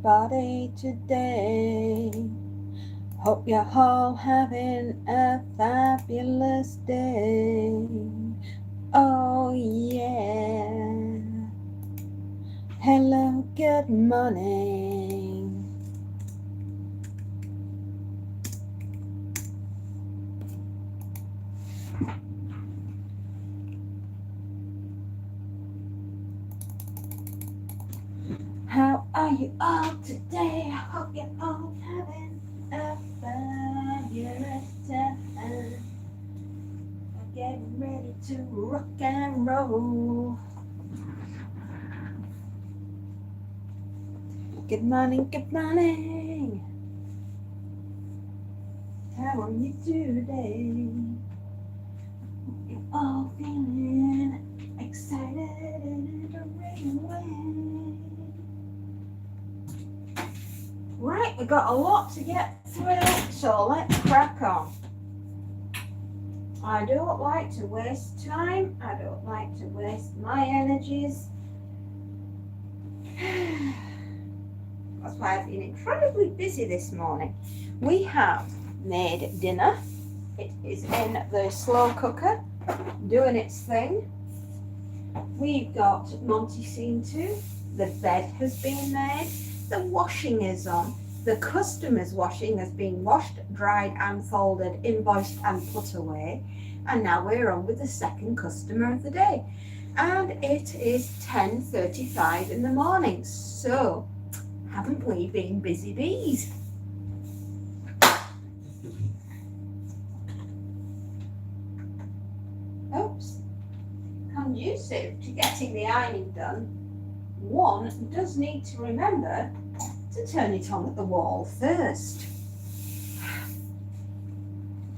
Body today. Hope you're all having a fabulous day. Oh yeah. Hello, good morning. How are you all today? I hope you're all having a fabulous time. Getting ready to rock and roll. Good morning, good morning. How are you today? You're all feeling excited in a great way. Right, we've got a lot to get through, so let's crack on. I don't like to waste time. I don't like to waste my energies. That's why I've been incredibly busy this morning. We have made dinner. It is in the slow cooker, doing its thing. We've got Monty seen to. The bed has been made. The washing is on. The customer's washing has been washed, dried and folded, invoiced and put away. And now we're on with the second customer of the day. And it is 10:35 in the morning. So, haven't we been busy bees? Oops. Conducive to getting the ironing done, one does need to remember to turn it on at the wall first.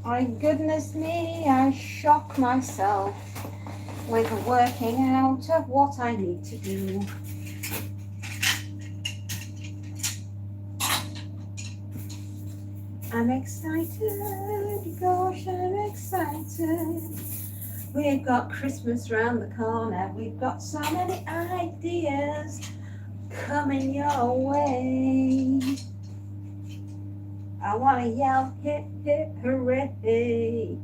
My goodness me, I shock myself with working out of what I need to do. I'm excited, gosh, I'm excited. We've got Christmas round the corner. We've got so many ideas coming your way. I want to yell, hip, hip, hooray.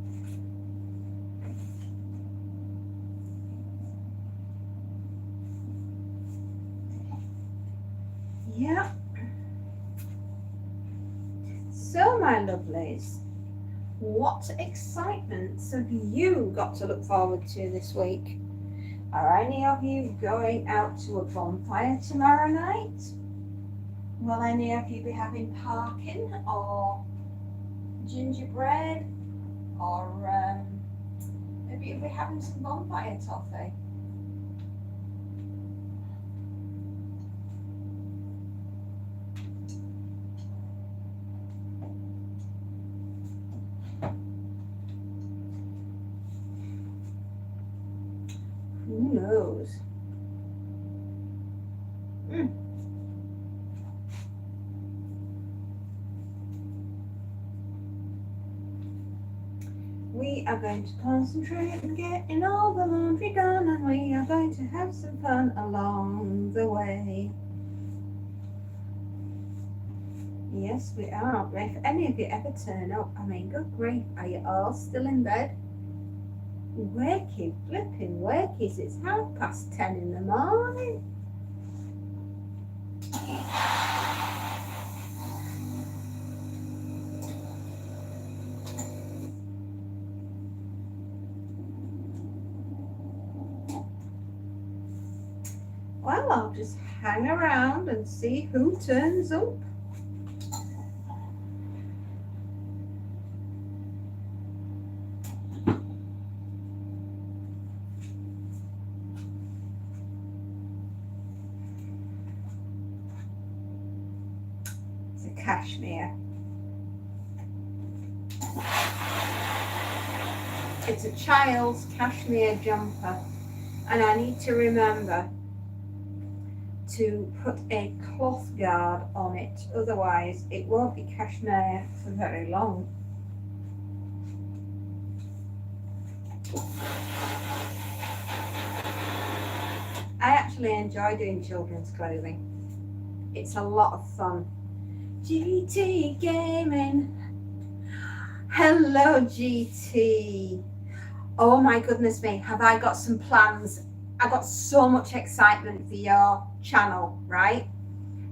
Yeah. So, my lovelies, what excitements have you got to look forward to this week? Are any of you going out to a bonfire tomorrow night? Will any of you be having parking or gingerbread, or maybe you'll be having some bonfire toffee? Who knows? We are going to concentrate on getting all the laundry done, and we are going to have some fun along the way. Yes, we are. If any of you ever turn up, I mean, good grief, are you all still in bed? Wakey, flipping wakies, it's 10:30 in the morning. Well, I'll just hang around and see who turns up. It's a cashmere. It's a child's cashmere jumper, and I need to remember to put a cloth guard on it, otherwise it won't be cashmere for very long. I actually enjoy doing children's clothing. It's a lot of fun. GT Gaming. Hello, GT. Oh my goodness me, have I got some plans? I got so much excitement for your channel, right?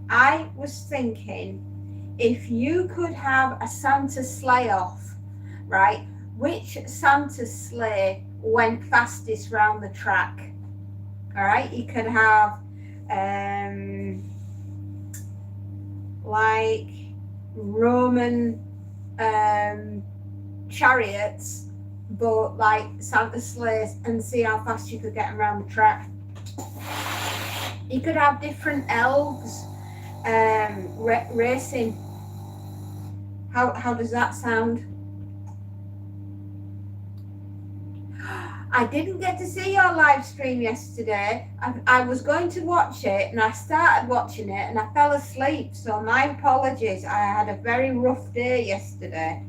I was thinking if you could have a Santa sleigh off, right? Which Santa sleigh went fastest round the track? All right, you could have like Roman chariots, but like Santa sleighs, and see how fast you could get them around the track. You could have different elves racing. How does that sound? I didn't get to see your live stream yesterday. I was going to watch it, and I started watching it and I fell asleep, so my apologies. I had a very rough day yesterday.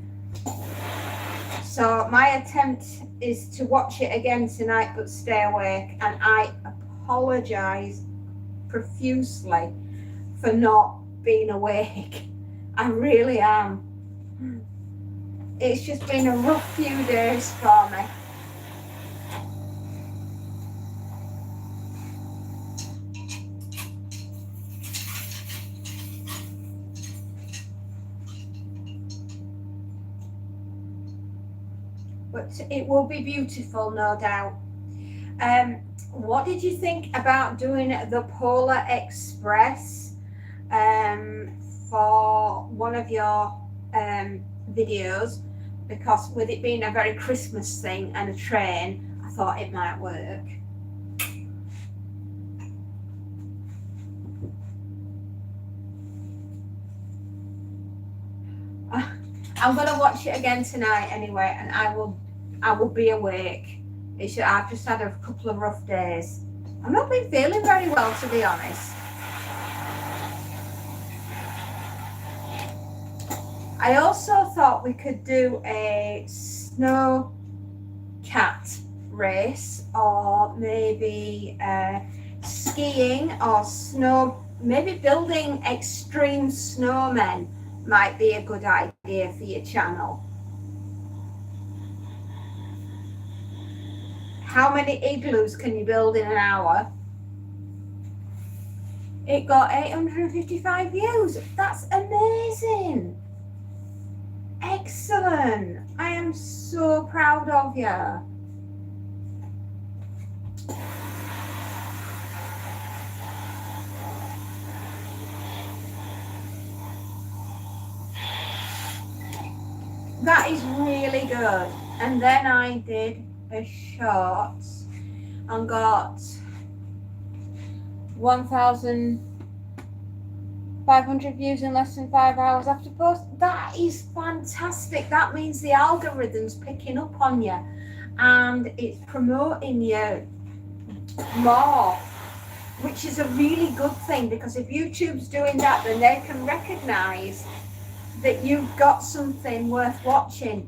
So my attempt is to watch it again tonight but stay awake, and I apologize profusely for not being awake. I really am. It's just been a rough few days for me. But it will be beautiful, no doubt. What did you think about doing the Polar Express for one of your videos? Because with it being a very Christmas thing and a train, I thought it might work. I'm going to watch it again tonight anyway, and I will be awake. I've just had a couple of rough days. I've not been feeling very well, to be honest. I also thought we could do a snow cat race, or maybe skiing, or maybe building extreme snowmen might be a good idea for your channel. How many igloos can you build in an hour? It got 855 views. That's amazing. Excellent. I am so proud of you. That is really good. And then I did a short and got 1,500 views in less than 5 hours after post. That is fantastic. That means the algorithm's picking up on you and it's promoting you more, which is a really good thing, because if YouTube's doing that, then they can recognize that you've got something worth watching.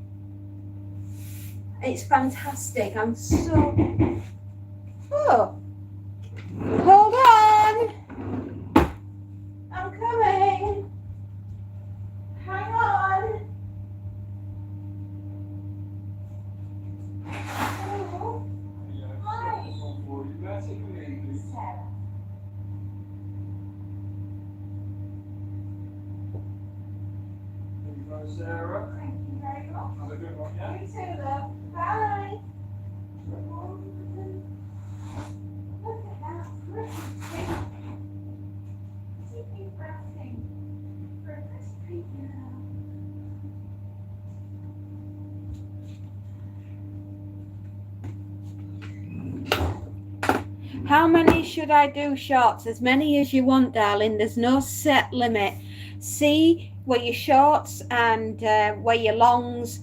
It's fantastic. I'm so... Oh, hold on. I'm coming. Hang on. Oh. Hi. Sarah. Sarah. Thank you very much. Have a good one, yeah? You too, love. Bye. Look at that pretty thing. Keep breathing for this people. How many should I do shorts? As many as you want, darling. There's no set limit. See where your shorts and where your longs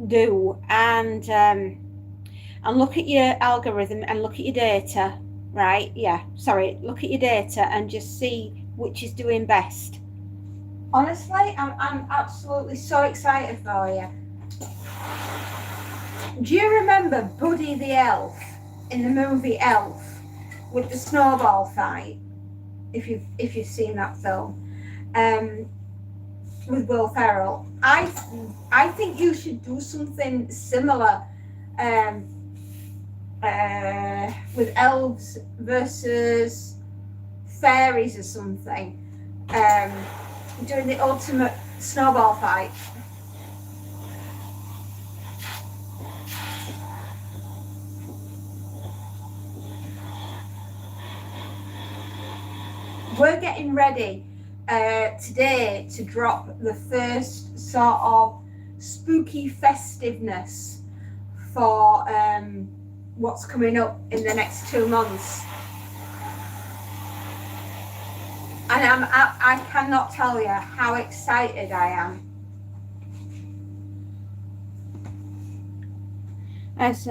do, and look at your algorithm and look at your data, right? Look at your data and just see which is doing best. Honestly, I'm absolutely so excited for you. Do you remember Buddy the Elf in the movie Elf with the snowball fight? if you've seen that film, with Will Ferrell. I think you should do something similar, with elves versus fairies or something, doing the ultimate snowball fight. We're getting ready today to drop the first sort of spooky festiveness for what's coming up in the next 2 months. And I cannot tell you how excited I am. As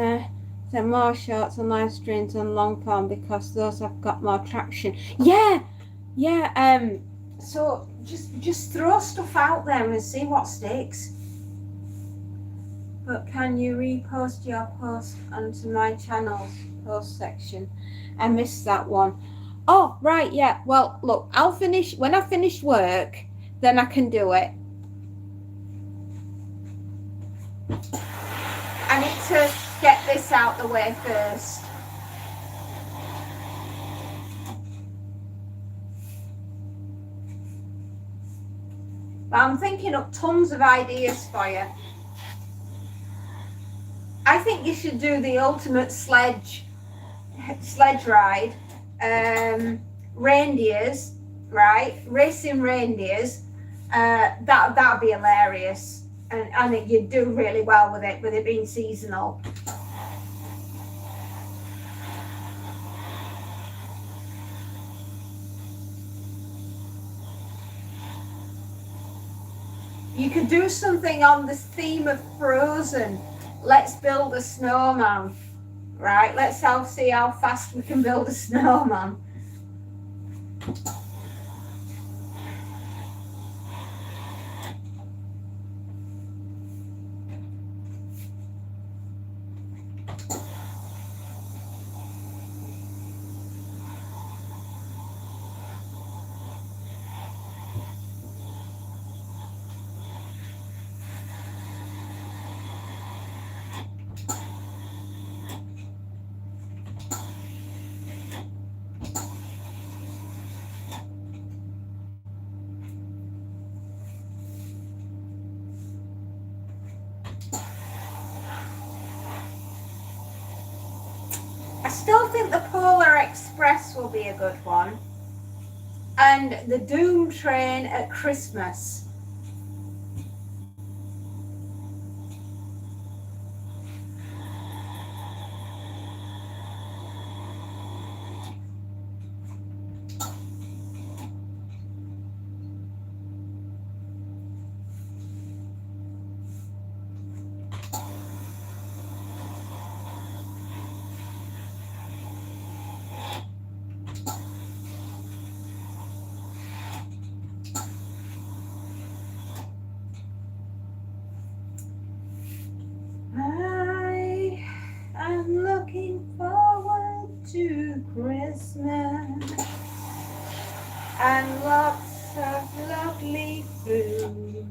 more shorts and live streams and long form, because those have got more traction. Yeah. So just throw stuff out there and see what sticks. But can you repost your post onto my channel's post section? I missed that one. Oh, right, yeah. Well, look, I'll finish when I finish work, then I can do it. I need to get this out the way first. But I'm thinking up tons of ideas for you. I think you should do the ultimate sledge ride, reindeers, right? Racing reindeers. That'd be hilarious, and you'd do really well with it being seasonal. You could do something on the theme of Frozen. Let's build a snowman, right? Let's see how fast we can build a snowman. I still think the Polar Express will be a good one, and the Doom Train at Christmas. I'm looking forward to Christmas and lots of lovely food.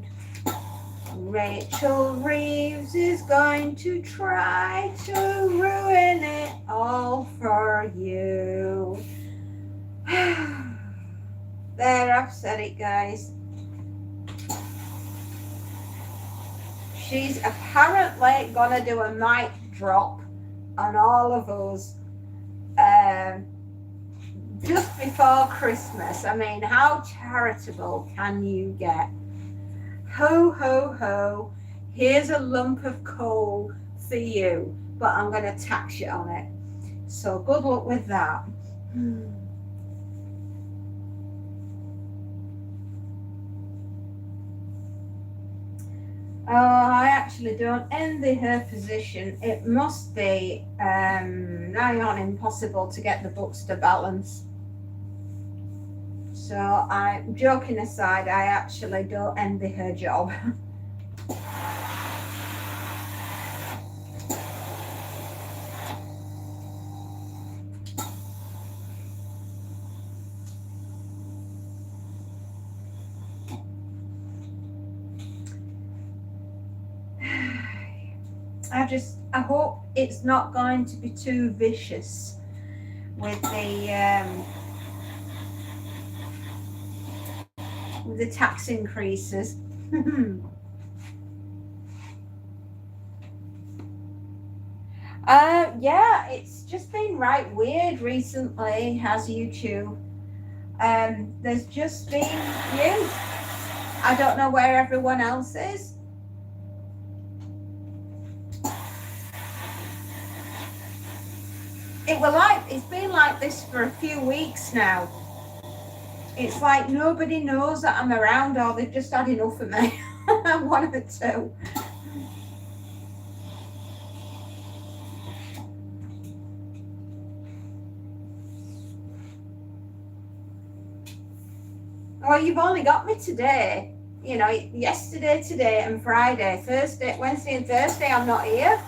Rachel Reeves is going to try to ruin it all for you. There, I've said it, guys. She's apparently gonna do a mic drop on all of us just before Christmas. I mean, how charitable can you get? Ho, ho, ho. Here's a lump of coal for you, but I'm going to tax you on it. So good luck with that. Oh, I actually don't envy her position. It must be nigh on impossible to get the books to balance. So, joking aside, I actually don't envy her job. I hope it's not going to be too vicious with the tax increases. Yeah, it's just been right weird recently, has YouTube. There's just been you. I don't know where everyone else is. It's been like this for a few weeks now. It's like nobody knows that I'm around, or they've just had enough of me. One of the two. Well, you've only got me today. You know, yesterday, today, and Friday. Thursday, Wednesday, and Thursday, I'm not here.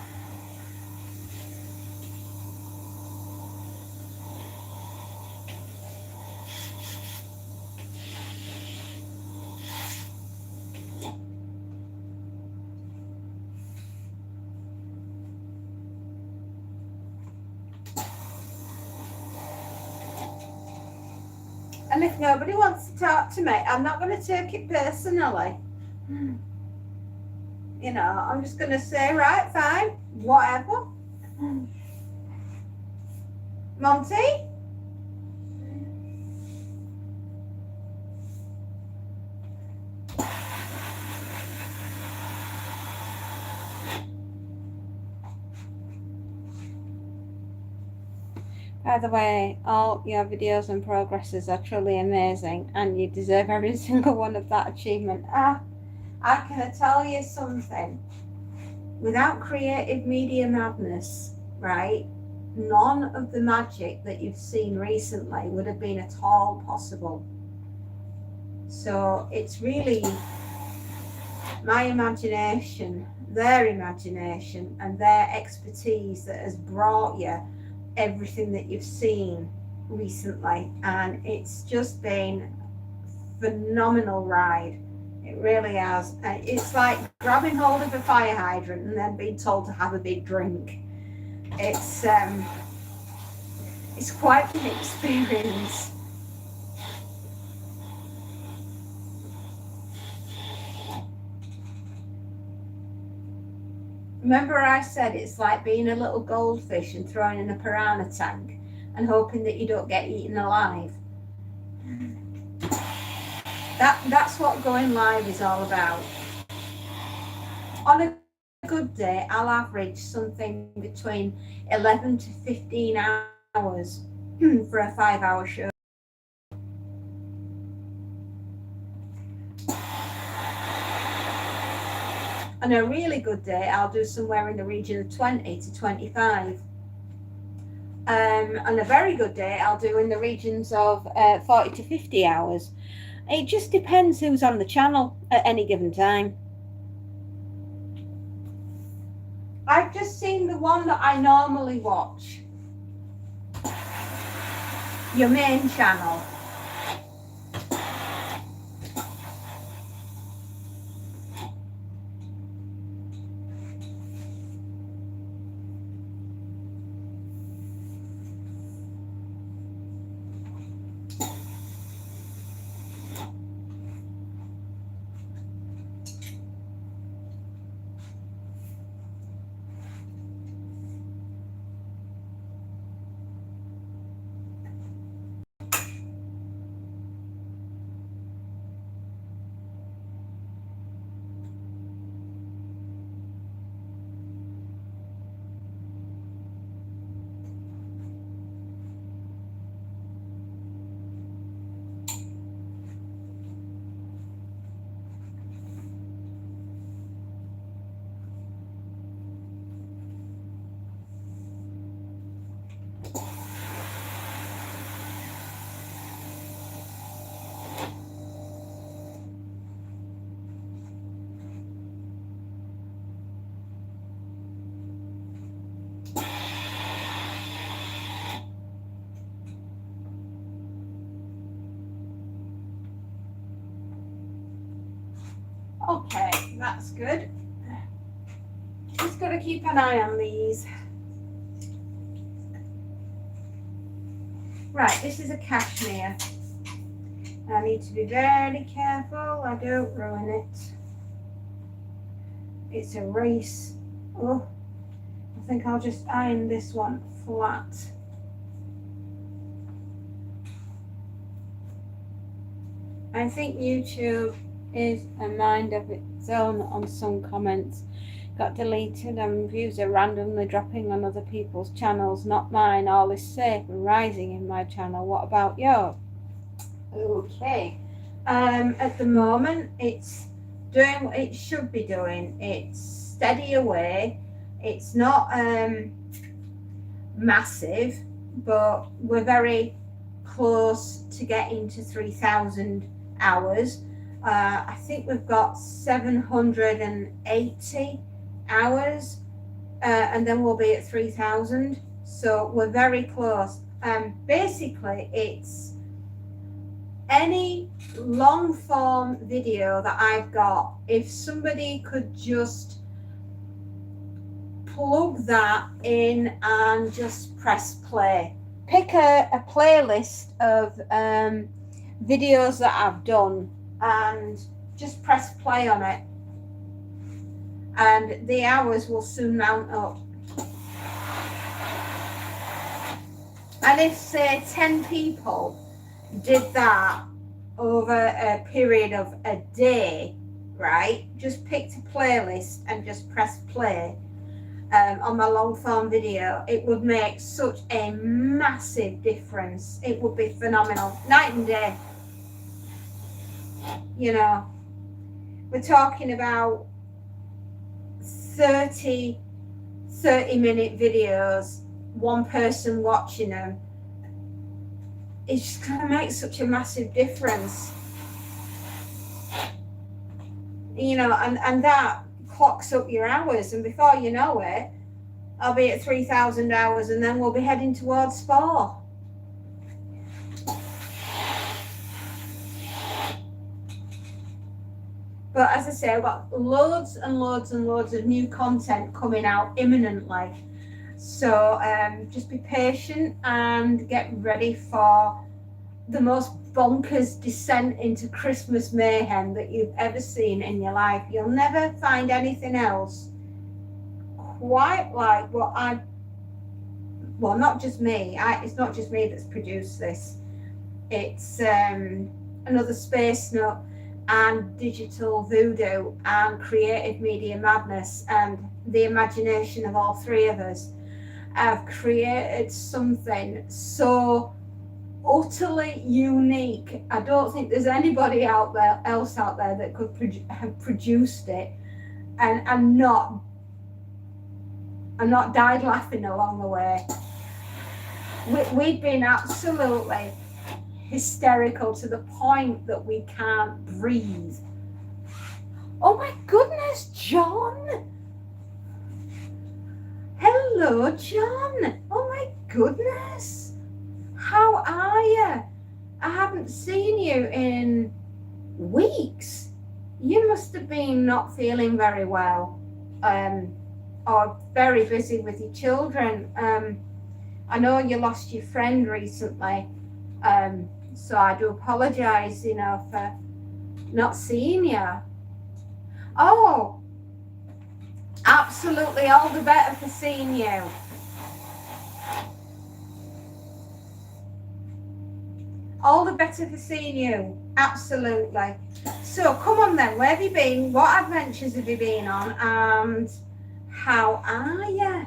And if nobody wants to talk to me, I'm not going to take it personally. You know, I'm just going to say, right, fine, whatever. Monty? By the way, all your videos and progresses are truly amazing, and you deserve every single one of that achievement. I can tell you something. Without creative media madness, right, none of the magic that you've seen recently would have been at all possible. So it's really my imagination, their imagination, and their expertise that has brought you everything that you've seen recently, and it's just been a phenomenal ride. It really has. It's like grabbing hold of a fire hydrant and then being told to have a big drink. It's quite an experience. Remember I said it's like being a little goldfish and throwing in a piranha tank and hoping that you don't get eaten alive. That's what going live is all about. On a good day, I'll average something between 11 to 15 hours for a 5-hour show. On a really good day, I'll do somewhere in the region of 20 to 25. On a very good day, I'll do in the regions of 40 to 50 hours. It just depends who's on the channel at any given time. I've just seen the one that I normally watch. Your main channel. Okay, that's good. Just got to keep an eye on these. Right, this is a cashmere. I need to be very careful I don't ruin it. It's a race. Oh, I think I'll just iron this one flat. I think YouTube is a mind of its own on some comments. Got deleted and views are randomly dropping on other people's channels, not mine. All is safe and rising in my channel. What about yours? Okay. At the moment, it's doing what it should be doing. It's steady away. It's not massive, but we're very close to getting to 3,000 hours. I think we've got 780 hours, and then we'll be at 3,000. So we're very close. Basically, it's any long form video that I've got. If somebody could just plug that in and just press play, pick a playlist of videos that I've done and just press play on it, and the hours will soon mount up. And if say 10 people did that over a period of a day, right, just picked a playlist and just press play on my long form video, it would make such a massive difference. It would be phenomenal, night and day. You know, we're talking about 30-minute videos, one person watching them. It's just going to make such a massive difference. You know, and that clocks up your hours, and before you know it, I'll be at 3,000 hours, and then we'll be heading towards 4. But as I say, I've got loads and loads and loads of new content coming out imminently. So just be patient and get ready for the most bonkers descent into Christmas mayhem that you've ever seen in your life. You'll never find anything else quite like what well, not just me. It's not just me that's produced this. It's another Space Nut and Digital Voodoo and Creative Media Madness, and the imagination of all three of us have created something so utterly unique. I don't think there's anybody else out there that could have produced it and not died laughing along the way. We've been absolutely hysterical to the point that we can't breathe. Oh my goodness, John! Hello, John! Oh my goodness! How are you? I haven't seen you in weeks. You must have been not feeling very well, or very busy with your children. I know you lost your friend recently, so I do apologise, you know, for not seeing you. Oh, absolutely, all the better for seeing you. All the better for seeing you, absolutely. So come on then, where have you been? What adventures have you been on? And how are you?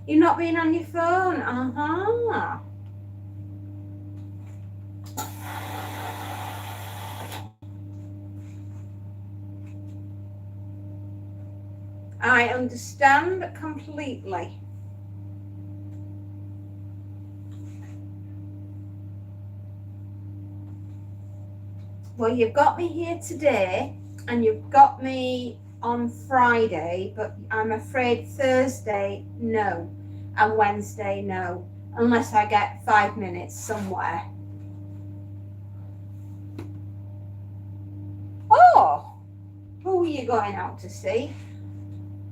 You've not been on your phone? Uh-huh. I understand completely. Well, you've got me here today, and you've got me on Friday, but I'm afraid Thursday, no, and Wednesday, no, unless I get 5 minutes somewhere. Oh, who you're going out to see.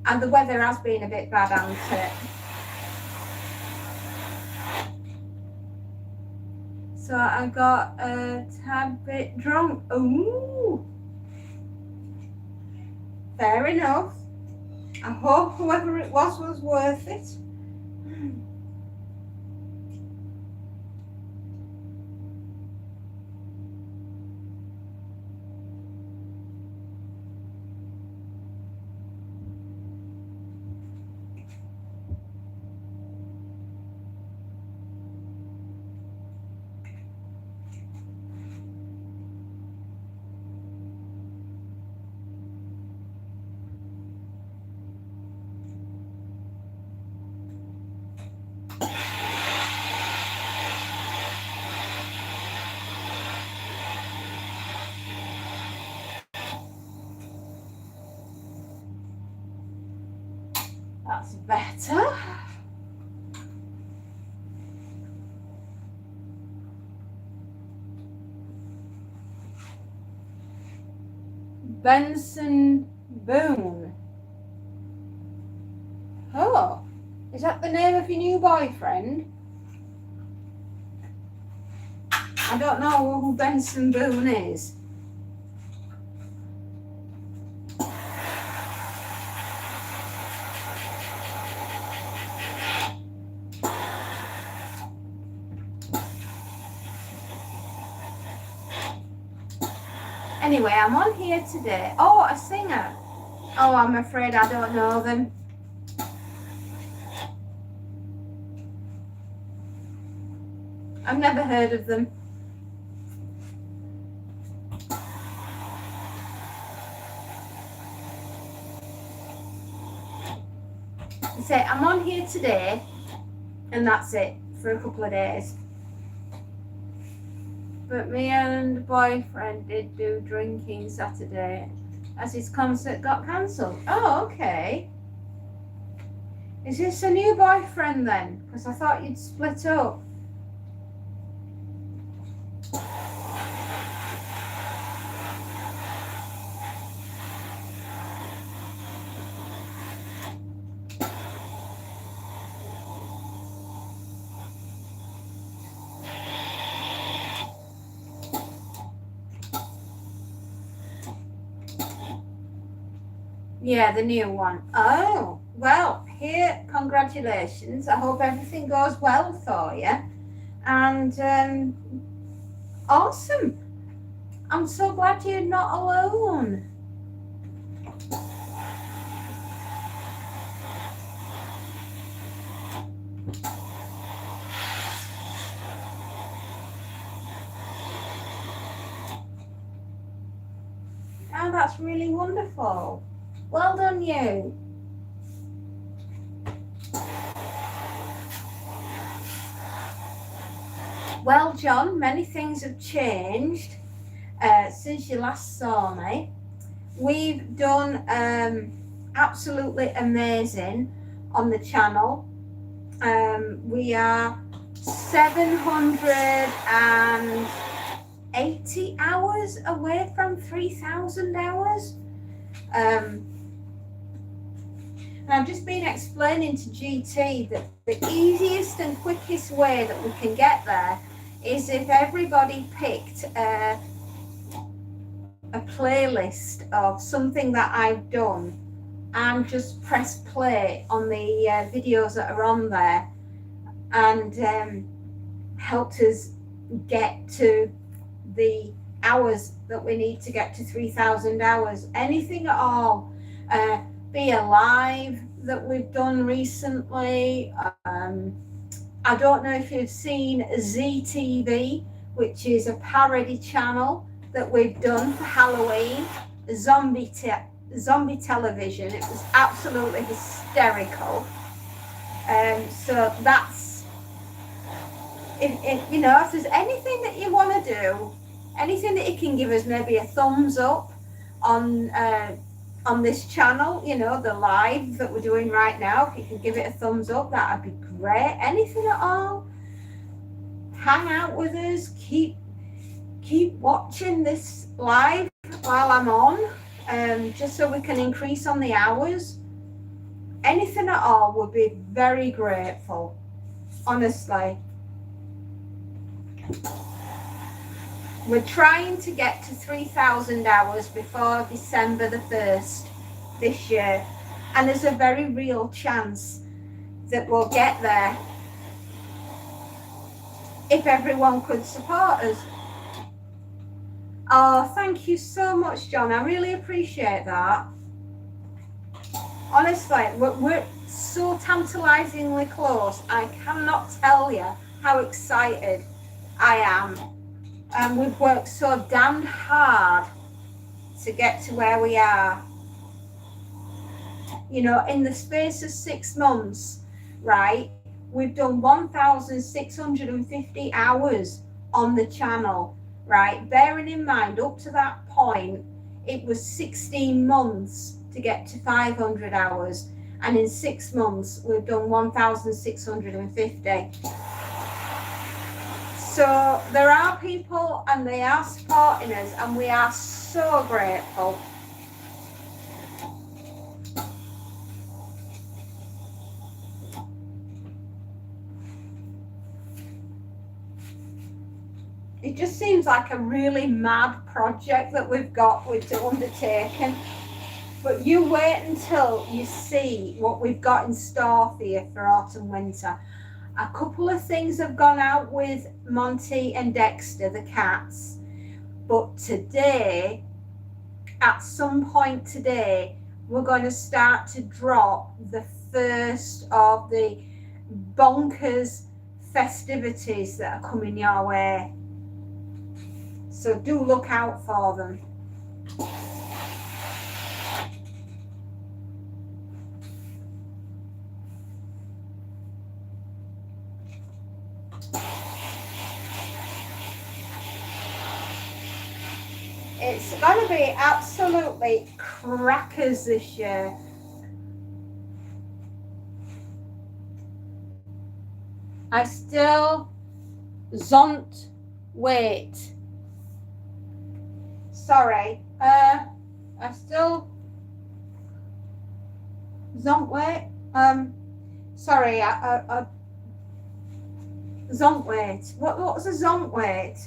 And the weather has been a bit bad, hasn't it? So I got a tad bit drunk. Ooh. Fair enough. I hope whoever it was worth it. That's better. Benson Boone. Oh, is that the name of your new boyfriend? I don't know who Benson Boone is. Anyway, I'm on here today. Oh, a singer. Oh, I'm afraid I don't know them. I've never heard of them. Say, I'm on here today, and that's it for a couple of days. But me and boyfriend did do drinking Saturday as his concert got cancelled. Oh, okay. Is this a new boyfriend then? Because I thought you'd split up. Yeah, the new one. Oh, well, here, congratulations. I hope everything goes well for you. And awesome. I'm so glad you're not alone. Oh, that's really wonderful. Well done, you. Well, John, many things have changed since you last saw me. We've done absolutely amazing on the channel. We are 780 hours away from 3,000 hours. And I've just been explaining to GT that the easiest and quickest way that we can get there is if everybody picked a playlist of something that I've done and just press play on the videos that are on there, and helped us get to the hours that we need to get to 3,000 hours. Anything at all. Be Alive that we've done recently. I don't know if you've seen ZTV, which is a parody channel that we've done for Halloween. Zombie television. It was absolutely hysterical. So that's, if you know, if there's anything that you want to do, anything that you can give us maybe a thumbs up on this channel, you know, the live that we're doing right now, if you can give it a thumbs up, that'd be great. Anything at all. Hang out with us, keep watching this live while I'm on. just so we can increase on the hours. Anything at all would be very grateful, honestly. We're trying to get to 3,000 hours before December the 1st this year, and there's a very real chance that we'll get there if everyone could support us. Oh, thank you so much, John. I really appreciate that. Honestly, we're so tantalizingly close. I cannot tell you how excited I am. And we've worked so damned hard to get to where we are. You know, in the space of 6 months, right, we've done 1,650 hours on the channel, right? Bearing in mind, up to that point, it was 16 months to get to 500 hours. And in 6 months, we've done 1,650. So there are people and they are supporting us, and we are so grateful. It just seems like a really mad project that we've got to undertaken. But you wait until you see what we've got in store for you for autumn winter. A couple of things have gone out with Monty and Dexter, the cats. But today, at some point today, we're going to start to drop the first of the bonkers festivities that are coming your way. So do look out for them. It's going to be absolutely crackers this year. I still don't wait. Sorry, I still don't wait. Sorry, I don't wait. What's a don't wait?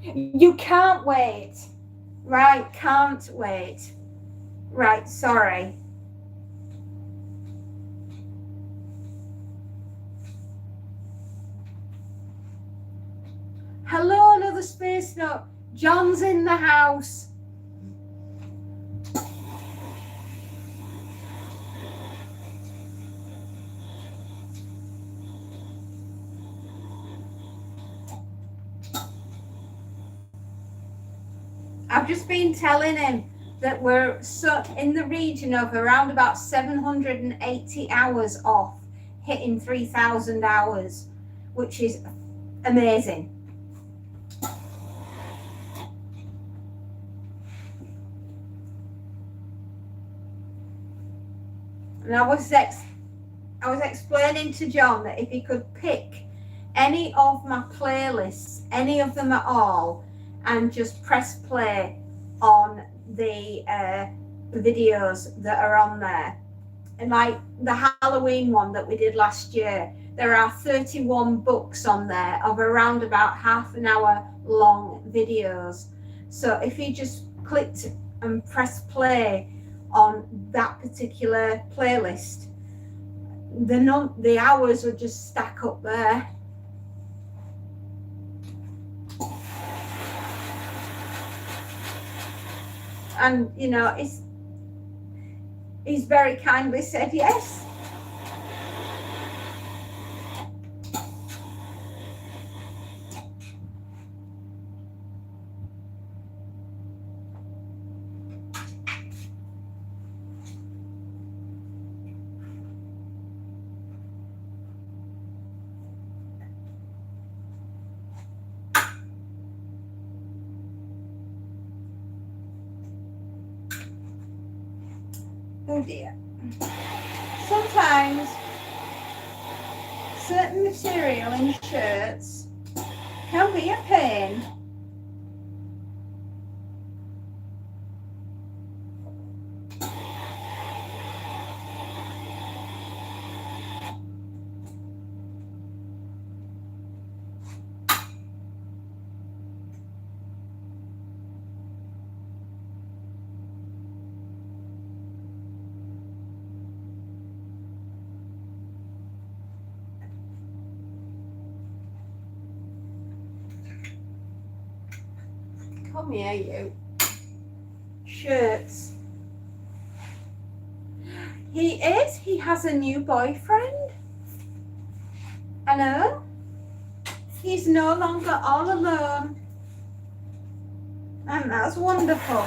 You can't wait. Right, can't wait. Right, sorry. Hello, another space note. John's in the house. I've just been telling him that we're so in the region of around about 780 hours off hitting 3,000 hours, which is amazing. And I was explaining to John that if he could pick any of my playlists, any of them at all, and just press play on the videos that are on there. And like the Halloween one that we did last year, there are 31 books on there of around about half an hour long videos. So if you just clicked and press play on that particular playlist, the hours would just stack up there. And you know, he's very kindly said yes. Oh dear. Sometimes certain material in shirts can be a pain. Come here, you. Shirts. He has a new boyfriend. I know. He's no longer all alone. And that's wonderful.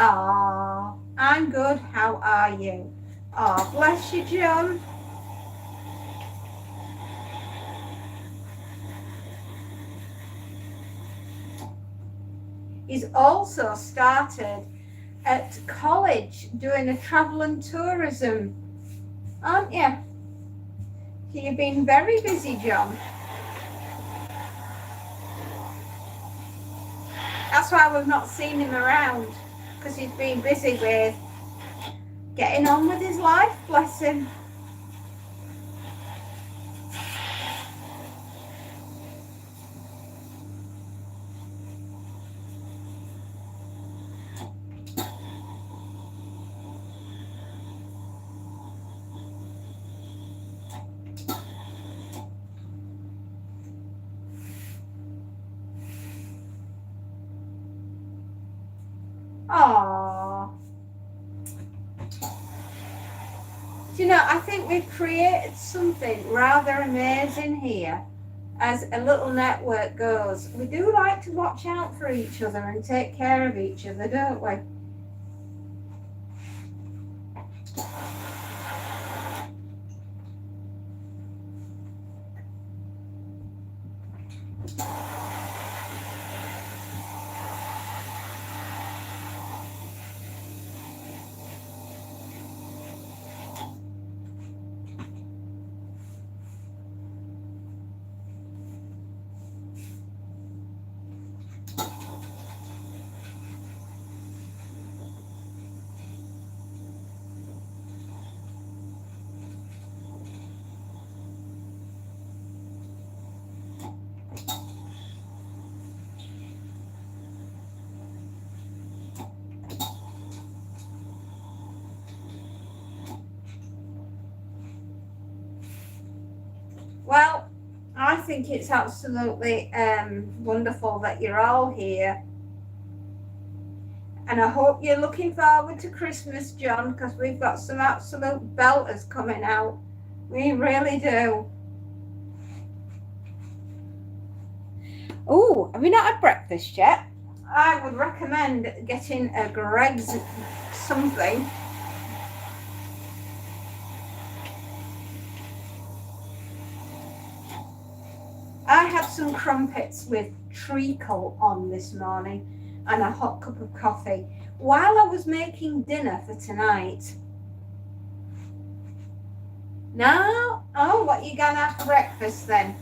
Oh, I'm good. How are you? Oh, bless you, John. He's also started at college doing a travel and tourism, aren't you? You've been very busy, John. That's why we've not seen him around, because he's been busy with getting on with his life, bless him. Aww. Do you know, I think we've created something rather amazing here. As a little network goes, we do like to watch out for each other and take care of each other, don't we? Well, I think it's absolutely wonderful that you're all here. And I hope you're looking forward to Christmas, John, because we've got some absolute belters coming out. We really do. Oh, have we not had breakfast yet? I would recommend getting a Greggs something. I had some crumpets with treacle on this morning and a hot cup of coffee while I was making dinner for tonight. Now, oh, what are you gonna have for breakfast then?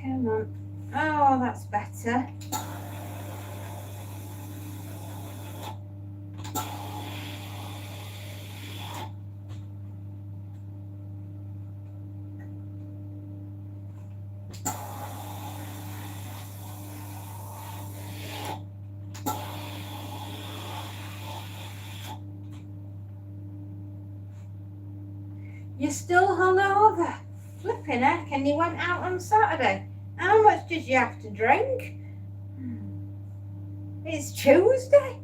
Come on. Oh, that's better. You're still hungover. Flipping heck, and you went out on Saturday. How much did you have to drink? It's Tuesday.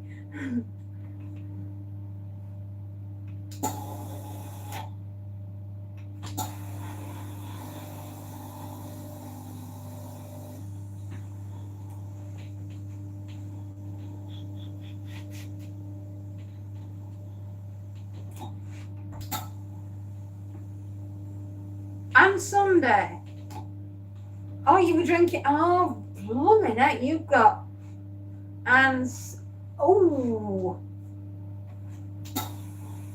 and Sunday. Oh, you were drinking. Oh, blooming heck, you've got. And oh,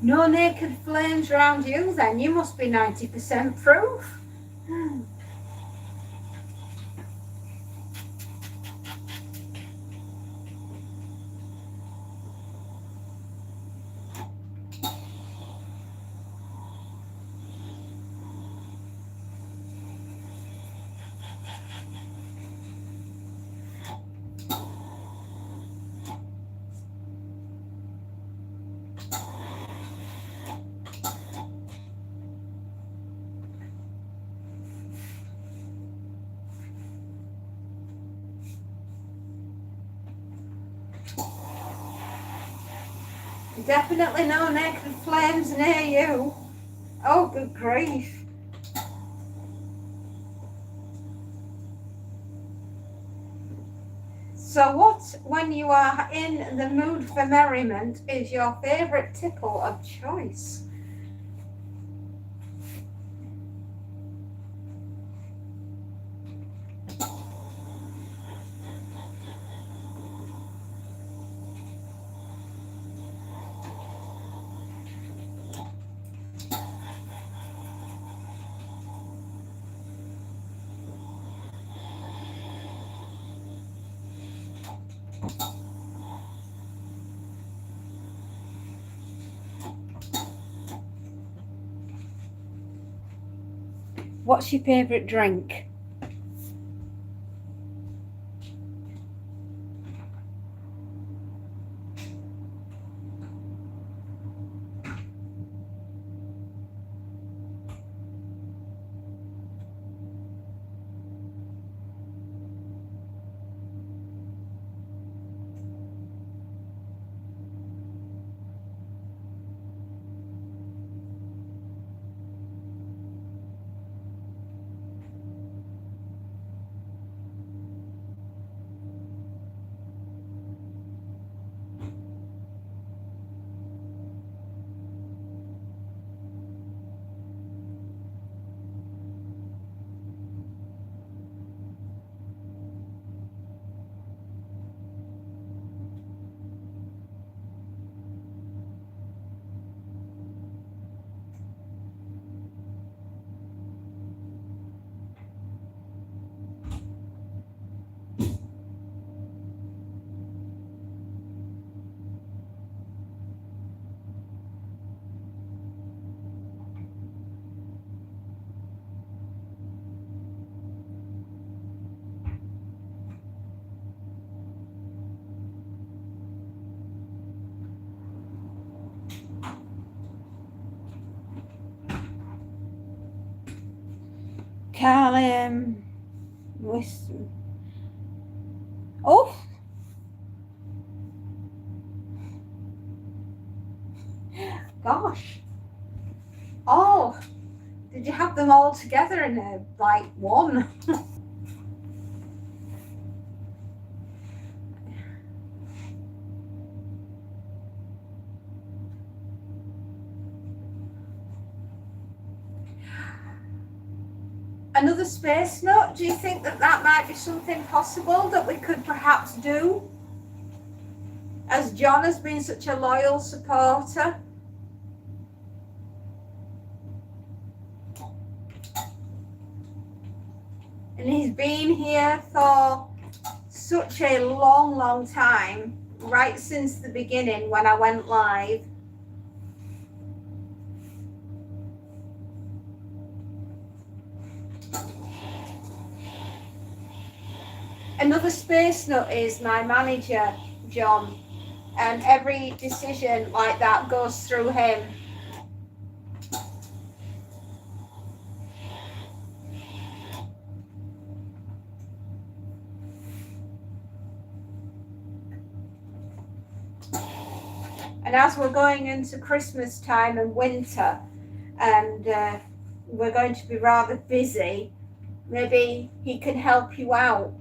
no naked flames around you. Then you must be 90% proof. Definitely no naked flames near you. Oh, good grief. So what, when you are in the mood for merriment, is your favourite tipple of choice? What's your favourite drink? Carl, oh, gosh. Oh, did you have them all together in a, like, one? Another space note, do you think that that might be something possible that we could perhaps do? As John has been such a loyal supporter. And he's been here for such a long, long time, right since the beginning when I went live. Another space note is my manager, John, and every decision like that goes through him. And as we're going into Christmas time and winter, and we're going to be rather busy, maybe he can help you out.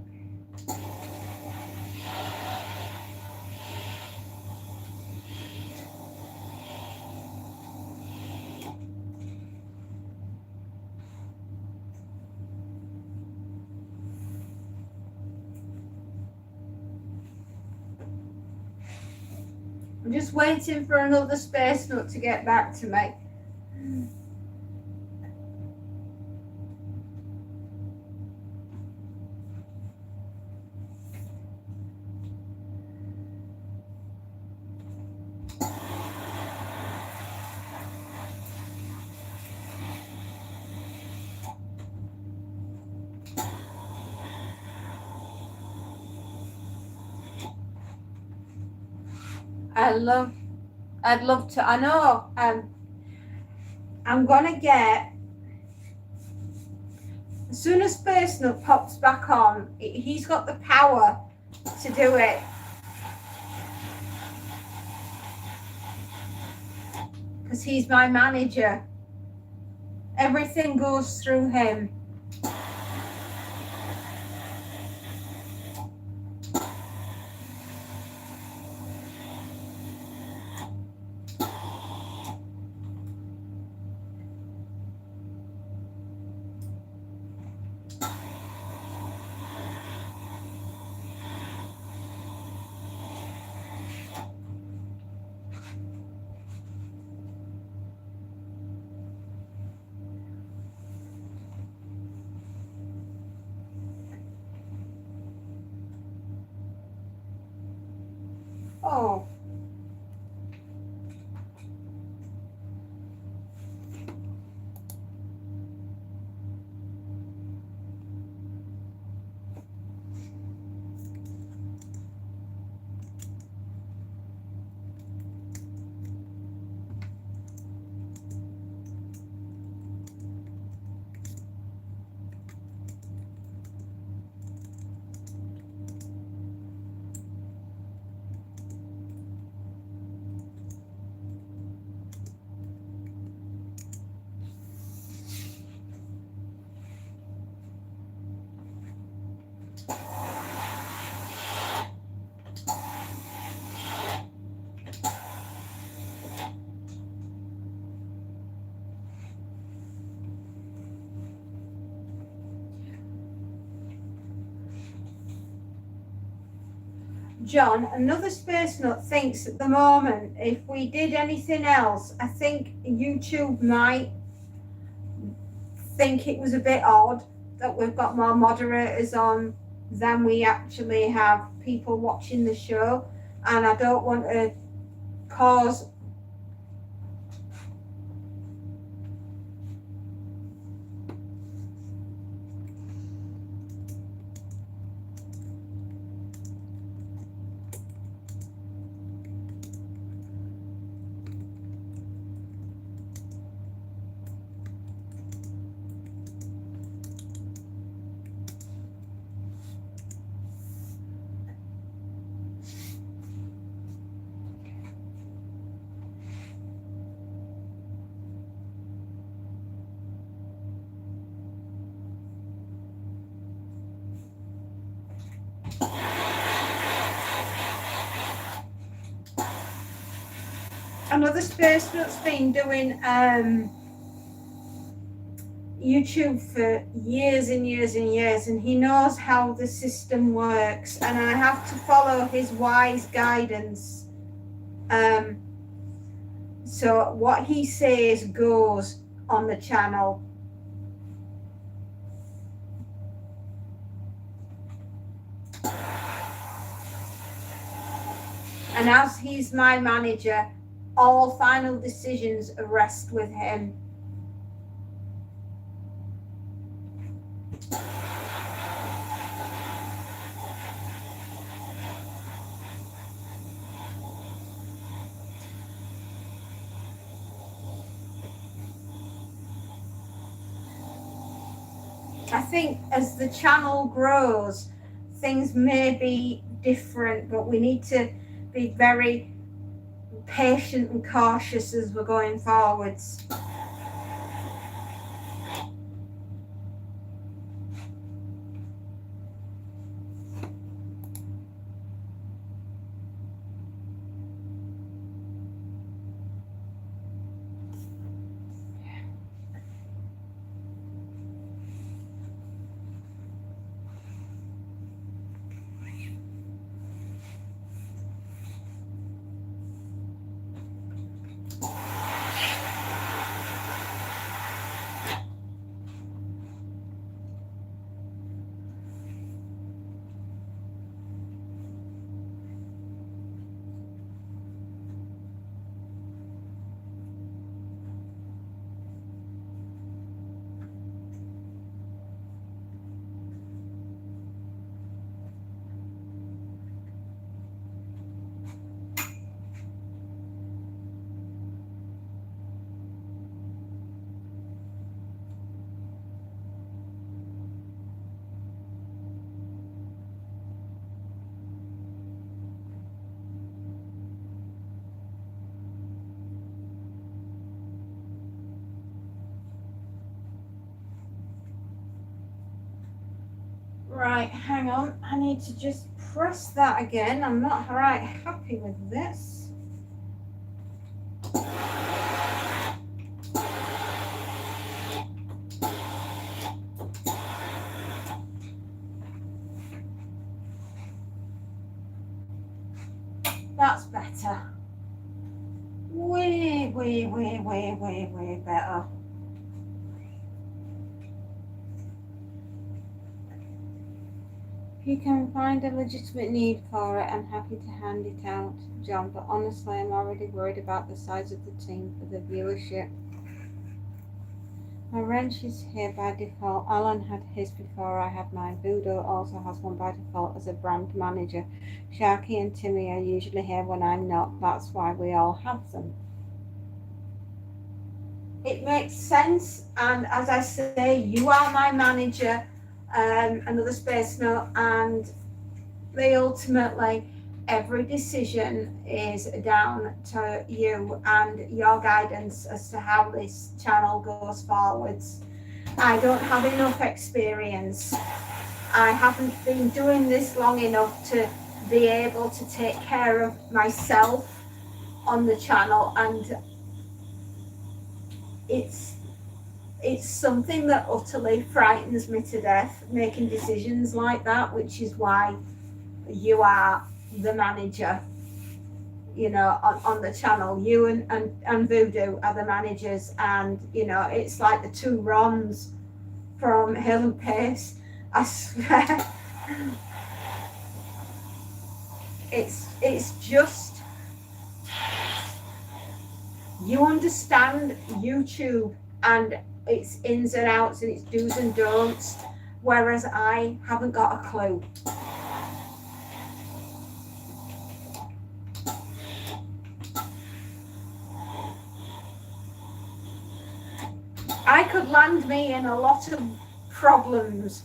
I'm just waiting for another space nut to get back to me. I'd love to, I know, I'm gonna get, as soon as Space Nut pops back on, he's got the power to do it. Because he's my manager. Everything goes through him. Oh. John, another Space Nut thinks at the moment, if we did anything else, I think YouTube might think it was a bit odd that we've got more moderators on than we actually have people watching the show. And I don't want to cause another Space Nut's been doing YouTube for years and years and years, and he knows how the system works, and I have to follow his wise guidance. So what he says goes on the channel. And as he's my manager, all final decisions rest with him. I think as the channel grows, things may be different, but we need to be very patient and cautious as we're going forwards. Right, hang on. I need to just press that again. I'm not right happy with this. That's better. Way better. If you can find a legitimate need for it, I'm happy to hand it out, John, but honestly, I'm already worried about the size of the team for the viewership. My wrench is here by default. Alan had his before I had mine. Voodoo also has one by default as a brand manager. Sharky and Timmy are usually here when I'm not. That's why we all have them. It makes sense, and as I say, you are my manager, another space note, and they ultimately, every decision is down to you and your guidance as to how this channel goes forwards. I don't have enough experience. I haven't been doing this long enough to be able to take care of myself on the channel, and it's something that utterly frightens me to death, making decisions like that, which is why you are the manager, you know, on the channel. You and Voodoo are the managers, and you know, it's like the two Rons from Hill and Pace. I swear. It's just, you understand YouTube and its ins and outs and its do's and don'ts, whereas I haven't got a clue. I could land me in a lot of problems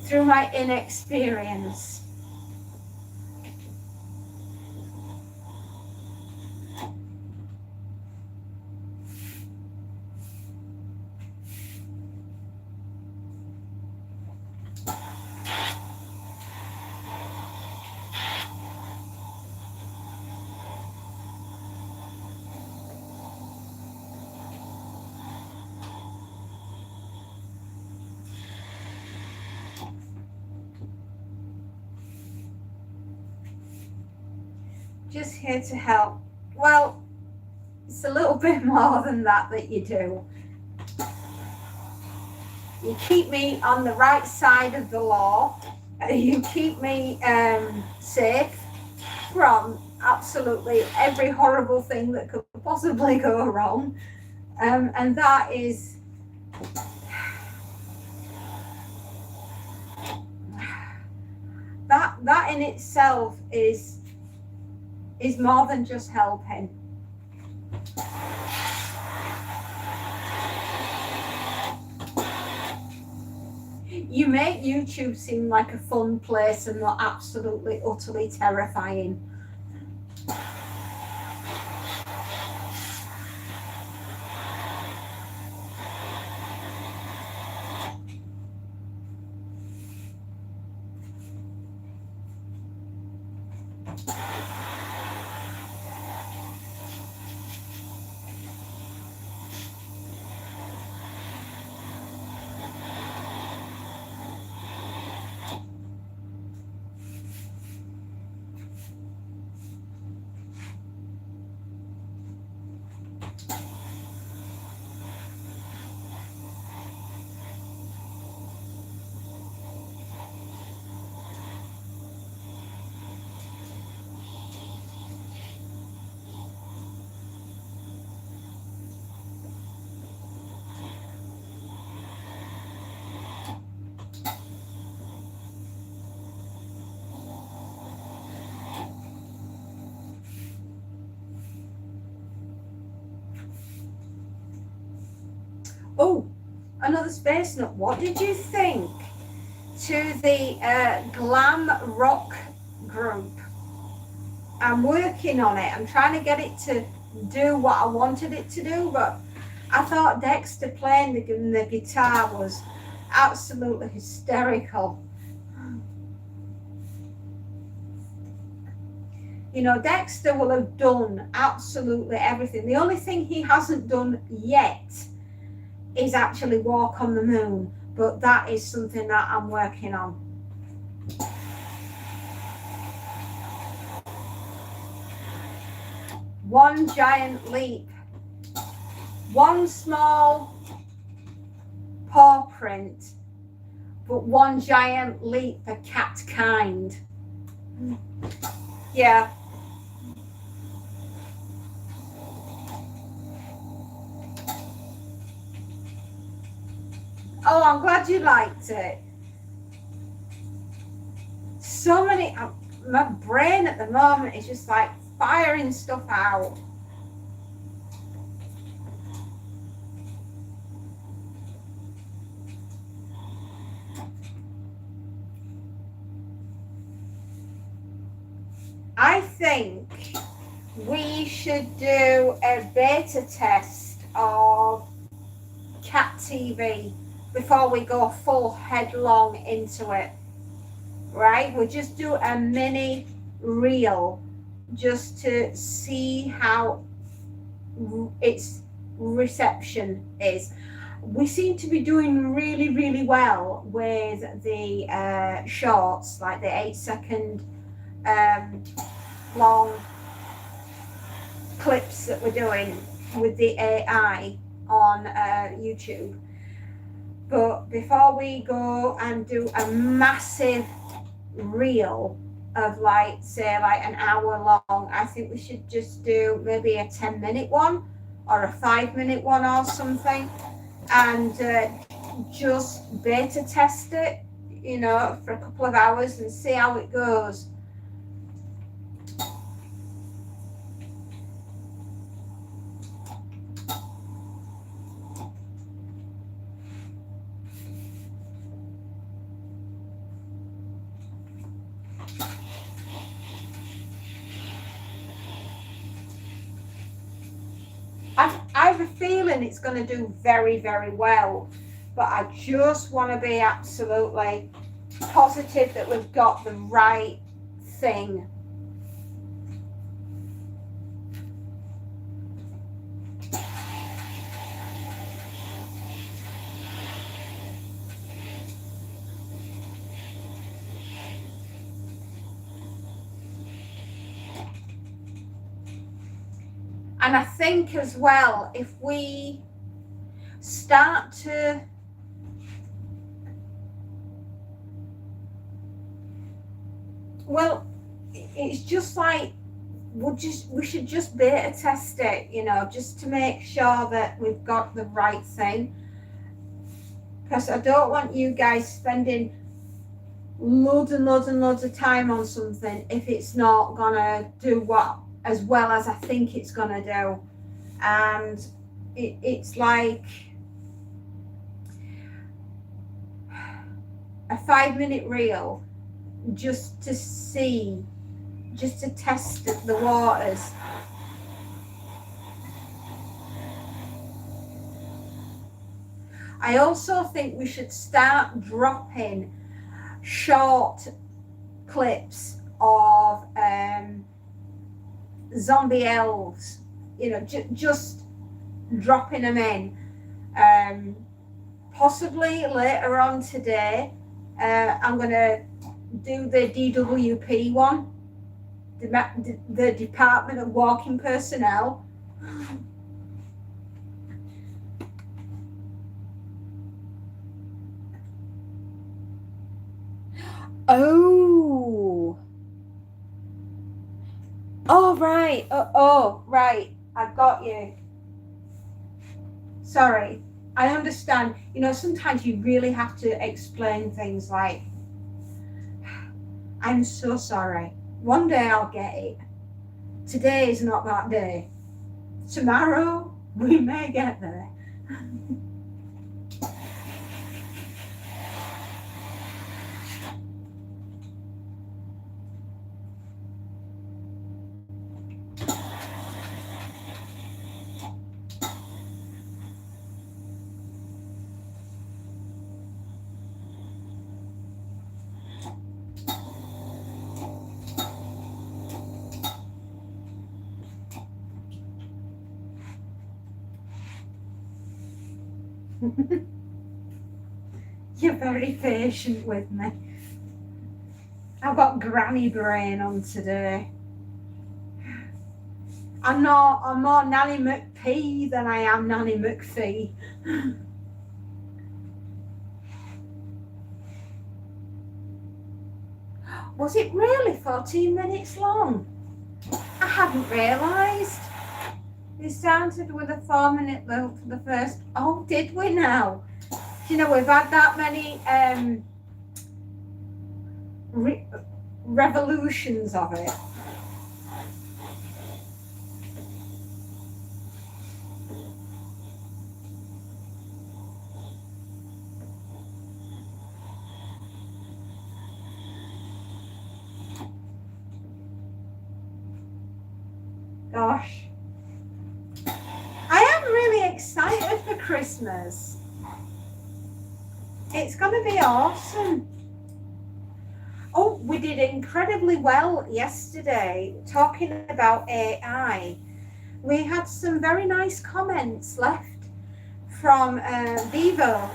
through my inexperience. Just here to help. Well, it's a little bit more than that you do. You keep me on the right side of the law. You keep me safe from absolutely every horrible thing that could possibly go wrong. And that is, that in itself is more than just helping. You make YouTube seem like a fun place and not absolutely, utterly terrifying. Oh, another space note. What did you think to the glam rock group? I'm working on it. I'm trying to get it to do what I wanted it to do, but I thought Dexter playing the guitar was Absolutely hysterical. You know, Dexter will have done absolutely everything. The only thing he hasn't done yet is actually walk on the moon, but that is something that I'm working on. One giant leap, one small paw print, but one giant leap for cat kind. Yeah. Oh, I'm glad you liked it. So many, my brain at the moment is just like firing stuff out. I think we should do a beta test of Cat TV before we go full headlong into it. Right? We'll just do a mini reel just to see how its reception is. We seem to be doing really, really well with the shorts, like the 8-second long clips that we're doing with the AI on YouTube. But before we go and do a massive reel of like, say, like an hour long, I think we should just do maybe a 10-minute one or a 5-minute one or something, and just beta test it, you know, for a couple of hours and see how it goes. I have a feeling it's going to do very, very well, but I just want to be absolutely positive that we've got the right thing. And I think as well, if we start to it's just like we should just beta test it, you know, just to make sure that we've got the right thing. Because I don't want you guys spending loads and loads and loads of time on something if it's not gonna do what as well as I think it's gonna do. And it's like a 5-minute reel just to see, just to test the waters. I also think we should start dropping short clips of zombie elves, you know, just dropping them in. Possibly later on today, I'm going to do the DWP one, the Department of Walking Personnel. Oh, right. Oh, right. I've got you. Sorry. I understand. You know, sometimes you really have to explain things like, I'm so sorry. One day I'll get it. Today is not that day. Tomorrow we may get there. You're very patient with me. I've got granny brain on today. I'm more Nanny McP than I am Nanny McPhee. Was it really 14 minutes long? I hadn't realised. We started with a 4-minute loop for the first. Oh, did we now? You know, we've had that many revolutions of it. Gosh. I am really excited for Christmas. It's going to be awesome. Oh, we did incredibly well yesterday talking about AI. We had some very nice comments left from Vivo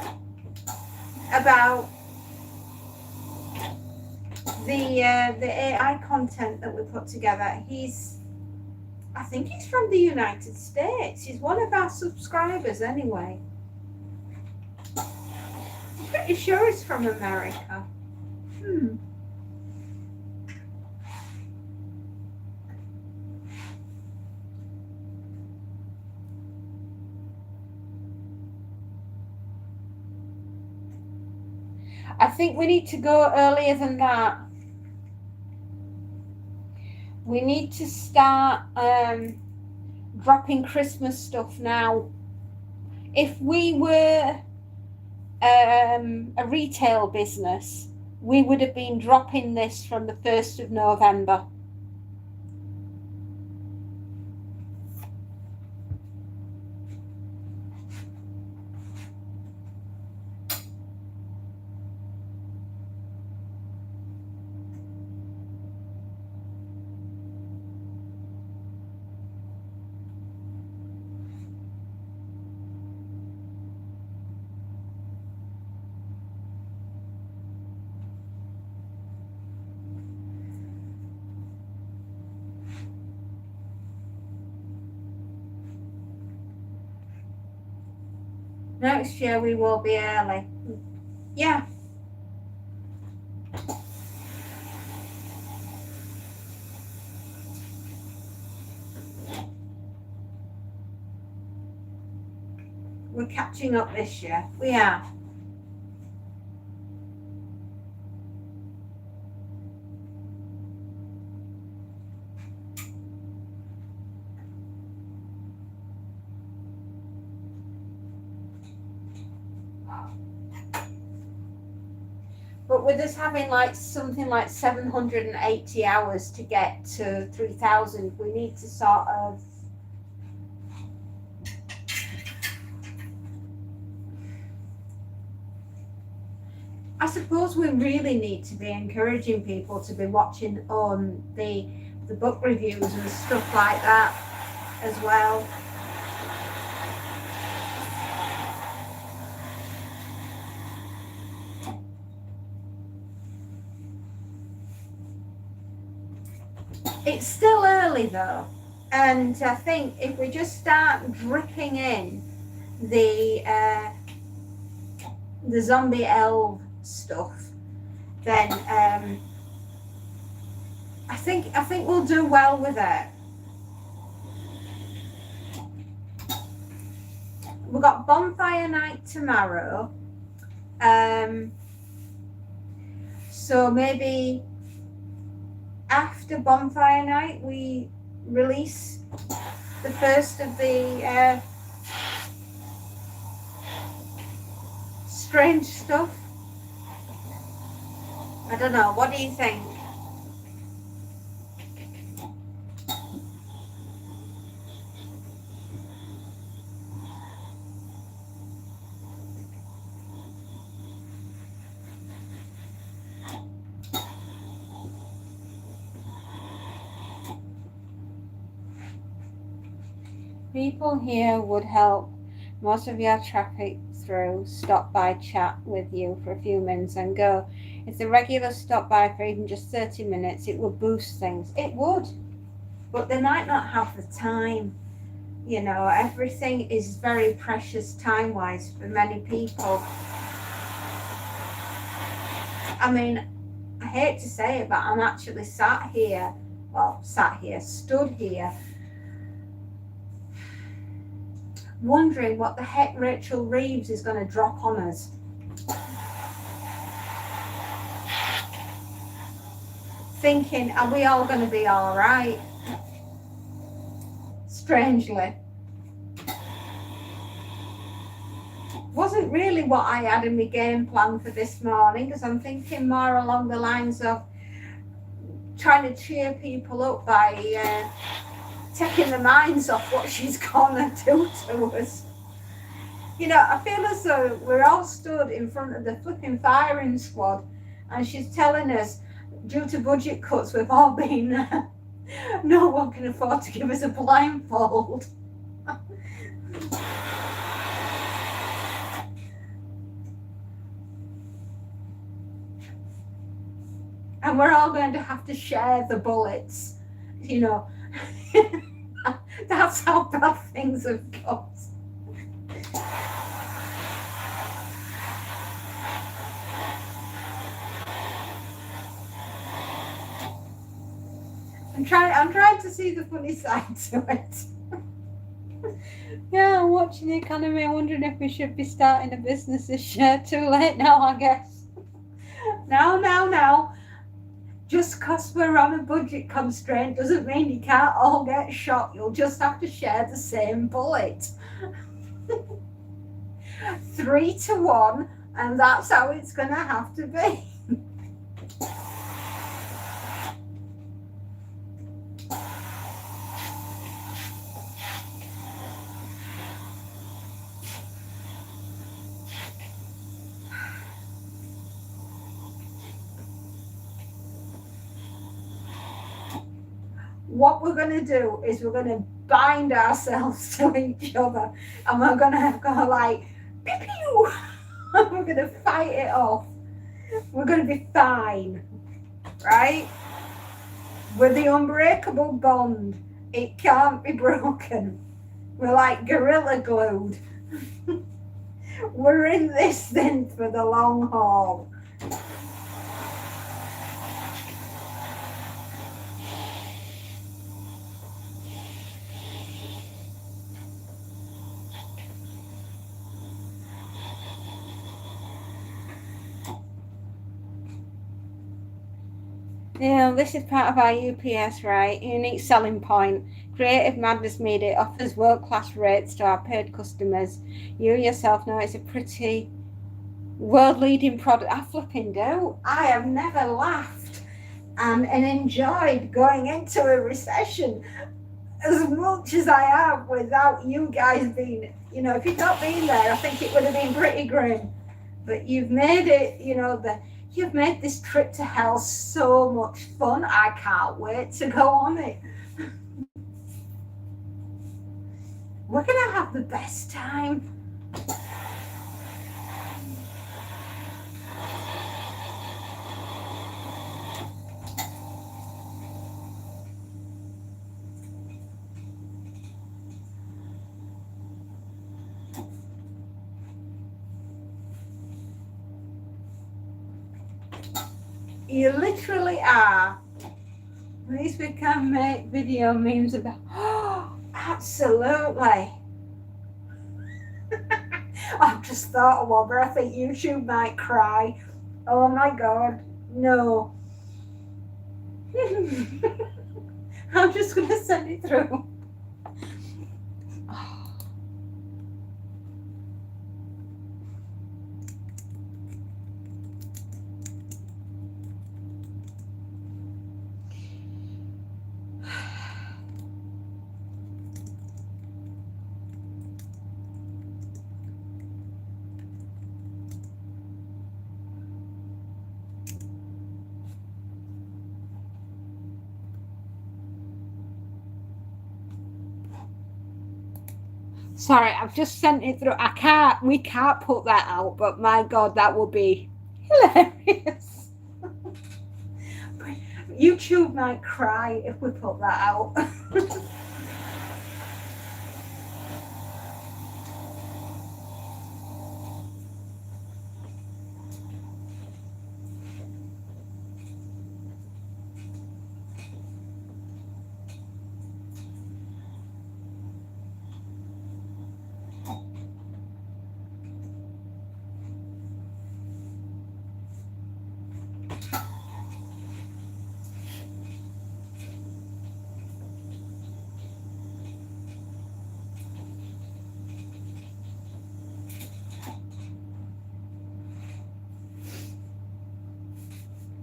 about the AI content that we put together. I think he's from the United States. He's one of our subscribers anyway. I'm pretty sure he's from America. I think we need to go earlier than that. We need to start dropping Christmas stuff now. If we were a retail business, we would have been dropping this from the 1st of November. Next year we will be early. Yeah. We're catching up this year. We are. But with us having like something like 780 hours to get to 3,000, we need to sort of I suppose we really need to be encouraging people to be watching the book reviews and stuff like that as well. It's still early though, and I think if we just start dripping in the zombie elf stuff, then I think we'll do well with it. We've got bonfire night tomorrow, so maybe after bonfire night we release the first of the strange stuff. I don't know, what do you think? People here would help most of your traffic through, stop by, chat with you for a few minutes and go. If the regular stop by for even just 30 minutes, it would boost things. It would. But they might not have the time. You know, everything is very precious time-wise for many people. I mean, I hate to say it, but I'm actually stood here, wondering what the heck Rachel Reeves is going to drop on us. Thinking, are we all going to be all right? Strangely. Wasn't really what I had in my game plan for this morning, because I'm thinking more along the lines of trying to cheer people up by taking the minds off what she's gonna do to us. You know, I feel as though we're all stood in front of the flipping firing squad and she's telling us, due to budget cuts, we've all been, no one can afford to give us a blindfold. And we're all going to have to share the bullets, you know. That's how bad things have got. I'm trying to see the funny side to it. Yeah, I'm watching the economy, wondering if we should be starting a business this year. Too late now, I guess. No. Just because we're on a budget constraint doesn't mean you can't all get shot. You'll just have to share the same bullet. 3-1, and that's how it's going to have to be. What we're going to do is we're going to bind ourselves to each other and we're going to go like, pew pew, and we're going to fight it off. We're going to be fine, right? We're the unbreakable bond. It can't be broken. We're like gorilla glued. We're in this thing for the long haul. Yeah, this is part of our UPS, right? Unique selling point. Creative Madness Media offers world-class rates to our paid customers. You yourself know it's a pretty world-leading product. I flipping do. I have never laughed and enjoyed going into a recession as much as I have without you guys being, you know, if you'd not been there, I think it would have been pretty grim. But you've made it, you know, you've made this trip to hell so much fun. I can't wait to go on it. We're going to have the best time. You literally are. At least we can make video memes about. Oh, absolutely. I've just thought of one, but I think YouTube might cry. Oh my God, no. I'm just going to send it through. Sorry, I've just sent it through. We can't put that out, but my God, that would be hilarious. YouTube might cry if we put that out.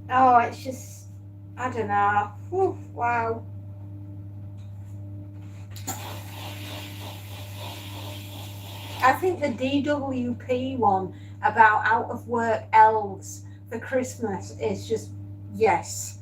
Oh, it's just, I don't know. Whew, wow. I think the DWP one about out of work elves for Christmas is just, yes.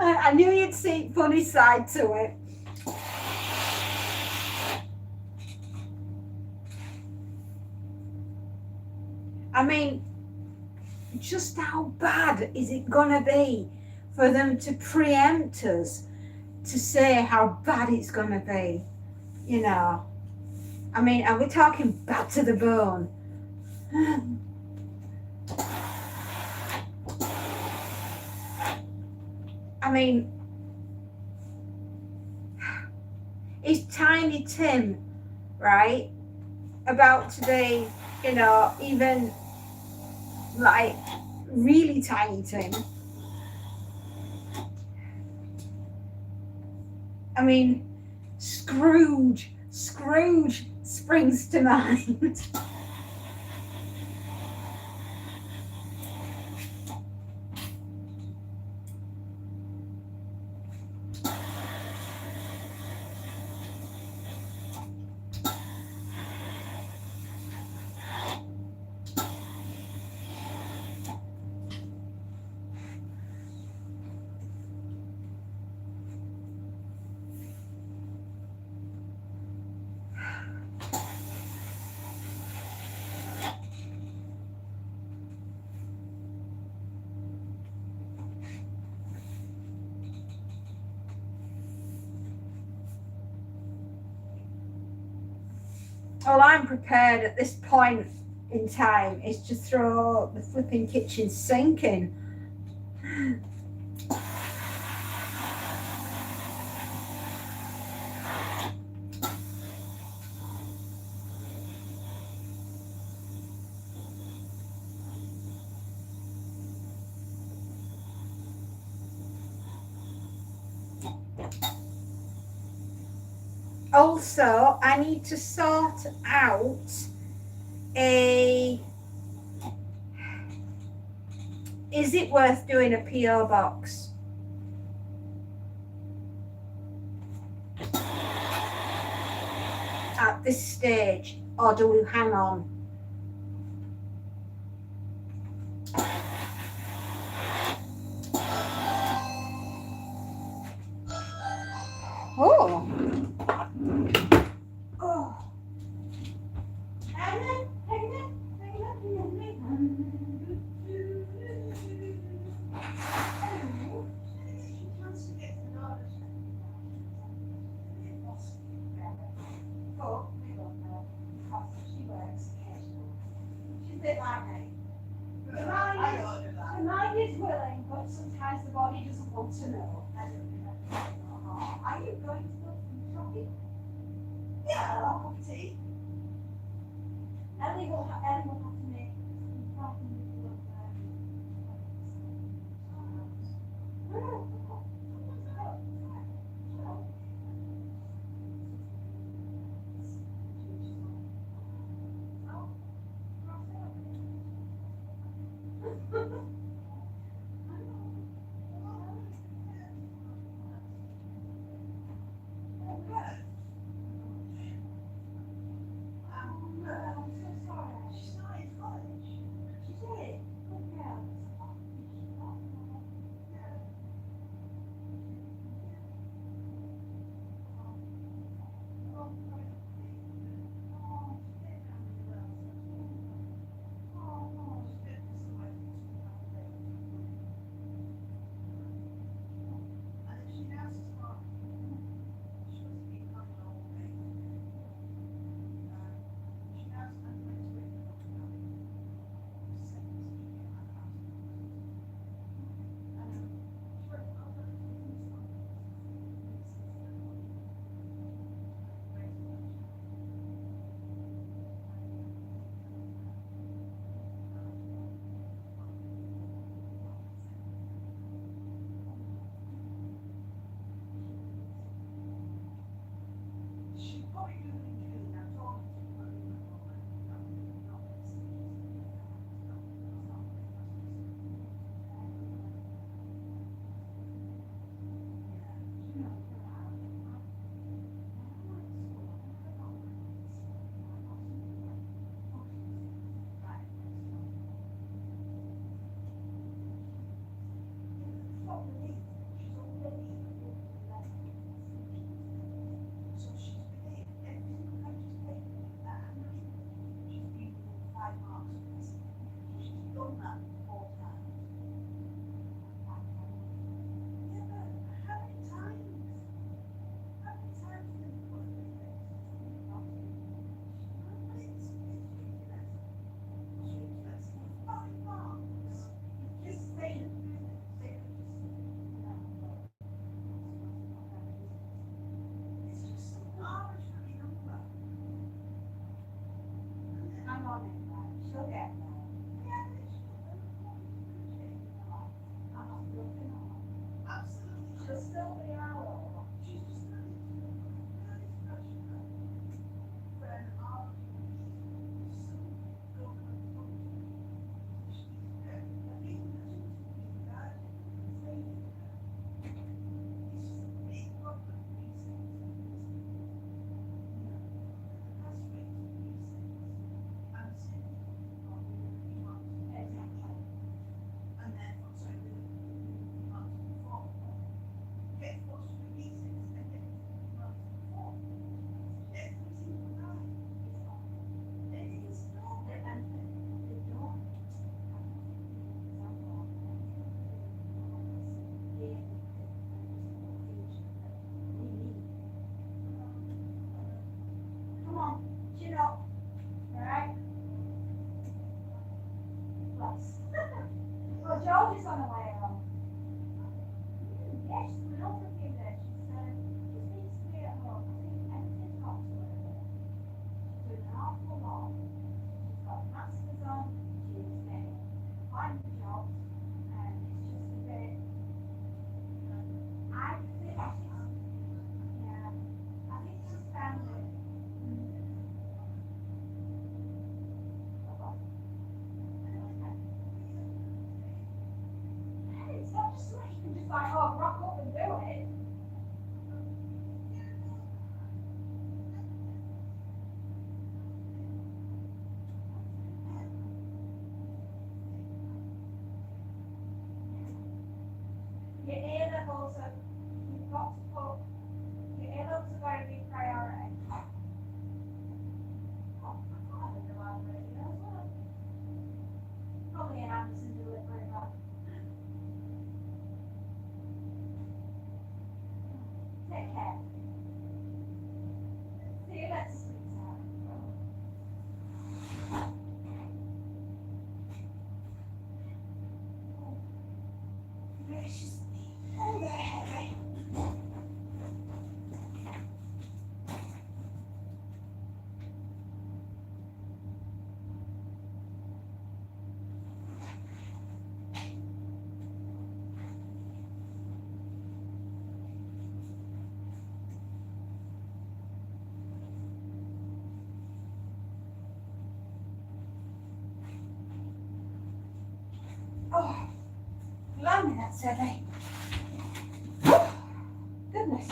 I knew you'd see funny side to it. I mean, just how bad is it gonna be for them to preempt us to say how bad it's gonna be? You know, I mean, are we talking bad to the bone? I mean, is Tiny Tim, right, about to be, you know, even like really Tiny Tim? I mean, Scrooge springs to mind. All I'm prepared at this point in time is to throw the flipping kitchen sink in. Also, I need to sort out is it worth doing a PO box? At this stage, or do we hang on? Oh. Oh. bit like me. The mind is willing, but sometimes the body doesn't want to know. Are you going to go shopping? Yeah, I'll have a cup of tea. Ellie will have to make some proper little gracious me. Oh, they're heavy. Oh, blimey, that's heavy. Oh, goodness.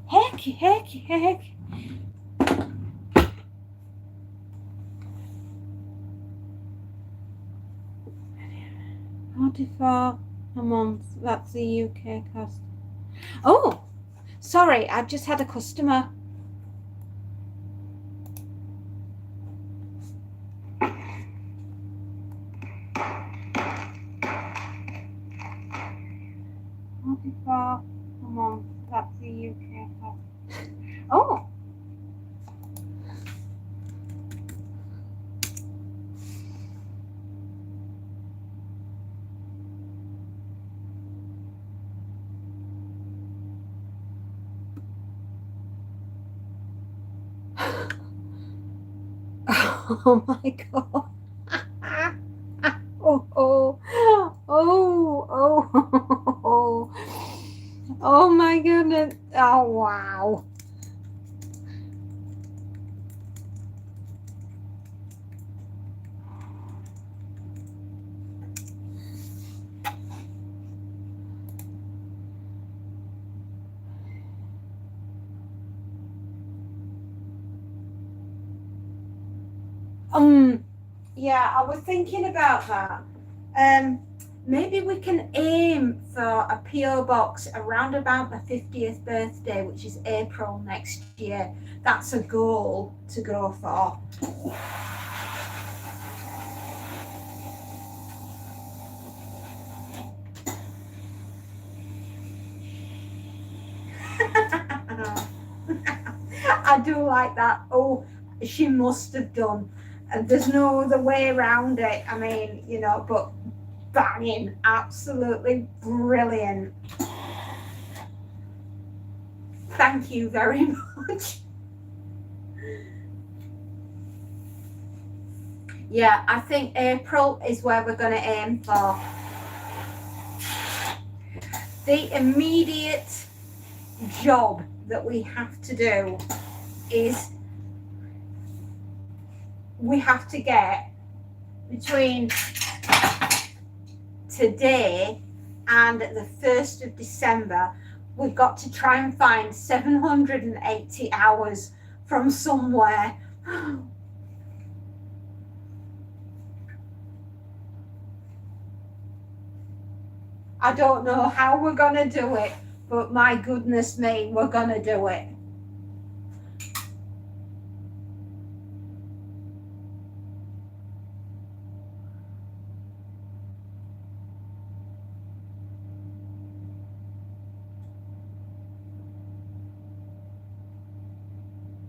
Heck. 44 a month. That's the UK cost. Oh, sorry, I've just had a customer. $44 a month. That's the UK cost. Oh. Oh my God. Oh. Oh my goodness. Oh wow. Yeah, I was thinking about that. Maybe we can aim for a PO box around about my 50th birthday, which is April next year. That's a goal to go for. I do like that. Oh, she must have done. And there's no other way around it. I mean, you know, but banging, absolutely brilliant. Thank you very much. Yeah, I think April is where we're going to aim for. The immediate job that we have to do is we have to get between today and the 1st of December, we've got to try and find 780 hours from somewhere. I don't know how we're going to do it, but my goodness me, we're going to do it.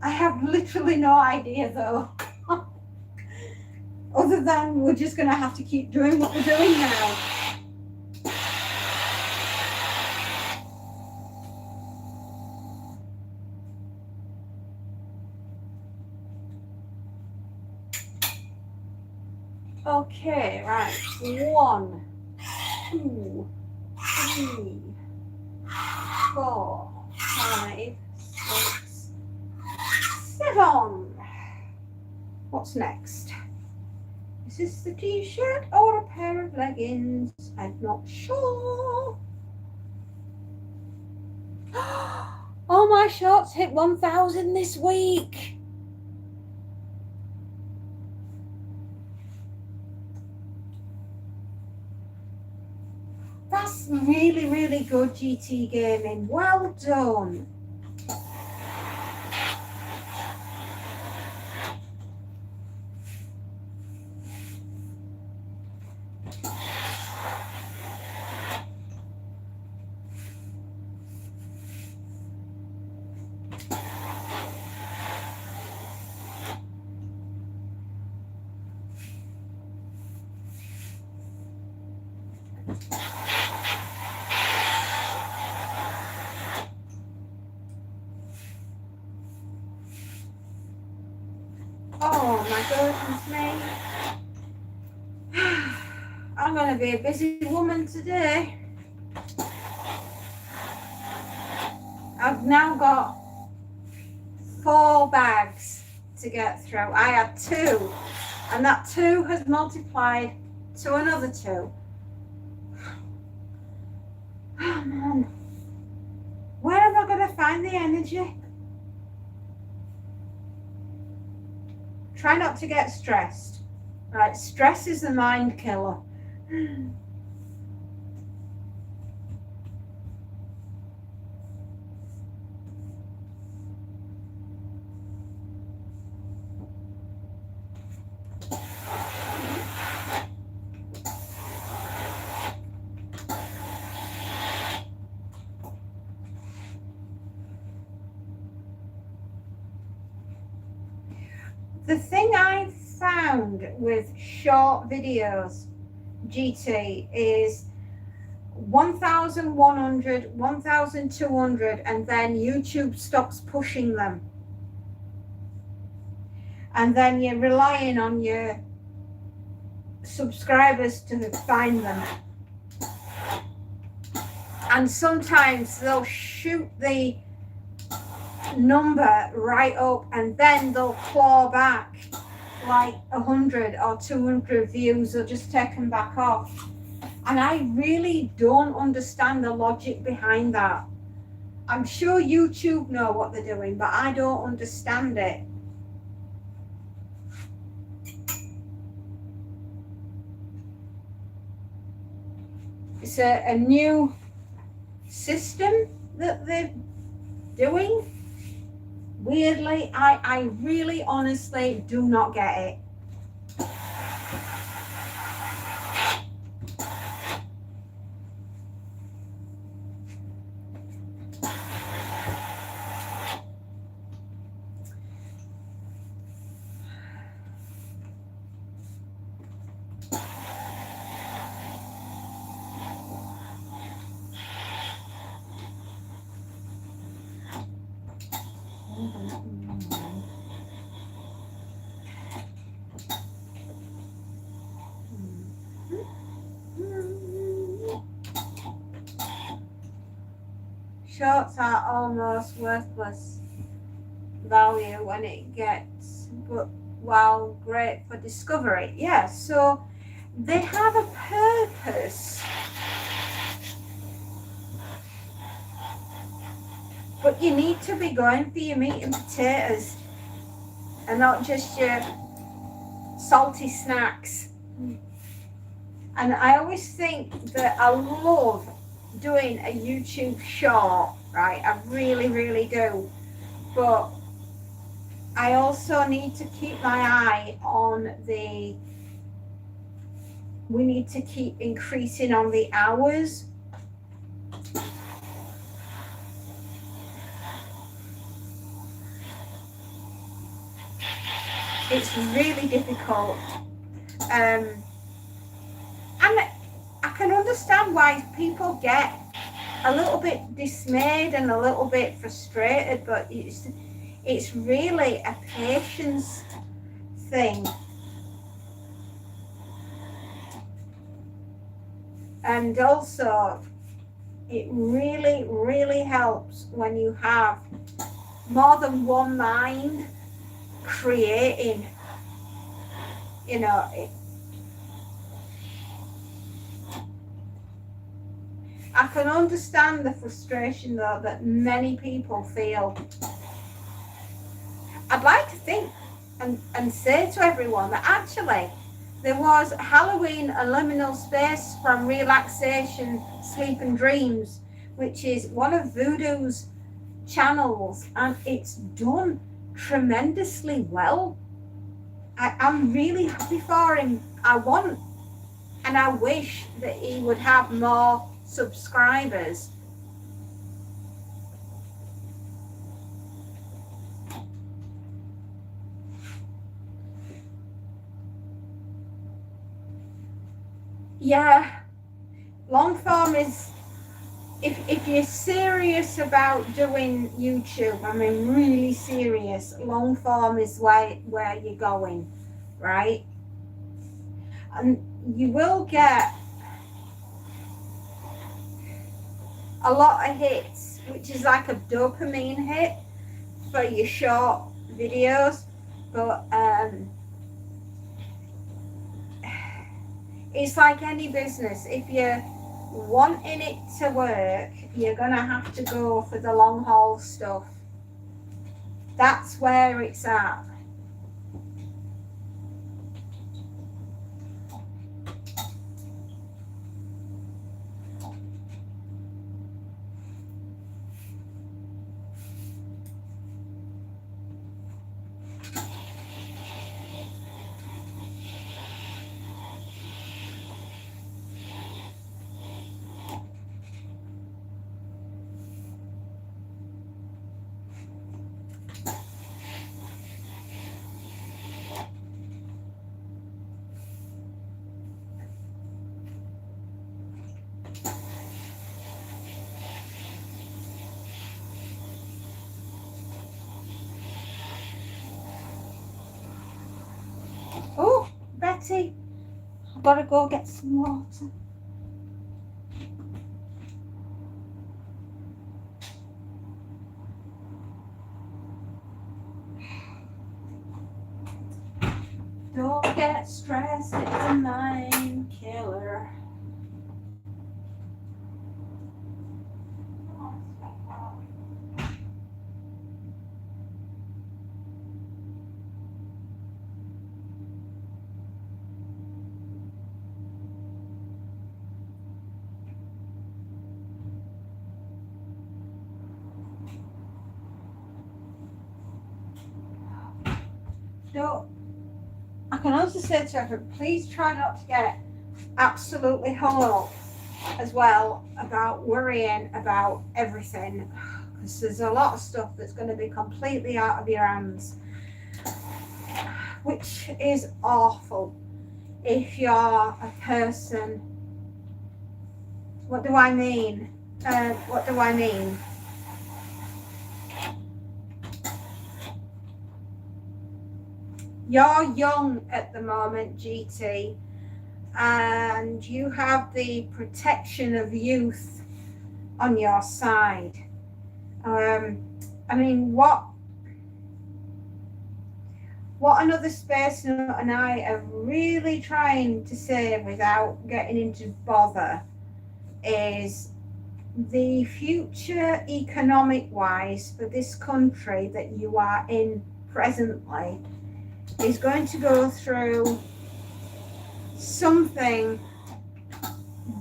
I have literally no idea though. Other than we're just going to have to keep doing what we're doing now. Okay, right. 1, 2, 3, 4, 5, 6, 7. What's next? Is this the t-shirt or a pair of leggings? I'm not sure. Oh, my shorts hit 1,000 this week. That's really, really good, GT Gaming. Well done. Oh my goodness me. I'm going to be a busy woman today. I've now got 4 bags to get through. I had 2, and that 2 has multiplied to another 2. Oh man, where am I going to find the energy? Try not to get stressed. Right, stress is the mind killer. The thing I found with short videos, GT, is 1,100, 1,200, and then YouTube stops pushing them. And then you're relying on your subscribers to find them. And sometimes they'll shoot the number right up and then they'll claw back like 100 or 200 views. They'll just take them back off. And I really don't understand the logic behind that. I'm sure YouTube know what they're doing, but I don't understand it. It's a new system that they're doing. Weirdly, I really honestly do not get it. Shorts are almost worthless value when it gets, but while great for discovery. Yeah, so they have a purpose. But you need to be going for your meat and potatoes and not just your salty snacks. And I always think that I love doing a YouTube short, right? I really, really do. But I also need to keep my eye on we need to keep increasing on the hours. It's really difficult. And I can understand why people get a little bit dismayed and a little bit frustrated, but it's really a patience thing. And also, it really, really helps when you have more than one mind creating, you know. I can understand the frustration though that many people feel. I'd like to think and say to everyone that actually there was Halloween a liminal space from Relaxation, Sleep and Dreams, which is one of Voodoo's channels, and it's done tremendously well. I'm really happy for him. I want and I wish that he would have more subscribers. Yeah, long form is, if you're serious about doing YouTube, I mean really serious, long form is where you're going, right? And you will get a lot of hits, which is like a dopamine hit for your short videos, but it's like any business. If you're wanting it to work, you're gonna have to go for the long haul stuff. That's where it's at. Oh, Betty, I've got to go get some water. Don't get stressed, it's a mind killer. Don't. I can also say to everyone, please try not to get absolutely hung up as well about worrying about everything, because there's a lot of stuff that's going to be completely out of your hands, which is awful if you're a person. What do I mean? What do I mean? You're young at the moment, GT, and you have the protection of youth on your side. I mean, what another space note and I are really trying to say without getting into bother is the future economic wise for this country that you are in presently is going to go through something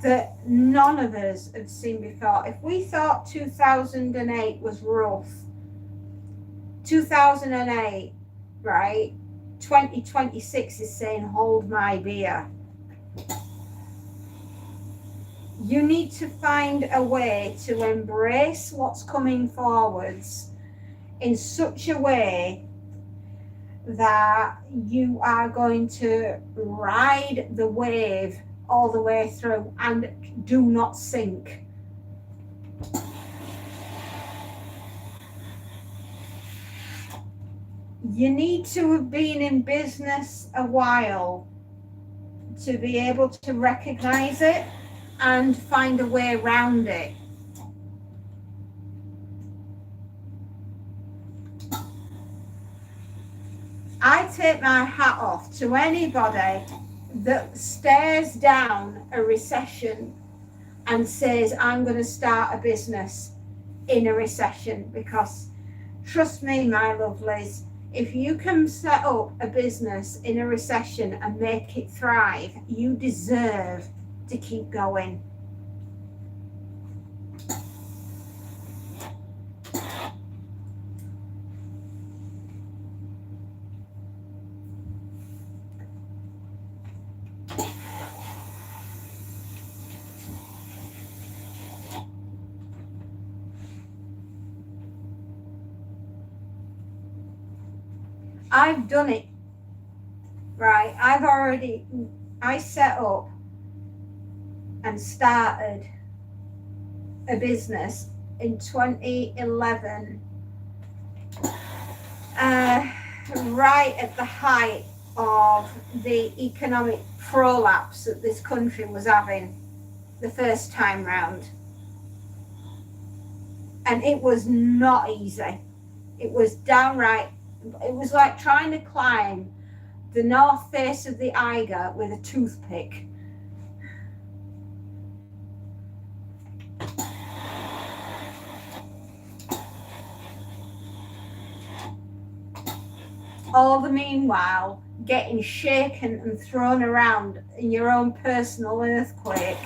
that none of us have seen before. If we thought 2008 was rough, 2008, right? 2026 is saying, hold my beer. You need to find a way to embrace what's coming forwards in such a way that you are going to ride the wave all the way through and do not sink. You need to have been in business a while to be able to recognize it and find a way around it. I take my hat off to anybody that stares down a recession and says, I'm going to start a business in a recession, because trust me, my lovelies, if you can set up a business in a recession and make it thrive, you deserve to keep going. I've done it, right? I set up and started a business in 2011, right at the height of the economic prolapse that this country was having the first time round. And it was not easy. It was downright, it was like trying to climb the north face of the Eiger with a toothpick. All the meanwhile getting shaken and thrown around in your own personal earthquake.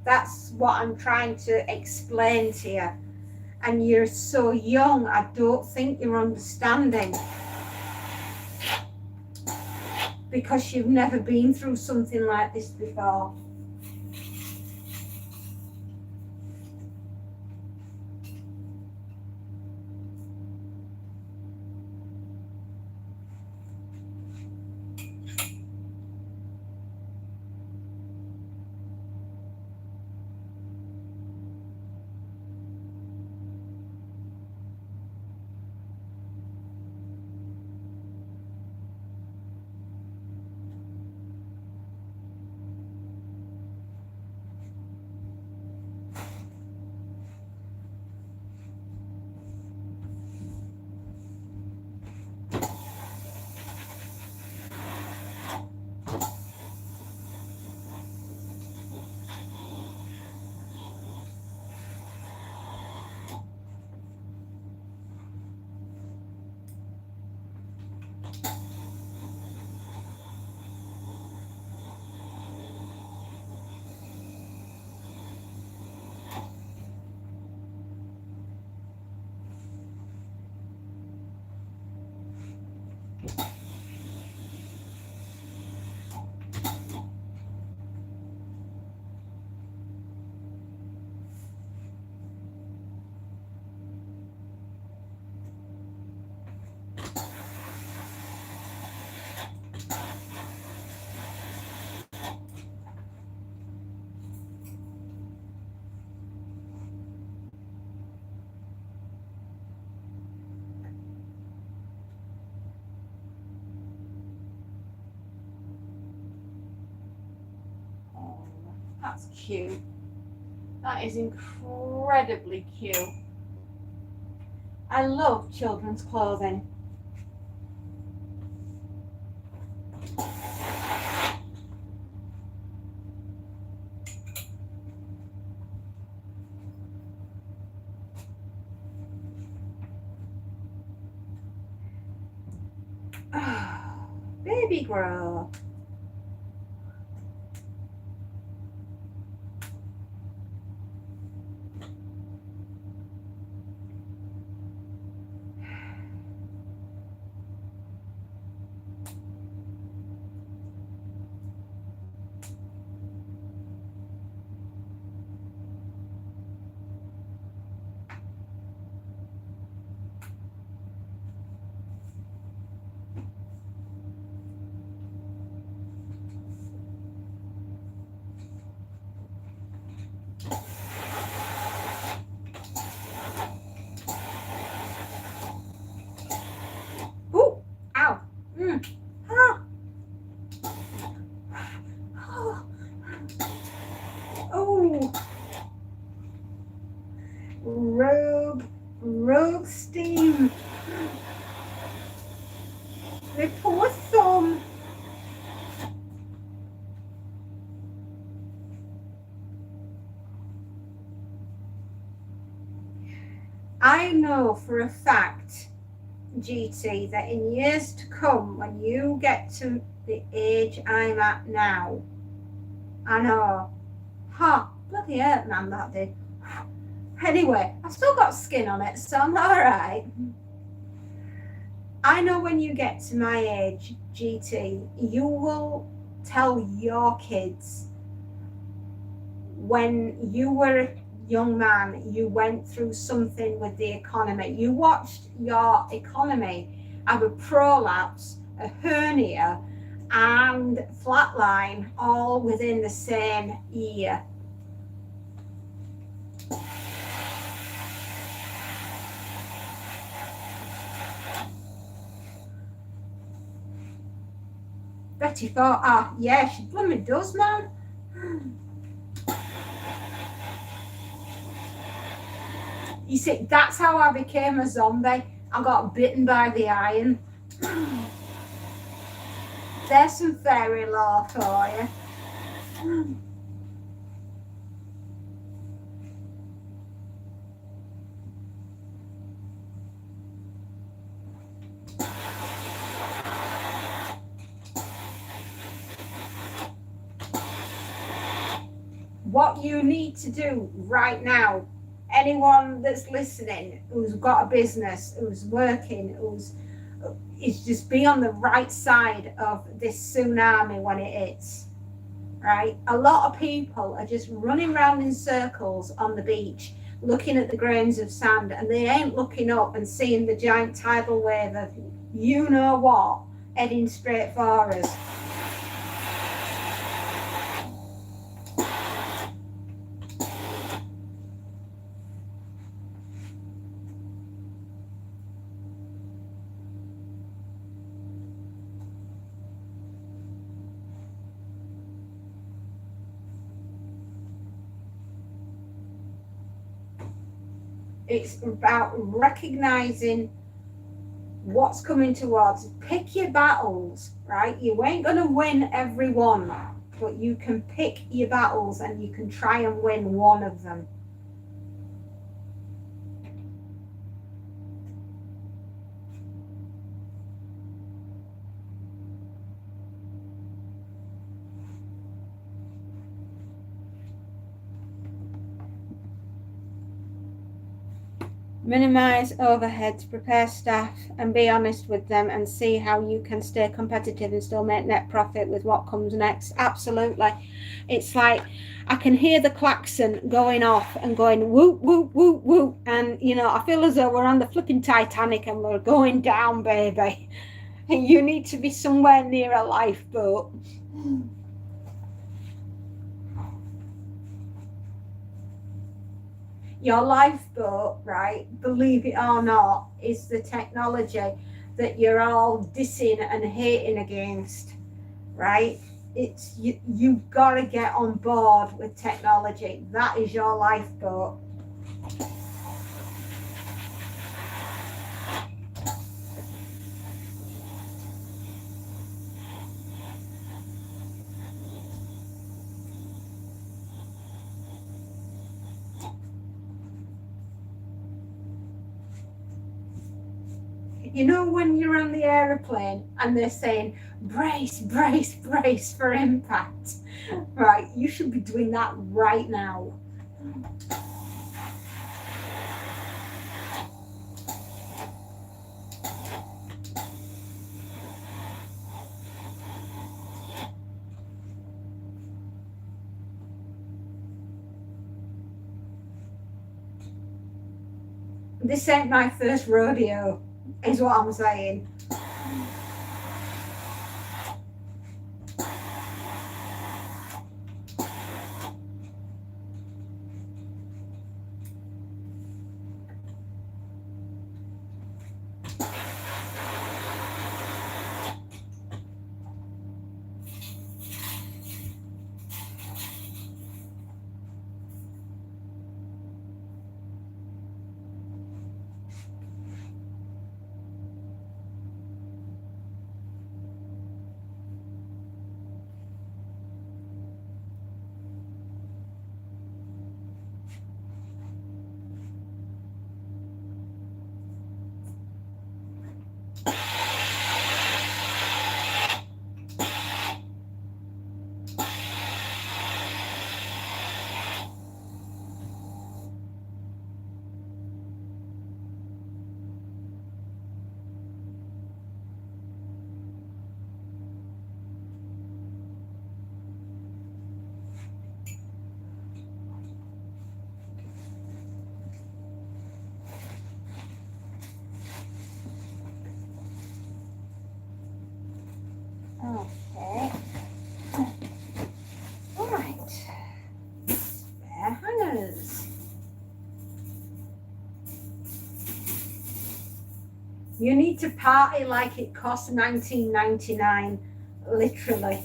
That's what I'm trying to explain to you. And you're so young, I don't think you're understanding. Because you've never been through something like this before. That's cute. That is incredibly cute. I love children's clothing. Baby grow. Ooh, ow. Ah. Oh. Rogue steam. My poor thumb. I know for a fact, GT, that in years to come, when you get to the age I'm at now, I know, bloody hurt, man, that did. Anyway, I've still got skin on it, so I'm all right. I know when you get to my age, GT, you will tell your kids when you were young man, you went through something with the economy. You watched your economy have a prolapse, a hernia, and flatline all within the same year. Betty thought, ah, yeah, she blooming does, man. You see, that's how I became a zombie. I got bitten by the iron. There's some fairy lore for you. What you need to do right now, anyone that's listening who's got a business, who's working, is just be on the right side of this tsunami when it hits. Right? A lot of people are just running around in circles on the beach looking at the grains of sand, and they ain't looking up and seeing the giant tidal wave of you know what heading straight for us. It's about recognizing what's coming towards. Pick your battles, right? You ain't going to win every one, but you can pick your battles and you can try and win one of them. Minimize overheads, prepare staff, and be honest with them and see how you can stay competitive and still make net profit with what comes next. Absolutely. It's like I can hear the klaxon going off and going whoop, whoop, whoop, whoop. And, you know, I feel as though we're on the flipping Titanic and we're going down, baby. You need to be somewhere near a lifeboat. Your lifeboat, right, believe it or not, is the technology that you're all dissing and hating against, right? It's you've got to get on board with technology. That is your lifeboat. You know when you're on the aeroplane and they're saying, brace, brace, brace for impact, right? You should be doing that right now. This ain't my first rodeo, is what I'm saying. You need to party like it costs $19.99, literally.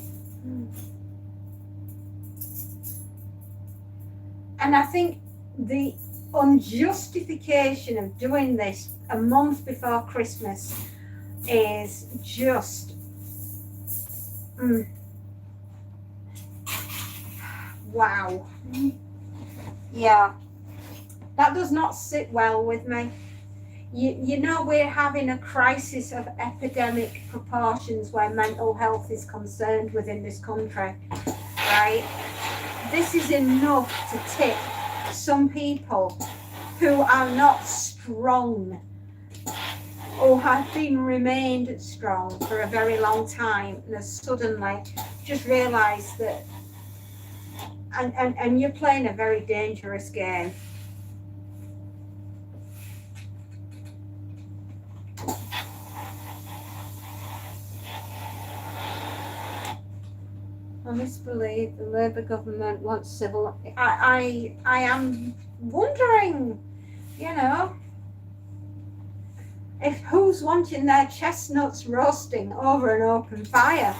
And I think the unjustification of doing this a month before Christmas is just wow. Yeah, that does not sit well with me. You know, we're having a crisis of epidemic proportions where mental health is concerned within this country, right? This is enough to tip some people who are not strong or have been remained strong for a very long time and have suddenly just realised that, and you're playing a very dangerous game. I misbelieve the Labour government wants civil. I am wondering, you know, if who's wanting their chestnuts roasting over an open fire.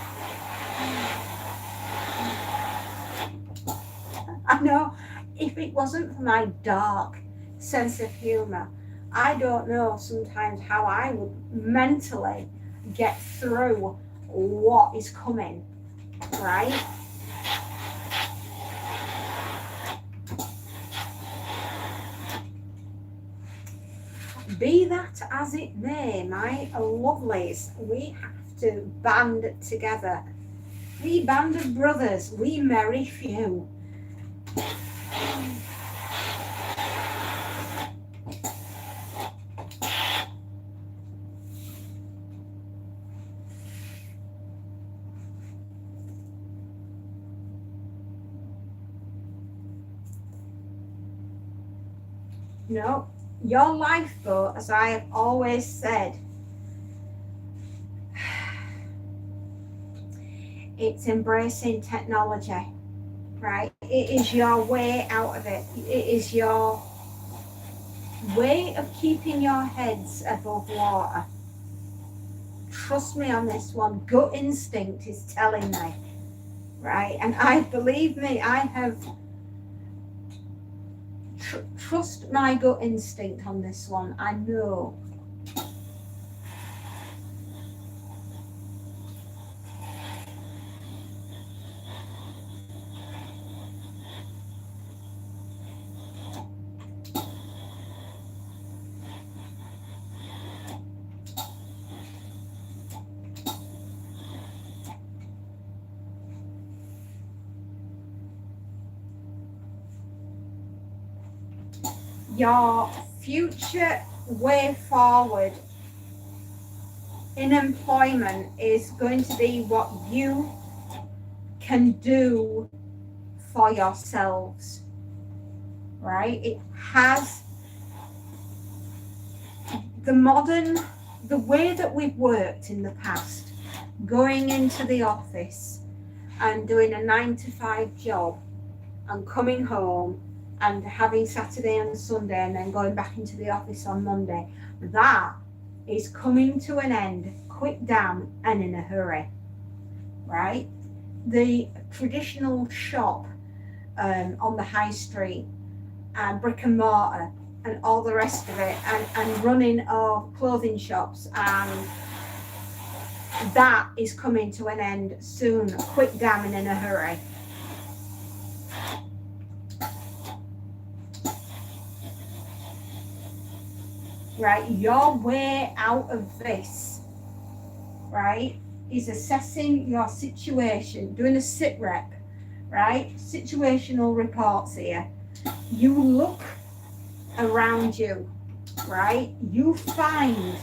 I know, if it wasn't for my dark sense of humour, I don't know sometimes how I would mentally get through what is coming. Right? Be that as it may, my lovelies, we have to band together. We band of brothers, we merry few. No, your lifeboat, as I have always said, it's embracing technology, right? It is your way out of it. It is your way of keeping your heads above water. Trust me on this one. Gut instinct is telling me, right? And believe me, I have trust my gut instinct on this one. I know. Your future way forward in employment is going to be what you can do for yourselves, right? It has the way that we've worked in the past, going into the office and doing a 9-to-5 job and coming home and having Saturday and Sunday and then going back into the office on Monday, that is coming to an end quick damn and in a hurry, right? The traditional shop on the high street and brick and mortar and all the rest of it, and running of clothing shops, and that is coming to an end soon, quick damn and in a hurry. Right, your way out of this, right, is assessing your situation, doing a sit rep, right, situational reports here. You look around you, right, you find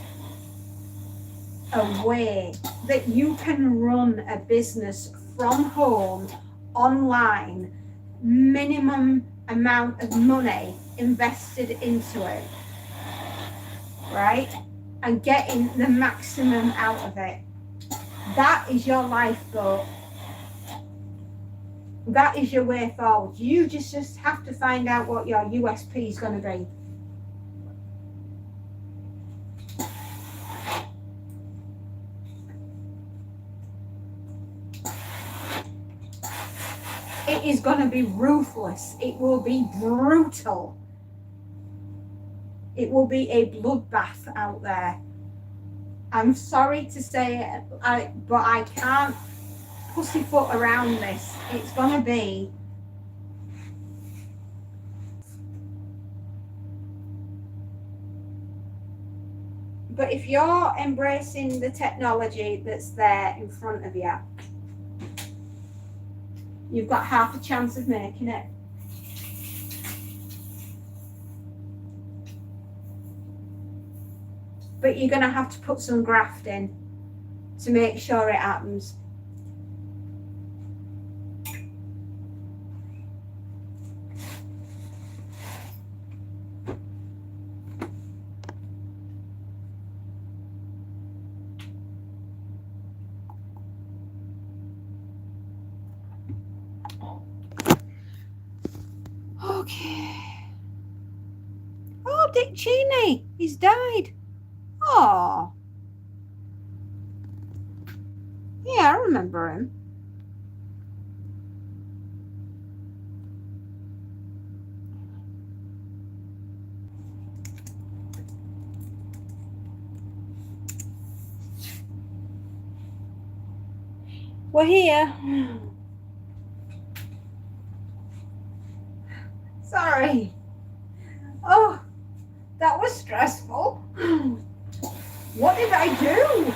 a way that you can run a business from home, online, minimum amount of money invested into it, right, and getting the maximum out of it. That is your lifeboat. That is your way forward. You just have to find out what your USP is going to be. It is going to be ruthless. It will be brutal. It will be a bloodbath out there. I'm sorry to say it, but I can't pussyfoot around this. It's going to be but if you're embracing the technology that's there in front of you, you've got half a chance of making it. But you're going to have to put some graft in to make sure it happens. Okay. Oh, Dick Cheney, he's died. Oh. Yeah, I remember him. We're here. Sorry. Oh, that was stressful. What did I do?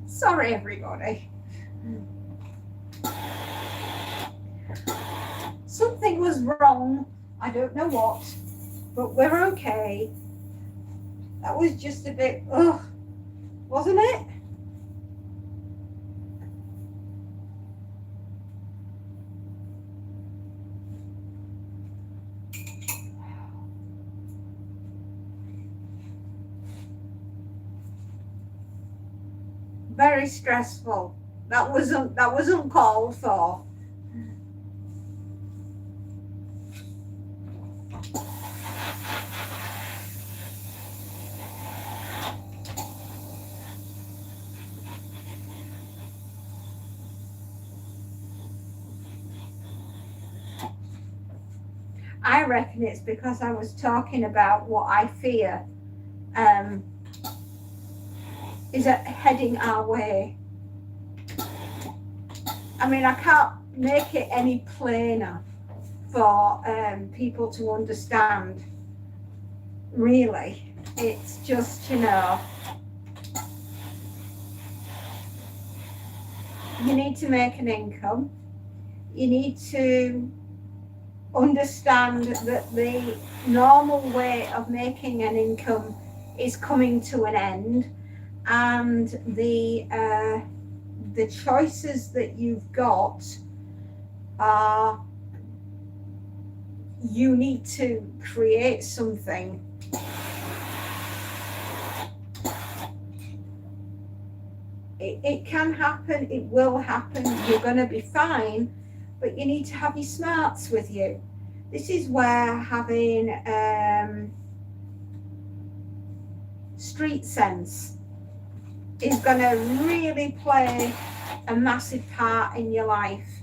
Sorry, everybody. Something was wrong. I don't know what, but we're okay. That was just a bit, ugh, wasn't it? Very stressful. That was uncalled for. I reckon it's because I was talking about what I fear is heading our way. I mean, I can't make it any plainer for people to understand, really. It's just, you need to make an income. You need to understand that the normal way of making an income is coming to an end, and the choices that you've got are, you need to create something. It can happen, it will happen, you're going to be fine, but you need to have your smarts with you. This is where having street sense is going to really play a massive part in your life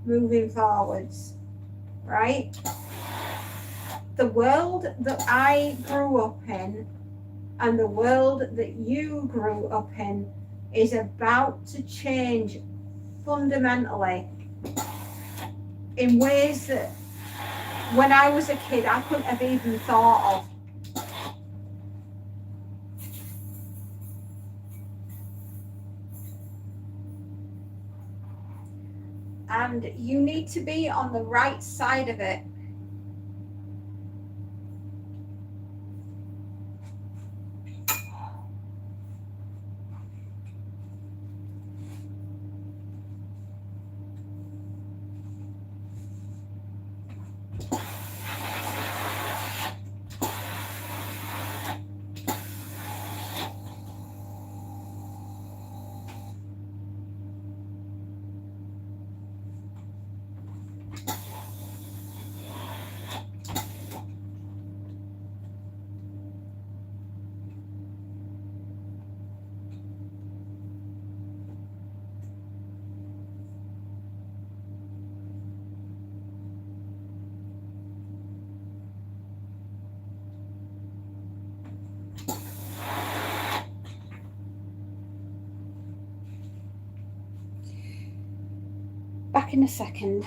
moving forwards, right? The world that I grew up in and the world that you grew up in is about to change fundamentally in ways that when I was a kid I couldn't have even thought of. And you need to be on the right side of it. back in a second.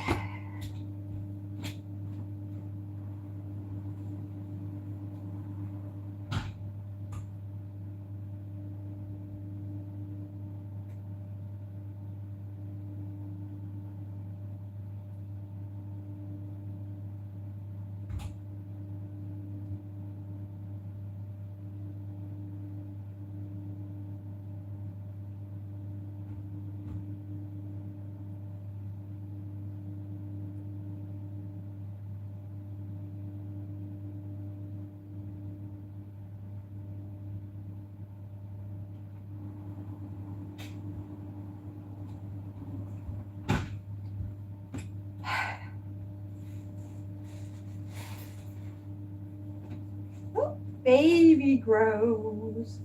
Oh, baby grows.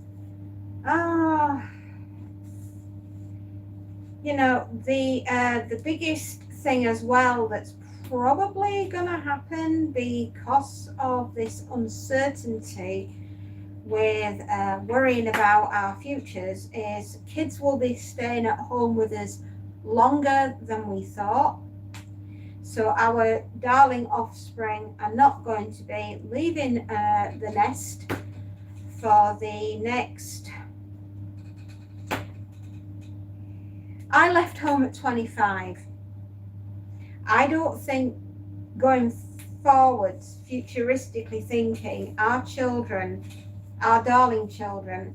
You know, the biggest thing as well that's probably gonna happen because of this uncertainty with worrying about our futures is kids will be staying at home with us longer than we thought. So our darling offspring are not going to be leaving the nest for the next... I left home at 25. I don't think going forwards, futuristically thinking, our children, our darling children,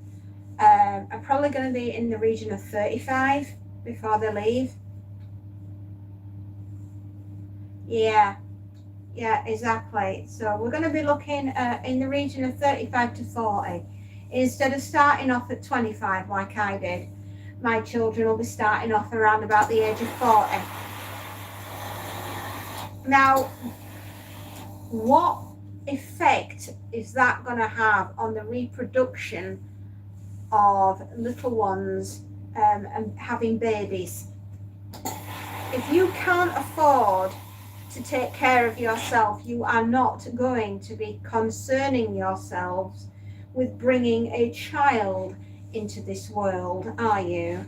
are probably going to be in the region of 35 before they leave. Yeah, exactly. So we're going to be looking in the region of 35 to 40. Instead of starting off at 25 like I did, my children will be starting off around about the age of 40. Now, what effect is that going to have on the reproduction of little ones and having babies? If you can't afford to take care of yourself, you are not going to be concerning yourselves with bringing a child into this world, are you?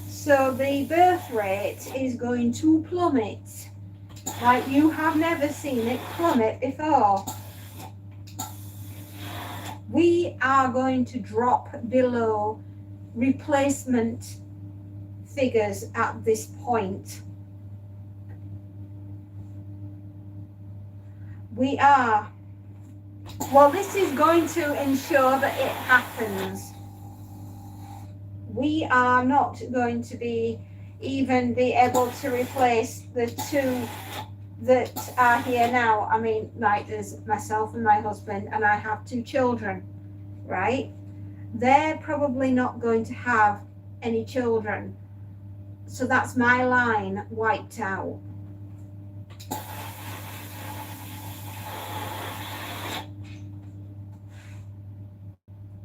So the birth rate is going to plummet like you have never seen it plummet before. We are going to drop below replacement figures at this point. We are. Well, this is going to ensure that it happens. We are not going to be able to replace the two that are here now. I mean, like there's myself and my husband, and I have 2 children, right? They're probably not going to have any children. So that's my line wiped out.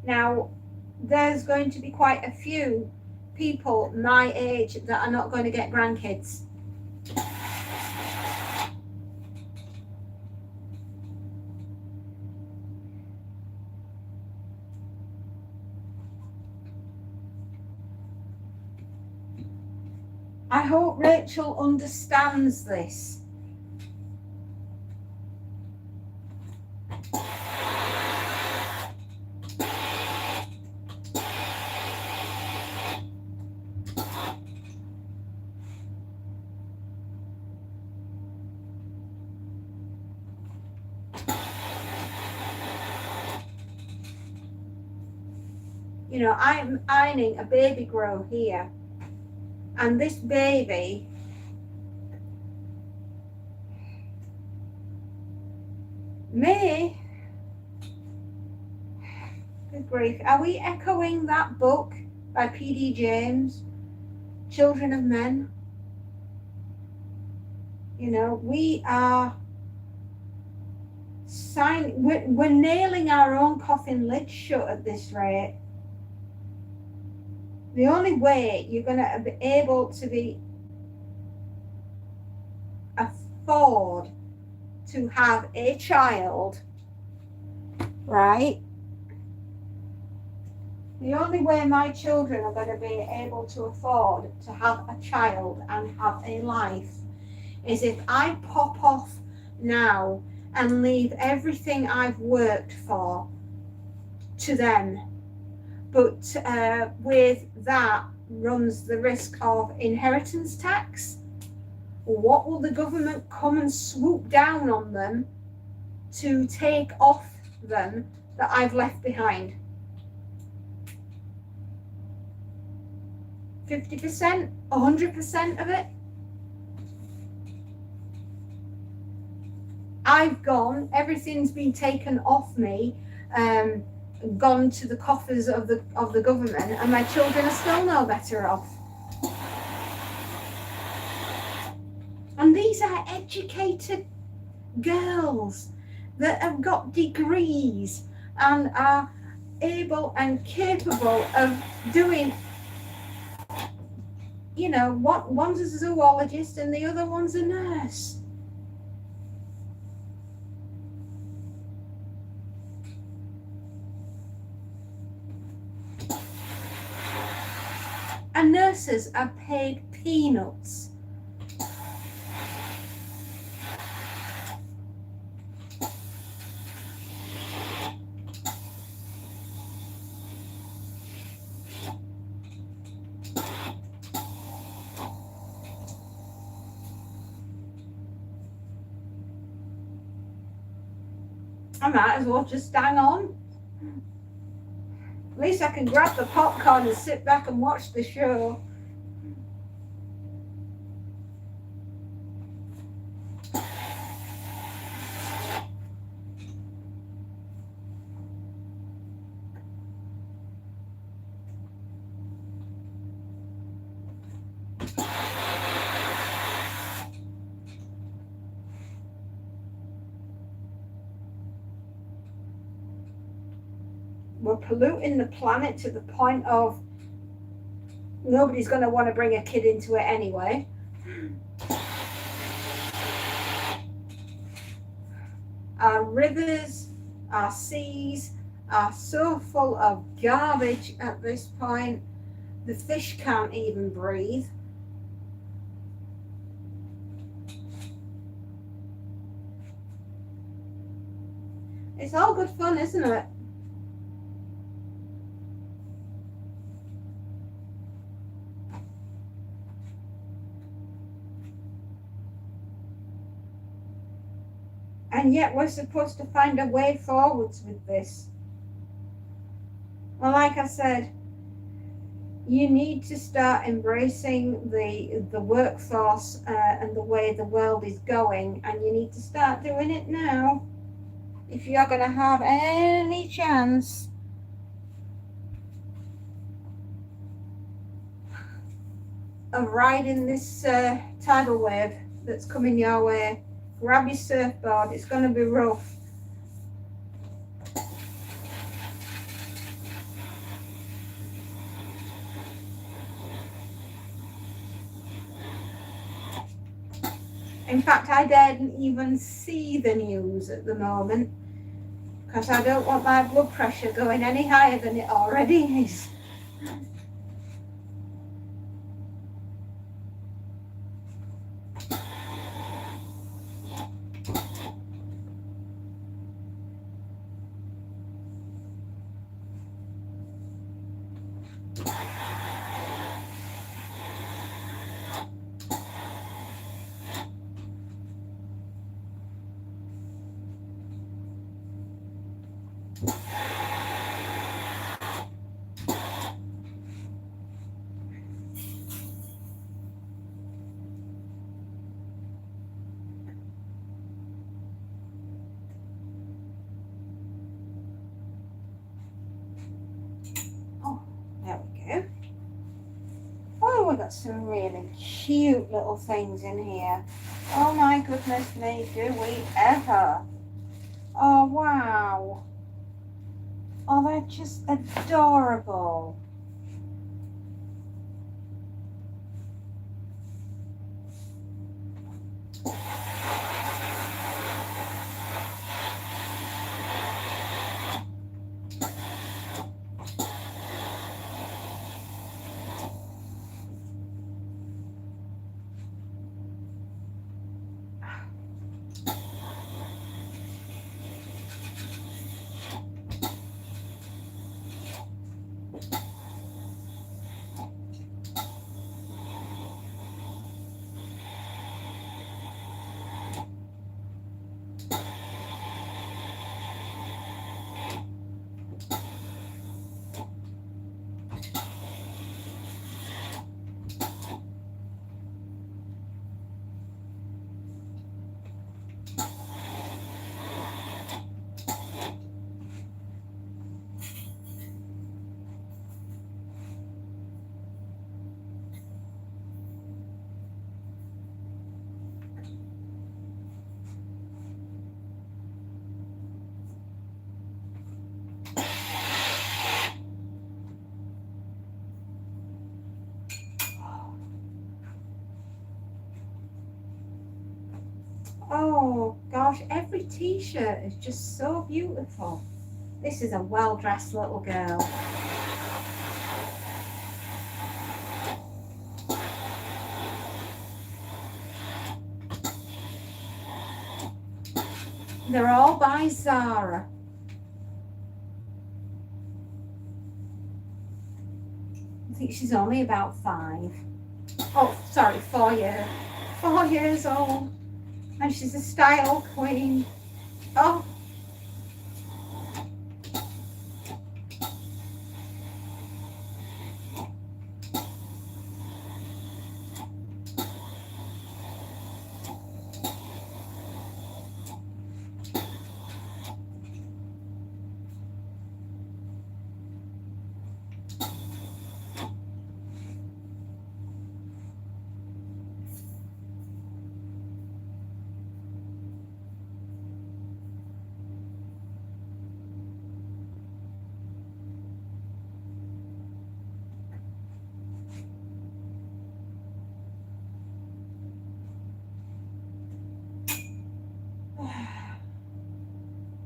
Now, there's going to be quite a few people my age that are not going to get grandkids. I hope Rachel understands this. You know, I'm ironing a baby grow here, and this baby may... Good grief, are we echoing that book by P.D. James, Children of Men? You know, we are we're nailing our own coffin lid shut at this rate. The only way you're going to be able to afford to have a child, right? The only way my children are going to be able to afford to have a child and have a life is if I pop off now and leave everything I've worked for to them. But with that runs the risk of inheritance tax. What will the government come and swoop down on them to take off them that I've left behind? 50%? 100% of it? I've gone, everything's been taken off me, gone to the coffers of the government, and my children are still no better off. And these are educated girls that have got degrees and are able and capable of doing, you know, one's a zoologist and the other one's a nurse. And nurses are paid peanuts. I might as well just hang on. At least I can grab the popcorn and sit back and watch the show. We're polluting the planet to the point of nobody's going to want to bring a kid into it anyway. Our rivers, our seas are so full of garbage at this point. The fish can't even breathe. It's all good fun, isn't it? And yet we're supposed to find a way forwards with this. Well, like I said, you need to start embracing the workforce and the way the world is going, and you need to start doing it now if you're going to have any chance of riding this tidal wave that's coming your way. Grab your surfboard, it's going to be rough. In fact, I daren't even see the news at the moment because I don't want my blood pressure going any higher than it already is. There we go. Oh, we've got some really cute little things in here. Oh my goodness me, do we ever? Oh wow. Oh, they're just adorable. Oh gosh, every t-shirt is just so beautiful. This is a well-dressed little girl. They're all by Zara. I think she's only about 5. Oh, sorry, 4 years. 4 years old. And she's a style queen. Oh.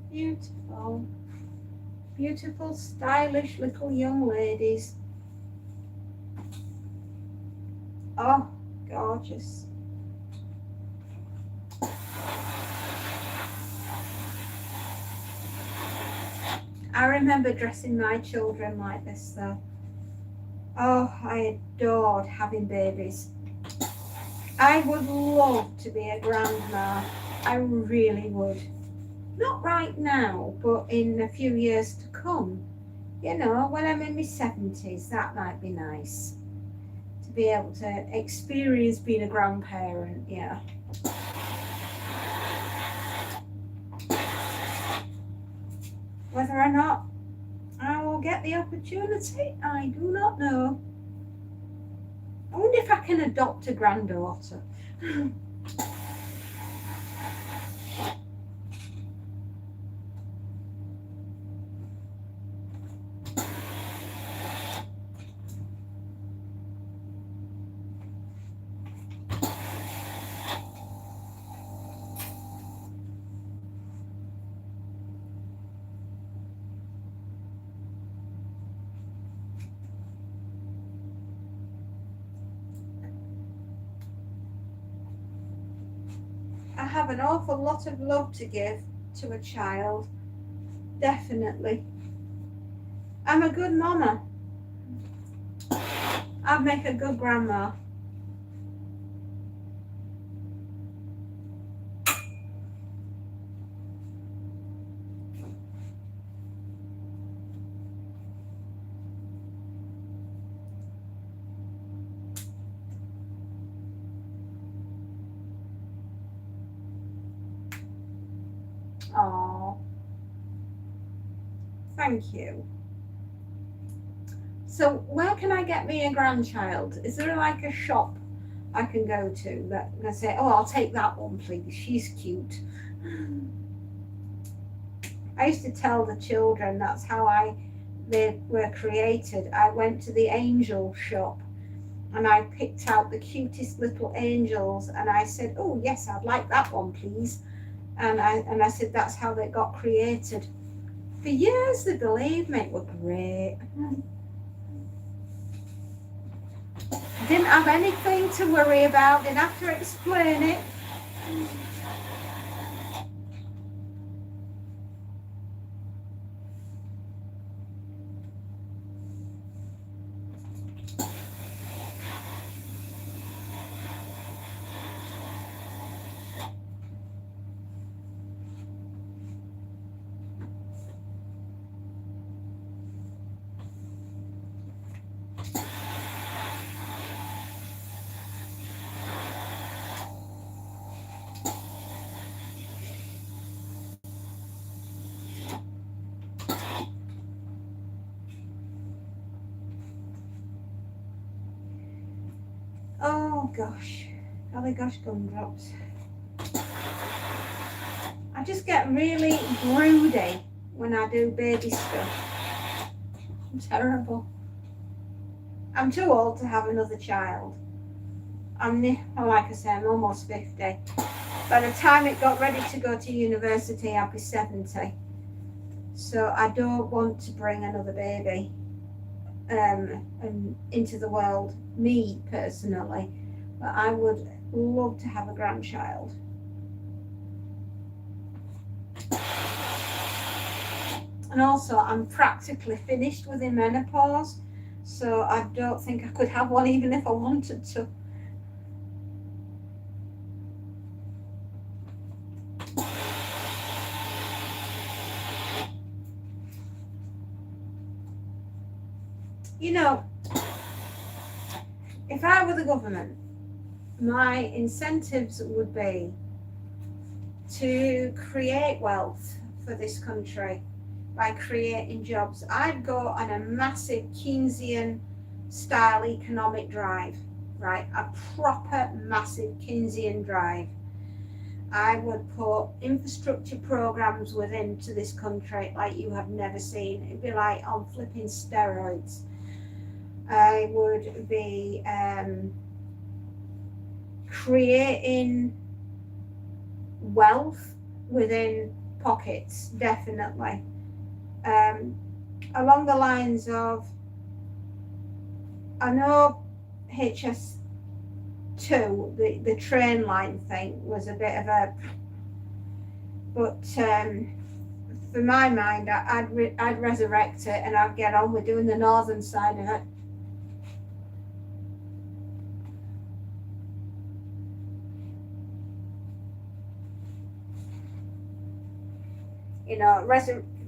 Beautiful. Beautiful, stylish little young ladies. Oh, gorgeous. I remember dressing my children like this though. Oh, I adored having babies. I would love to be a grandma. I really would. Not right now, but in a few years to come. You know, when I'm in my 70s, that might be nice. To be able to experience being a grandparent, yeah. Whether or not I will get the opportunity, I do not know. I wonder if I can adopt a granddaughter. I have an awful lot of love to give to a child. Definitely. I'm a good mama. I'd make a good grandma. Oh, thank you. So where can I get me a grandchild? Is there like a shop I can go to that I say, oh, I'll take that one, please. She's cute. I used to tell the children that's how they were created. I went to the angel shop and I picked out the cutest little angels and I said, oh yes, I'd like that one, please. And I said that's how they got created. For years they believed me. It was great. Didn't have anything to worry about, didn't have to explain it. Oh gosh, golly gosh gumdrops. I just get really broody when I do baby stuff. I'm terrible. I'm too old to have another child. Like I say, I'm almost 50. By the time it got ready to go to university, I'd be 70. So I don't want to bring another baby into the world, me personally. But I would love to have a grandchild. And also, I'm practically finished with menopause, so I don't think I could have one even if I wanted to. You know, if I were the government, my incentives would be to create wealth for this country by creating jobs. I'd go on a massive Keynesian style economic drive, right? A proper massive Keynesian drive. I would put infrastructure programs within to this country like you have never seen. It'd be like on flipping steroids. I would be creating wealth within pockets, definitely. Along the lines of, I know HS2, the train line thing was a bit of a, but for my mind, I'd resurrect it and I'd get on with doing the northern side of it. You know,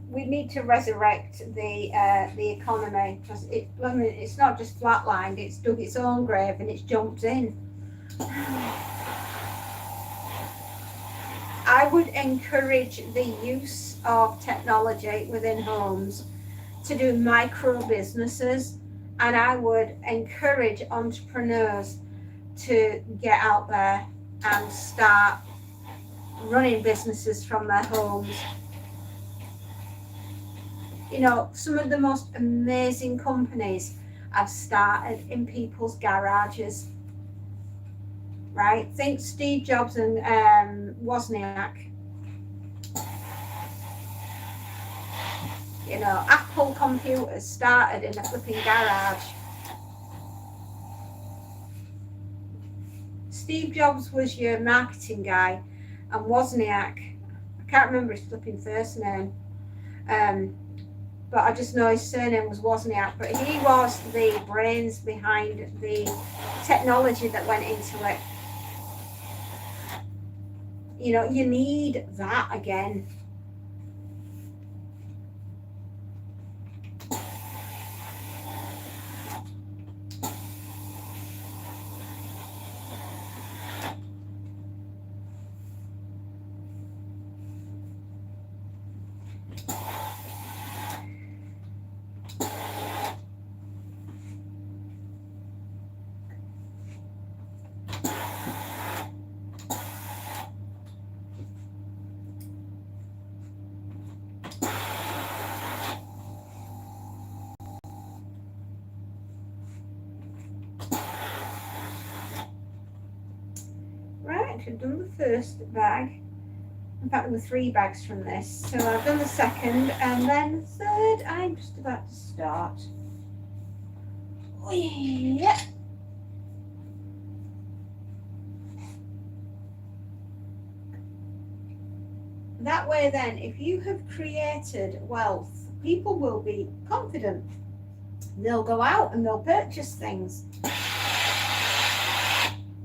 we need to resurrect the economy, because it's not just flatlined, it's dug its own grave and it's jumped in. I would encourage the use of technology within homes to do micro businesses, and I would encourage entrepreneurs to get out there and start running businesses from their homes. You know, some of the most amazing companies have started in people's garages, right? Think Steve Jobs and Wozniak. You know, Apple computers started in a flipping garage. Steve Jobs was your marketing guy, and Wozniak, I can't remember his flipping first name, but I just know his surname was Wozniak, but he was the brains behind the technology that went into it. You know, you need that again. I've done the first bag. In fact, there were 3 bags from this. So I've done the second, and then the third I'm just about to start. Oh, yeah. That way then, if you have created wealth, people will be confident. They'll go out and they'll purchase things.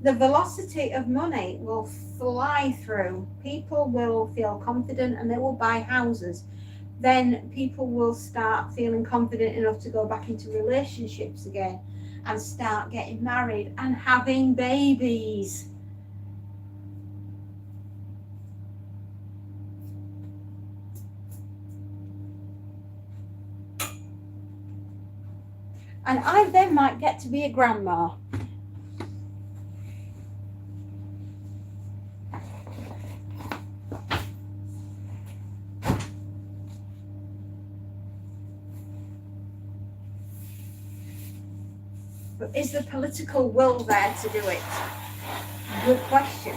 The velocity of money will fly through. People will feel confident and they will buy houses. Then people will start feeling confident enough to go back into relationships again and start getting married and having babies. And I then might get to be a grandma. But is the political will there to do it? Good question.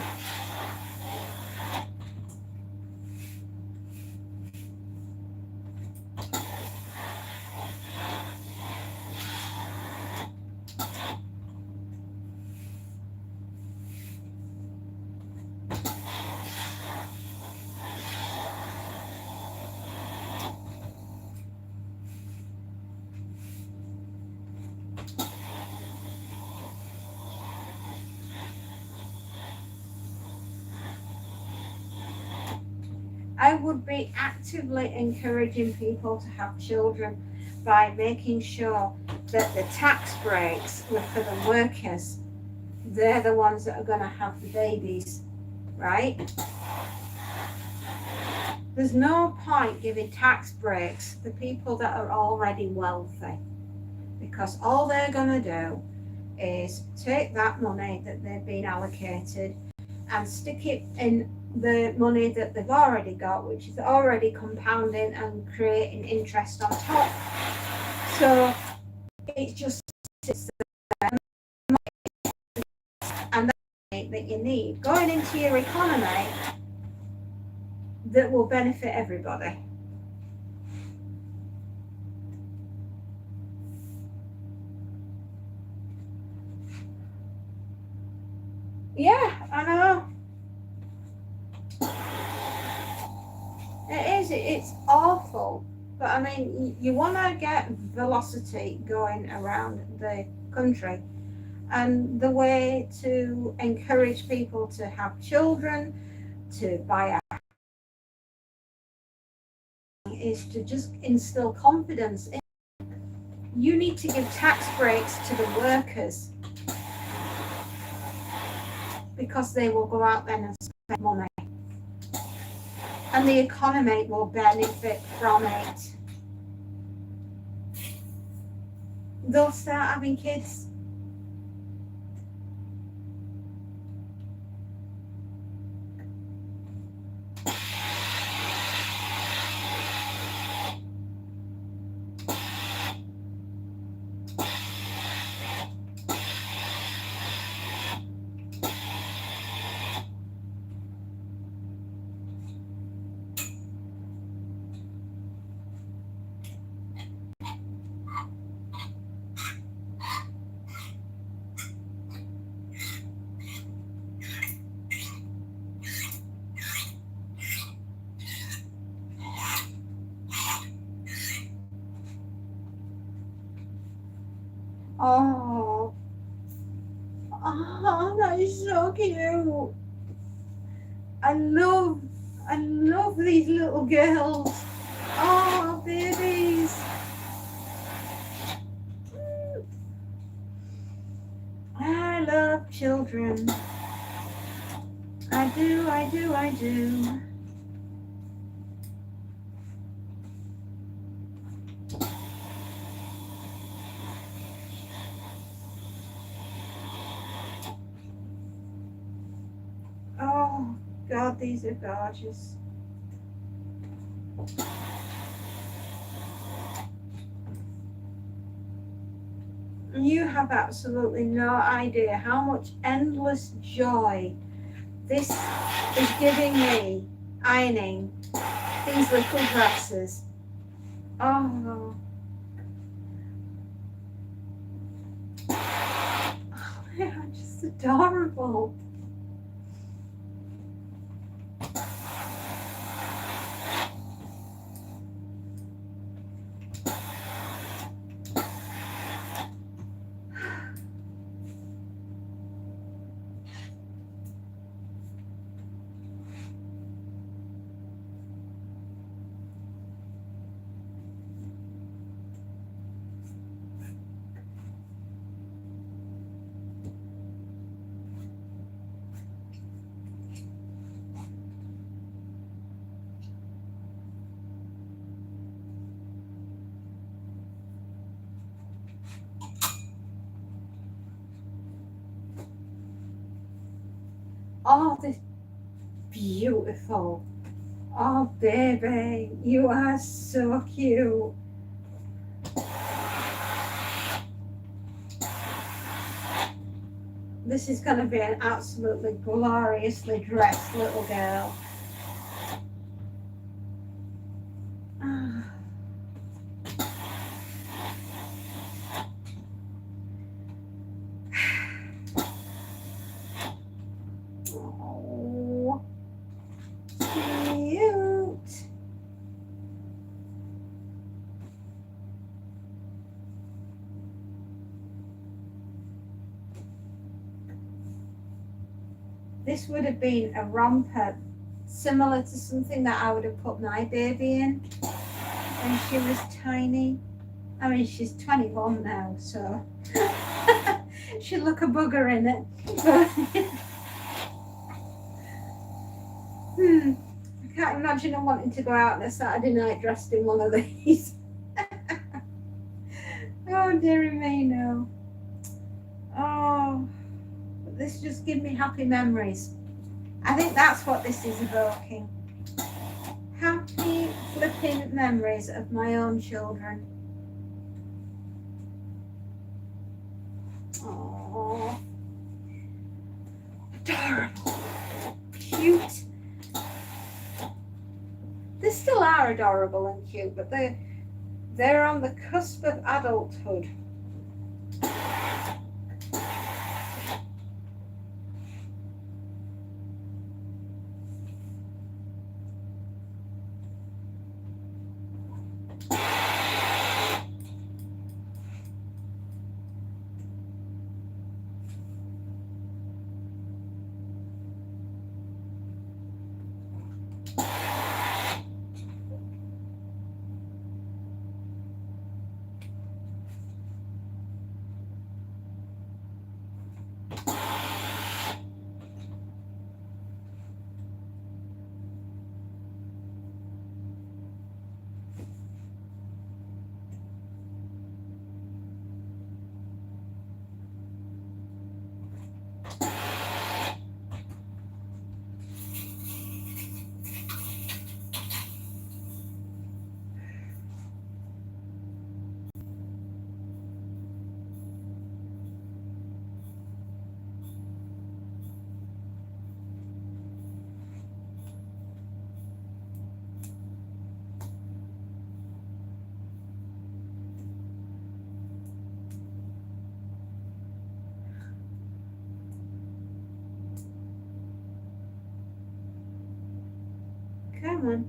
I would be actively encouraging people to have children by making sure that the tax breaks were for the workers. They're the ones that are going to have the babies, right? There's no point giving tax breaks to people that are already wealthy, because all they're going to do is take that money that they've been allocated and stick it in the money that they've already got, which is already compounding and creating interest on top. So it's just and that you need going into your economy that will benefit everybody. Yeah, I know. It is. It's awful. But I mean, you want to get velocity going around the country. And the way to encourage people to have children, to buy a is to just instill confidence in. You need to give tax breaks to the workers, because they will go out there and spend money. And the economy will benefit from it. They'll start having kids. Oh, that is so cute. I love, I love these little girls. Oh, babies. I love children. I do, I do, I do. Oh, God, these are gorgeous. You have absolutely no idea how much endless joy this is giving me, ironing these little dresses. Oh, they are just adorable. Oh, this beautiful. Oh, baby, you are so cute. This is going to be an absolutely gloriously dressed little girl. Oh, cute. This would have been a romper similar to something that I would have put my baby in when she was tiny. I mean, she's 21 now, so she'd look a bugger in it. But I can't imagine her wanting to go out on a Saturday night dressed in one of these. Oh, dearie me, no. Oh, but this just gives me happy memories. I think that's what this is evoking. Happy flipping memories of my own children. Oh, adorable, cute. They still are adorable and cute, but they're on the cusp of adulthood. Come on.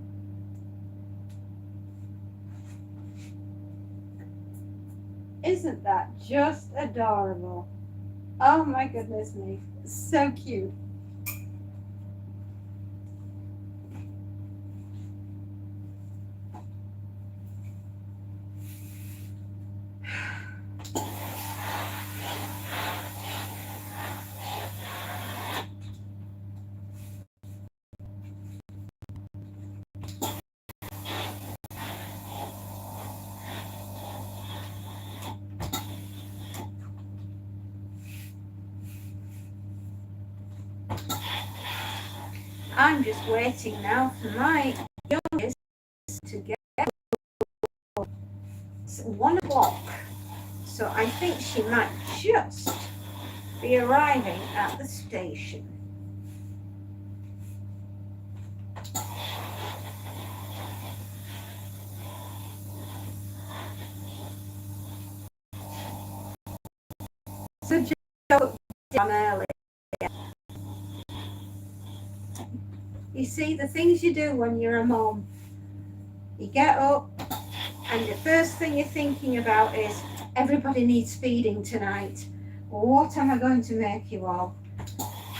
Isn't that just adorable? Oh my goodness me. So cute. I'm just waiting now for my youngest to get 1 o'clock. So I think she might just be arriving at the station. So just go down early. You see, the things you do when you're a mom, you get up and the first thing you're thinking about is, everybody needs feeding tonight. What am I going to make you of?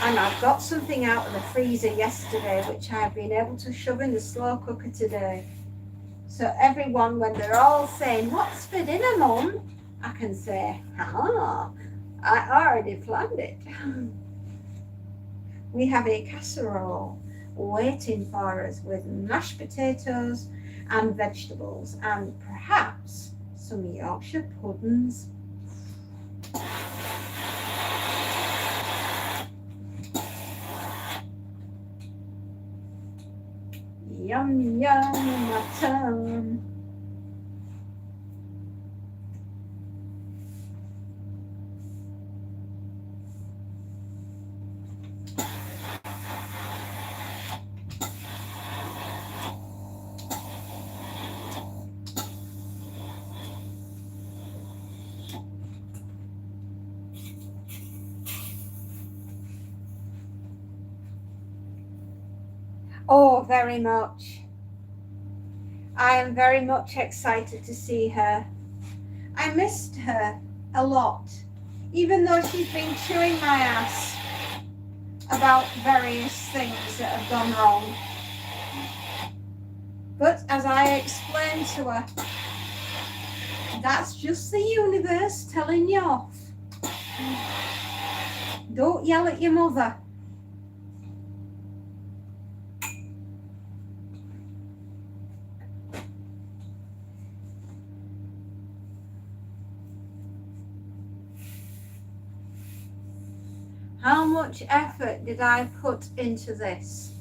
And I've got something out of the freezer yesterday which I've been able to shove in the slow cooker today. So everyone, when they're all saying, what's for dinner, Mum? I can say, I already planned it. We have a casserole waiting for us with mashed potatoes and vegetables and perhaps some Yorkshire puddings. Yum yum in my tongue. Oh, very much. I am very much excited to see her. I missed her a lot, even though she's been chewing my ass. about various things that have gone wrong. But as I explained to her, that's just the universe telling you off. Don't yell at your mother. How much effort did I put into this?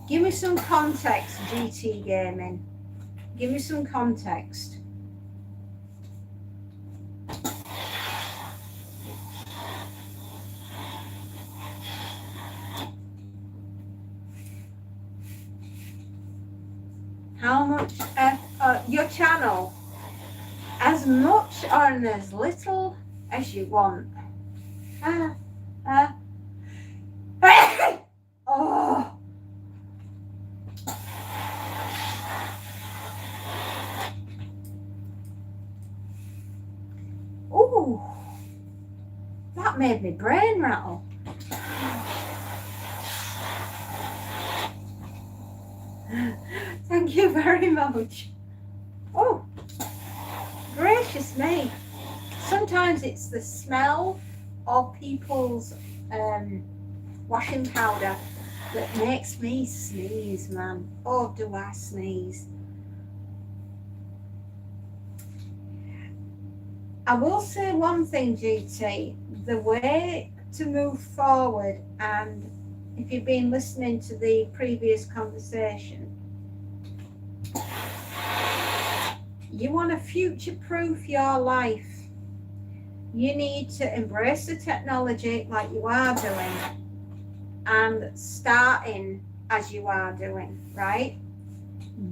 Give me some context, GT Gaming. Give me some context. How much your channel, as much or as little as you want. Oh. Ooh, that made my brain rattle. Thank you very much. Oh, gracious me. Sometimes it's the smell of people's washing powder that makes me sneeze, man. Oh, do I sneeze. I will say one thing, GT. The way to move forward, and if you've been listening to the previous conversation, you want to future-proof your life. You need to embrace the technology like you are doing and starting as you are doing, right?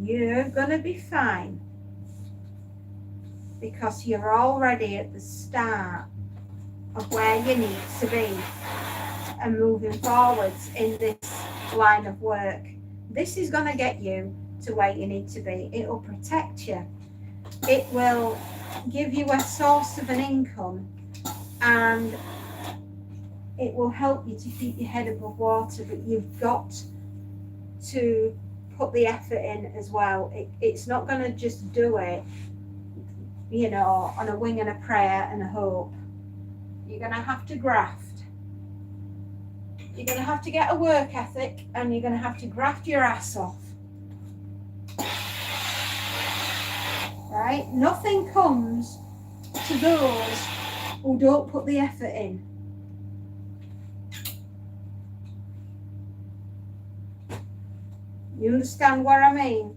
You're going to be fine because you're already at the start of where you need to be and moving forwards in this line of work. This is going to get you to where you need to be. It will protect you. It will give you a source of an income, and it will help you to keep your head above water, but you've got to put the effort in as well. It's not going to just do it, you know, on a wing and a prayer and a hope. You're going to have to graft. You're going to have to get a work ethic, and you're going to have to graft your ass off. Right? Nothing comes to those who don't put the effort in. You understand what I mean?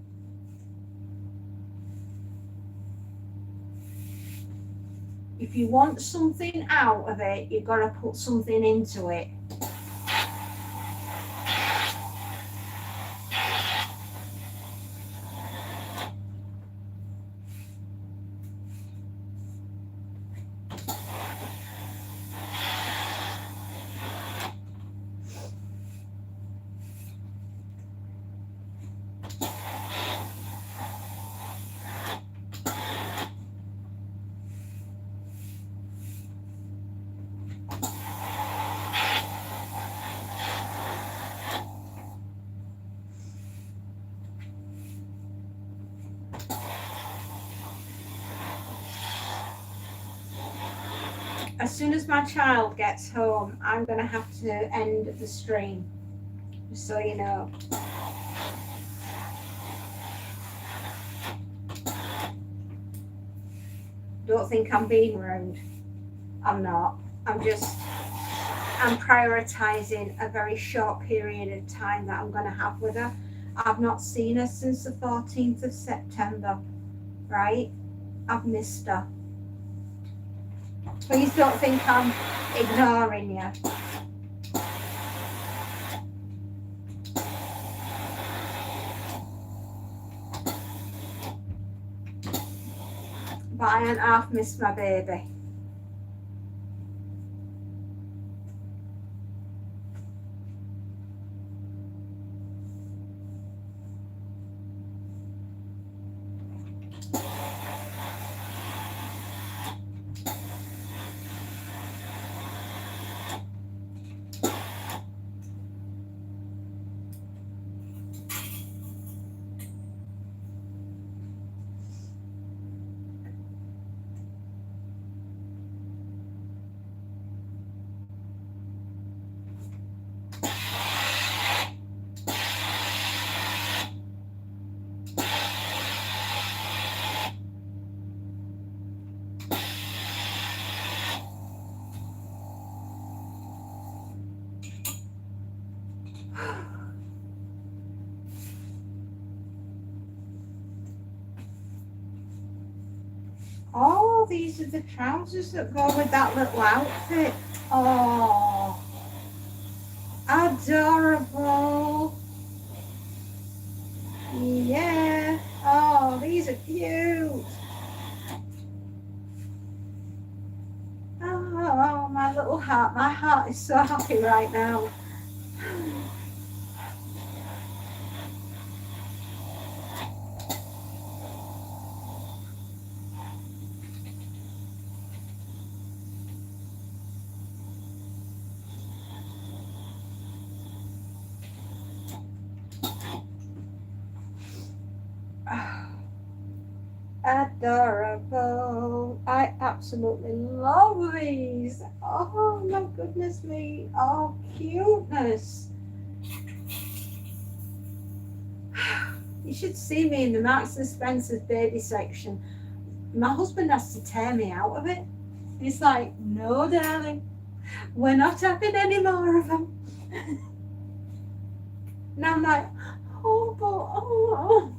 If you want something out of it, you've got to put something into it. As soon as my child gets home, I'm going to have to end the stream, just so you know. Don't think I'm being rude. I'm not. I'm prioritizing a very short period of time that I'm going to have with her. I've not seen her since the 14th of September, right? I've missed her. Please don't think I'm ignoring you. But I ain't half missed my baby. Oh, these are the trousers that go with that little outfit. Oh, adorable. Yeah. Oh, these are cute. Oh, my little heart. My heart is so happy right now. Adorable. I absolutely love these. Oh my goodness me. Oh, cuteness. You should see me in the Marks and Spencer's baby section. My husband has to tear me out of it. He's like, no, darling, we're not having any more of them. And I'm like, oh, but, oh.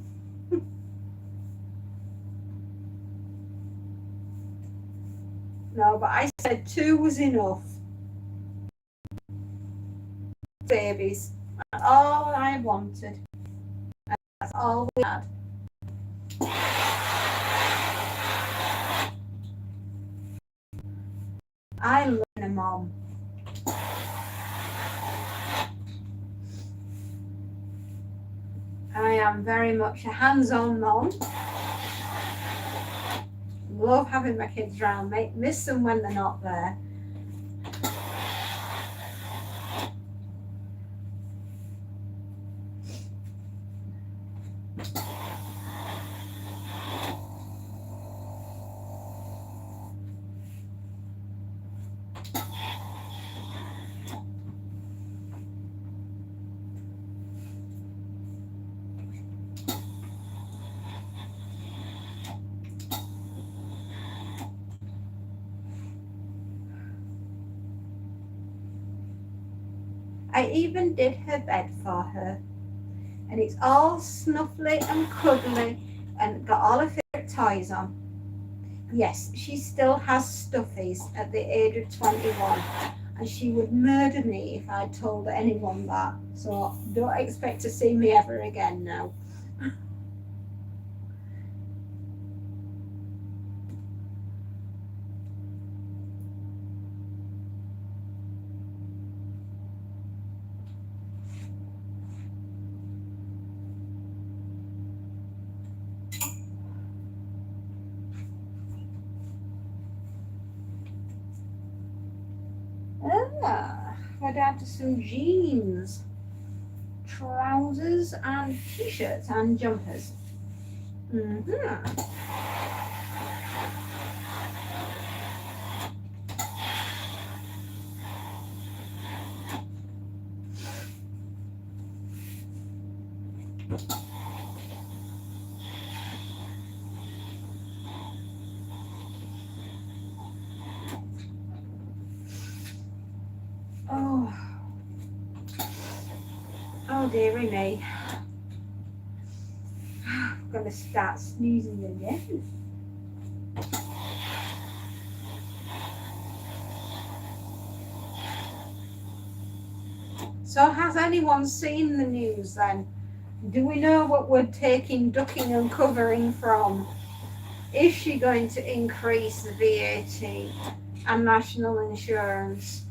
No, but I said 2 was enough. Babies. That's all I wanted. That's all we had. I love a mom. I am very much a hands-on mom. Love having my kids around. Miss them when they're not there. I even did her bed for her, and it's all snuffly and cuddly and got all her favorite toys on. Yes, she still has stuffies at the age of 21, and she would murder me if I told anyone that. So don't expect to see me ever again now. We're down to some jeans, trousers and t-shirts and jumpers. Oh dearie me. I'm gonna start sneezing again. So has anyone seen the news then? Do we know what we're taking ducking and covering from? Is she going to increase the VAT and national insurance?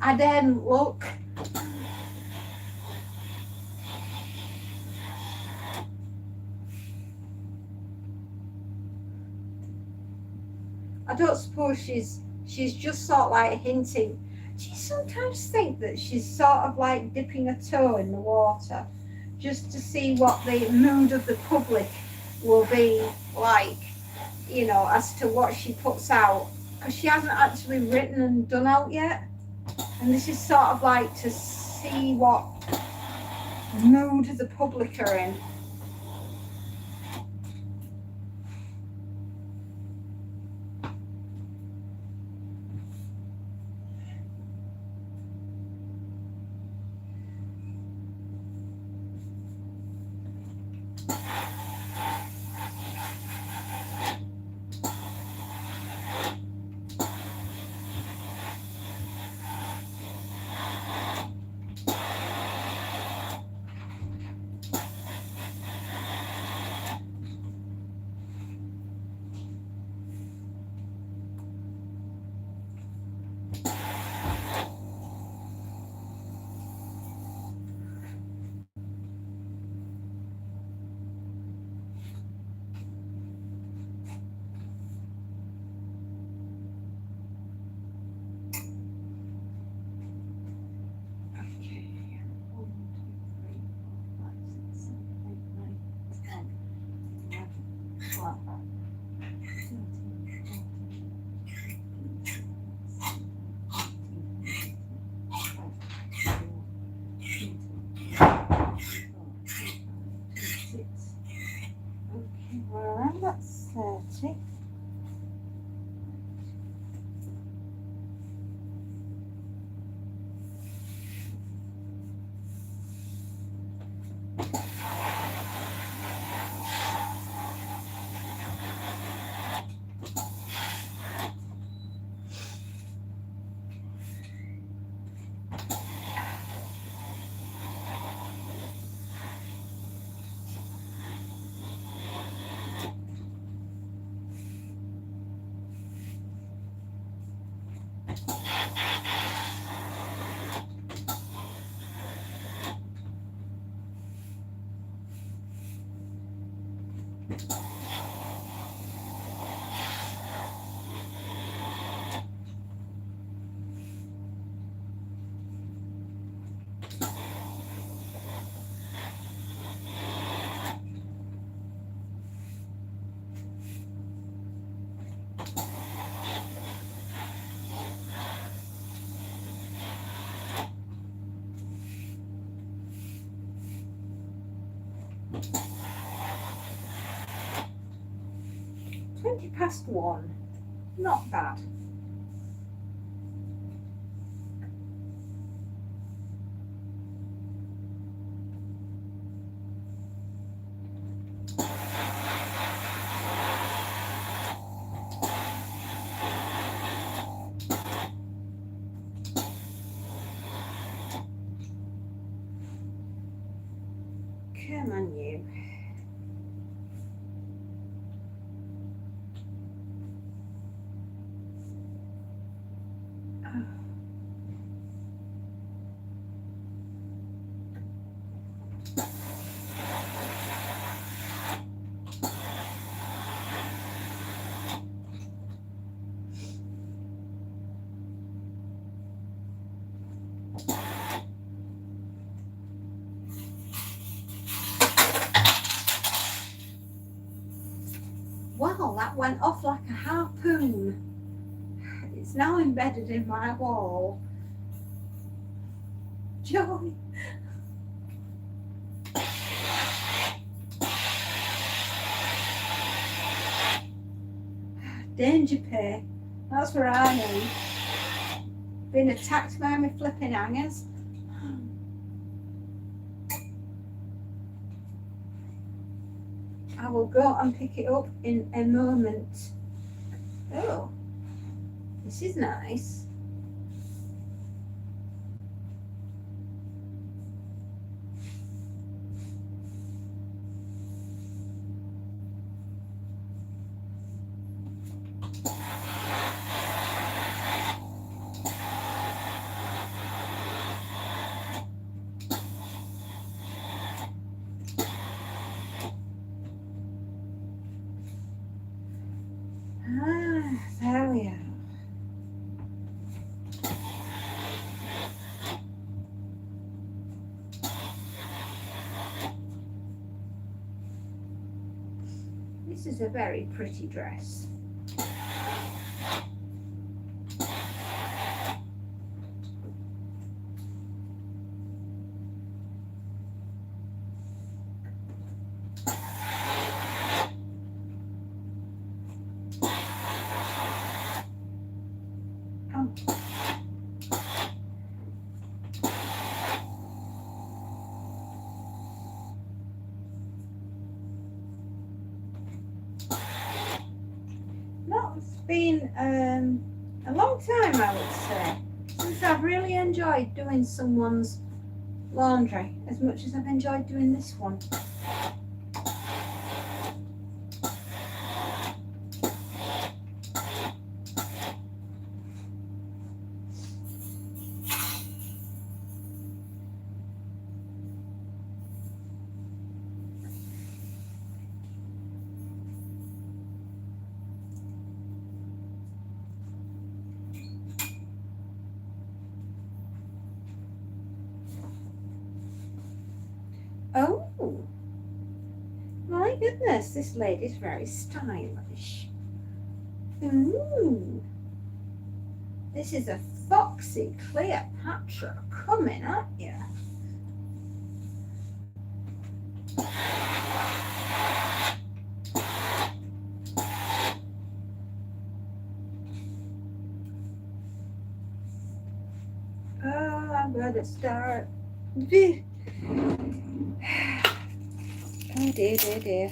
I daren't look. I don't suppose she's just sort of like hinting. Do you sometimes think that she's sort of like dipping a toe in the water just to see what the mood of the public will be like, you know, as to what she puts out? Because she hasn't actually written and done out yet. And this is sort of like to see what mood the public are in. 1:20, not bad. Come on, you. Well, that went off like a harpoon. It's now embedded in my wall. Joy. Danger pay. That's where I am. Been attacked by my flipping hangers. I will go and pick it up in a moment. Oh, this is nice. There we are. This is a very pretty dress. It's been a long time, I would say, since I've really enjoyed doing someone's laundry as much as I've enjoyed doing this one. Oh, my goodness, this lady's very stylish. Ooh, this is a foxy Cleopatra coming at you. Oh, I'm gonna start. Oh dear, dear, dear.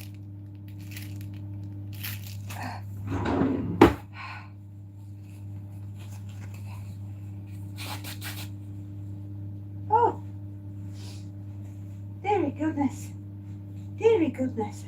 Oh, dearie goodness, dearie goodness.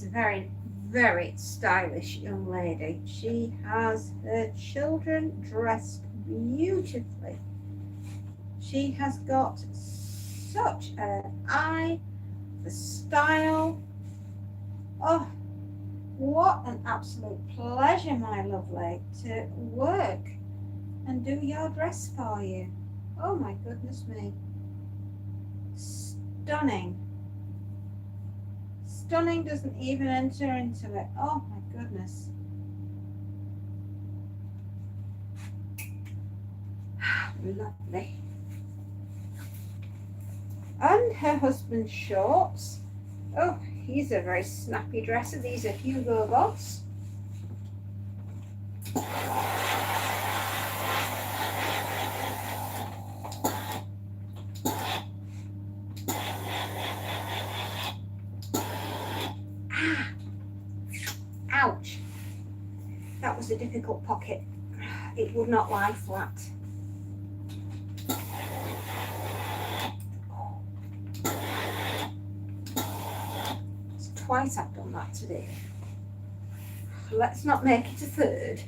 is a very, very stylish young lady. She has her children dressed beautifully. She has got such an eye for style. Oh, what an absolute pleasure, my lovely, to work and do your dress for you. Oh my goodness me. Stunning. Stunning doesn't even enter into it. Oh my goodness. Lovely. And her husband's shorts. Oh, he's a very snappy dresser. These are Hugo Boss. Ouch. That was a difficult pocket. It would not lie flat. It's twice I've done that today. Let's not make it a third.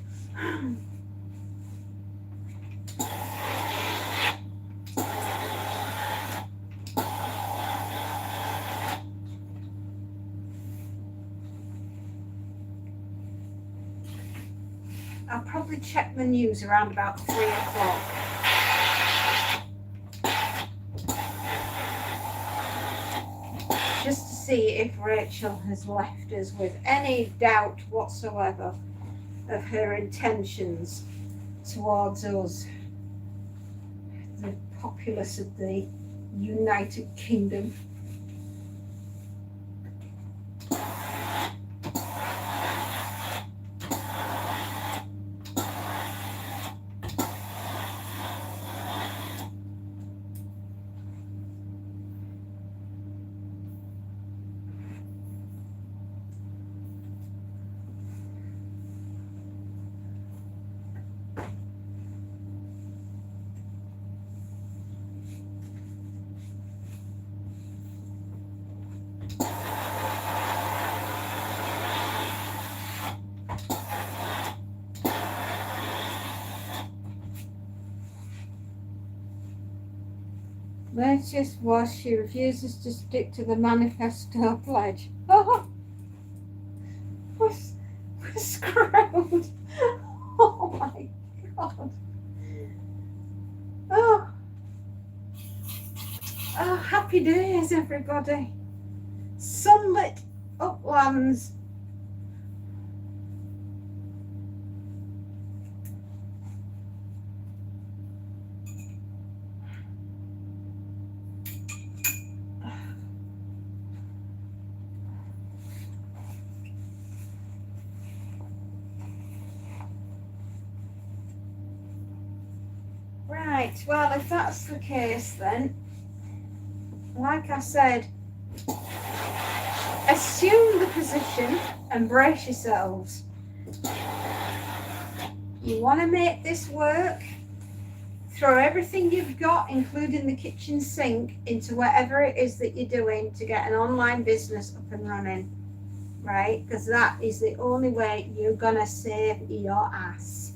I'll probably check the news around about 3 o'clock. Just to see if Rachel has left us with any doubt whatsoever of her intentions towards us, the populace of the United Kingdom. Latest was she refuses to stick to the manifesto pledge. Oh, we're screwed. Oh my God. Oh, happy days, everybody. Sunlit uplands. Right, well, if that's the case, then, like I said, assume the position and brace yourselves. You want to make this work, throw everything you've got, including the kitchen sink, into whatever it is that you're doing to get an online business up and running, right? Because that is the only way you're going to save your ass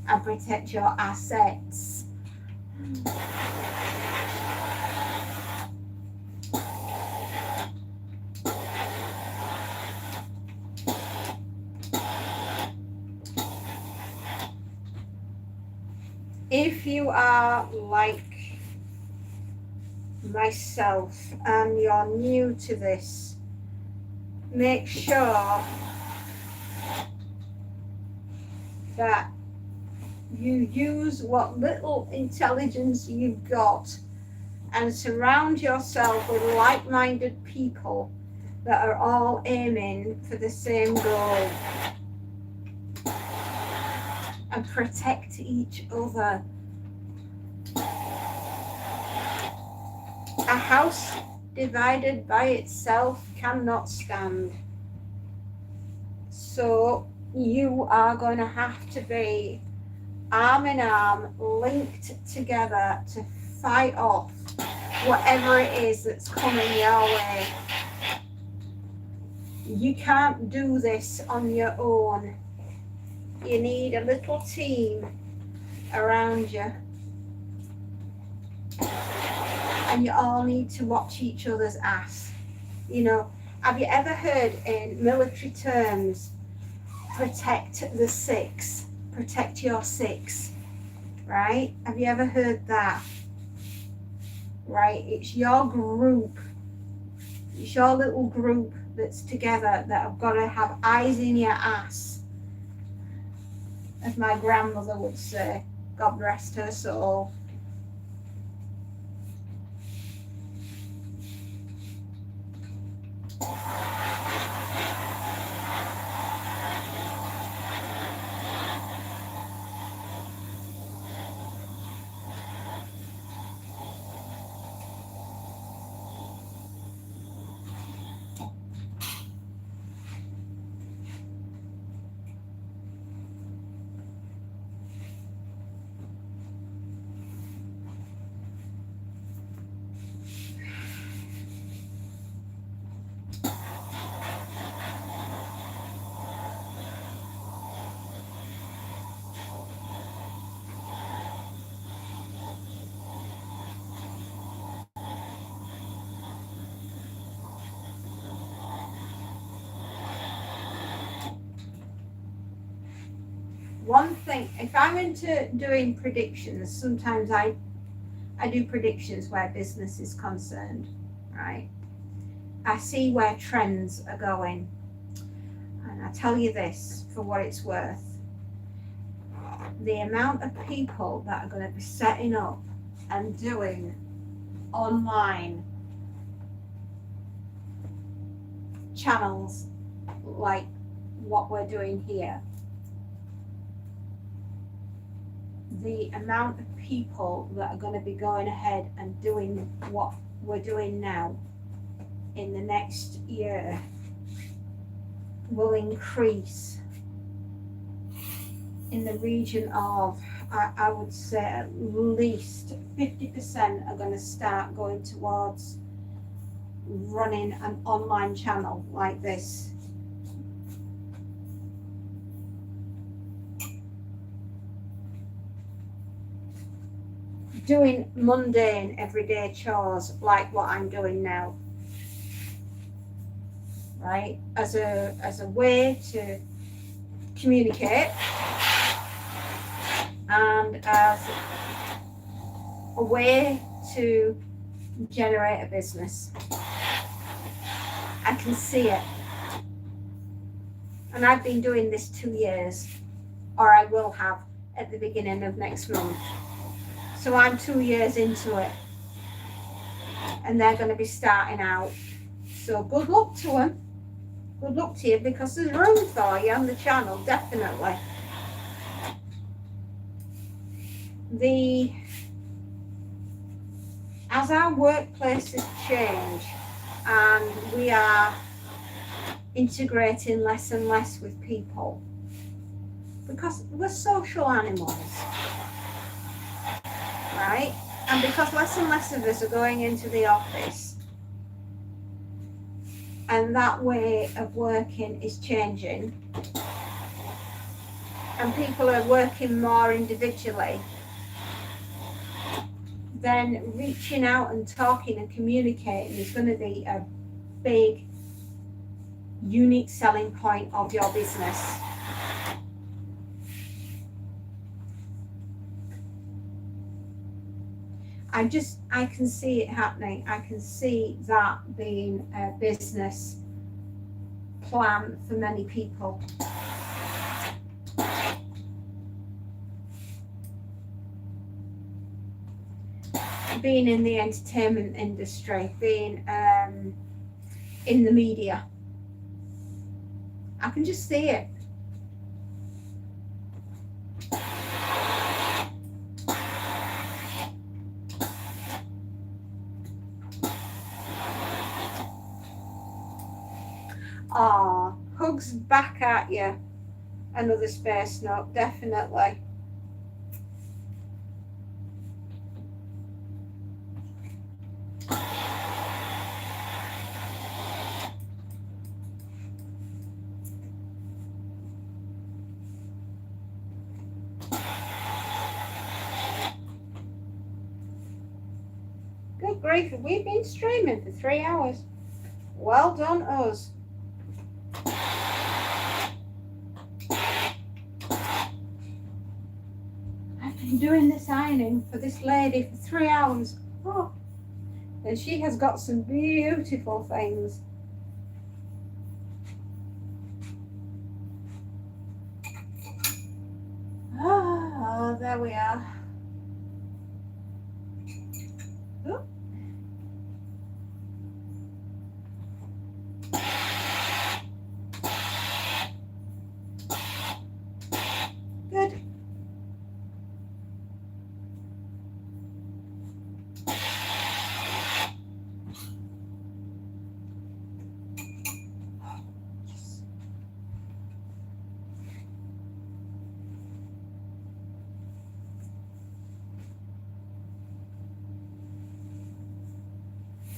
and protect your assets. If you are like myself and you're new to this, make sure that you use what little intelligence you've got and surround yourself with like-minded people that are all aiming for the same goal, and protect each other. A house divided by itself cannot stand. So you are going to have to be arm in arm, linked together to fight off whatever it is that's coming your way. You can't do this on your own. You need a little team around you. And you all need to watch each other's ass. You know, have you ever heard in military terms, protect the six, protect your six, right? Have you ever heard that? Right, it's your group, it's your little group that's together that have got to have eyes in your ass, as my grandmother would say, God rest her soul. One thing, if I'm into doing predictions, sometimes I do predictions where business is concerned, right? I see where trends are going. And I tell you this for what it's worth. The amount of people that are going to be setting up and doing online channels like what we're doing here, the amount of people that are going to be going ahead and doing what we're doing now in the next year will increase in the region of, I would say at least 50% are going to start going towards running an online channel like this. Doing mundane everyday chores like what I'm doing now, right? As a way to communicate and as a way to generate a business. I can see it. And I've been doing this 2 years, or I will have at the beginning of next month. So I'm 2 years into it, and they're going to be starting out. So good luck to them. Good luck to you, because there's room for you on the channel, definitely. As our workplaces change and we are integrating less and less with people, because we're social animals, right? And because less and less of us are going into the office, and that way of working is changing, and people are working more individually, then reaching out and talking and communicating is going to be a big, unique selling point of your business. I can see it happening. I can see that being a business plan for many people. Being in the entertainment industry, being in the media, I can just see it. Ah, hugs back at you. Another space note, definitely. grief, we've been streaming for 3 hours. Well done us. I've been doing this ironing for this lady for 3 hours. Oh, and she has got some beautiful things. Ah, there we are. Oh. Good.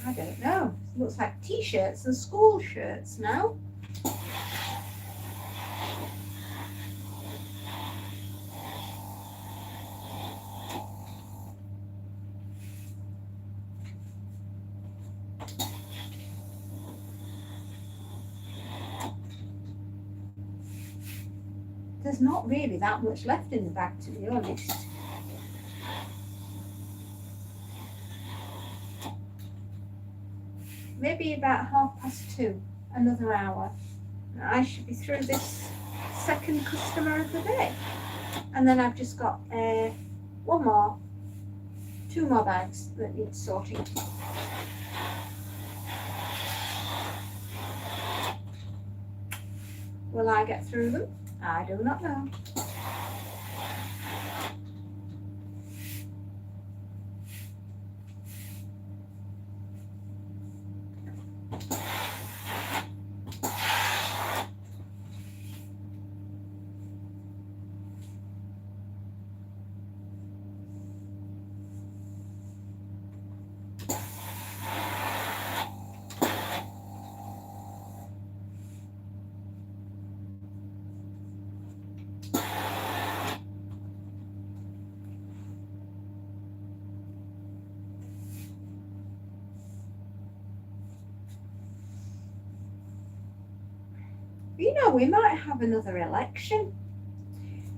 I don't know. It looks like t-shirts and school shirts now. There's not really that much left in the bag, to be honest. Maybe about 2:30, another hour. I should be through this second customer of the day. And then I've just got two more bags that need sorting. Will I get through them? I do not know. You know, we might have another election.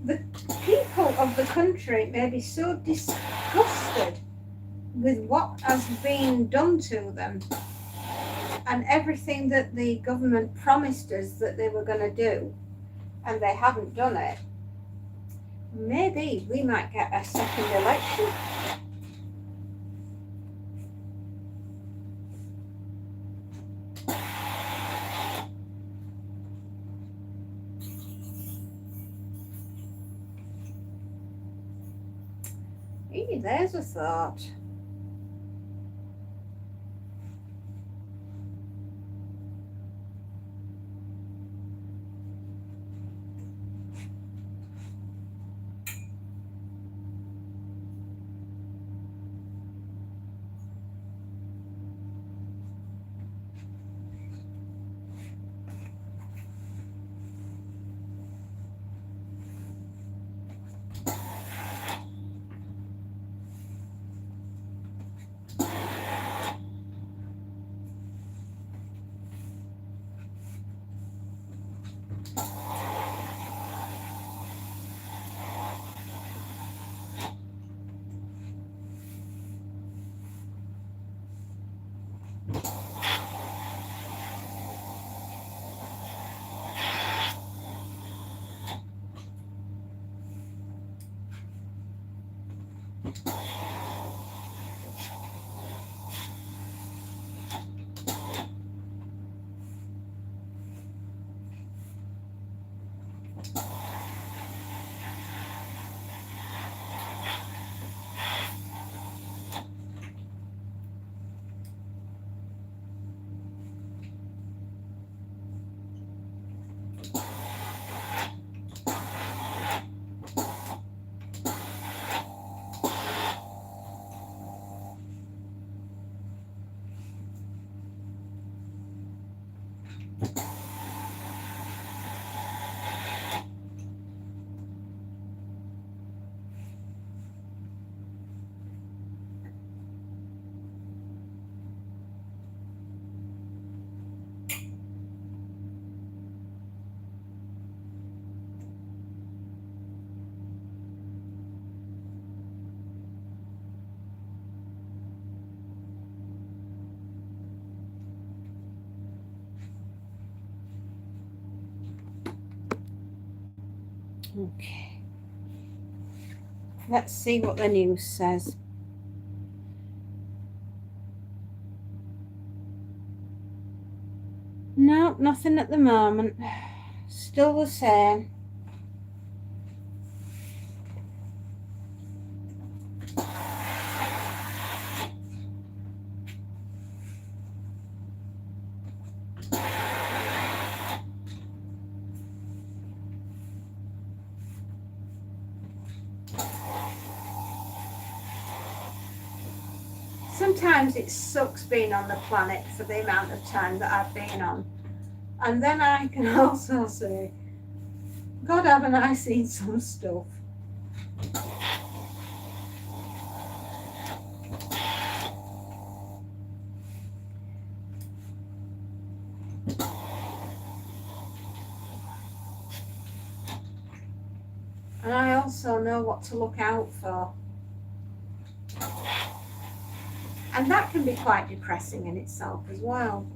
The people of the country may be so disgusted with what has been done to them and everything that the government promised us that they were going to do, and they haven't done it. Maybe we might get a second election. There's a thought. Okay. Let's see what the news says. No, nothing at the moment. Still the same. Sometimes it sucks being on the planet for the amount of time that I've been on. And then I can also say, God, haven't I seen some stuff? And I also know what to look out for. And that can be quite depressing in itself as well.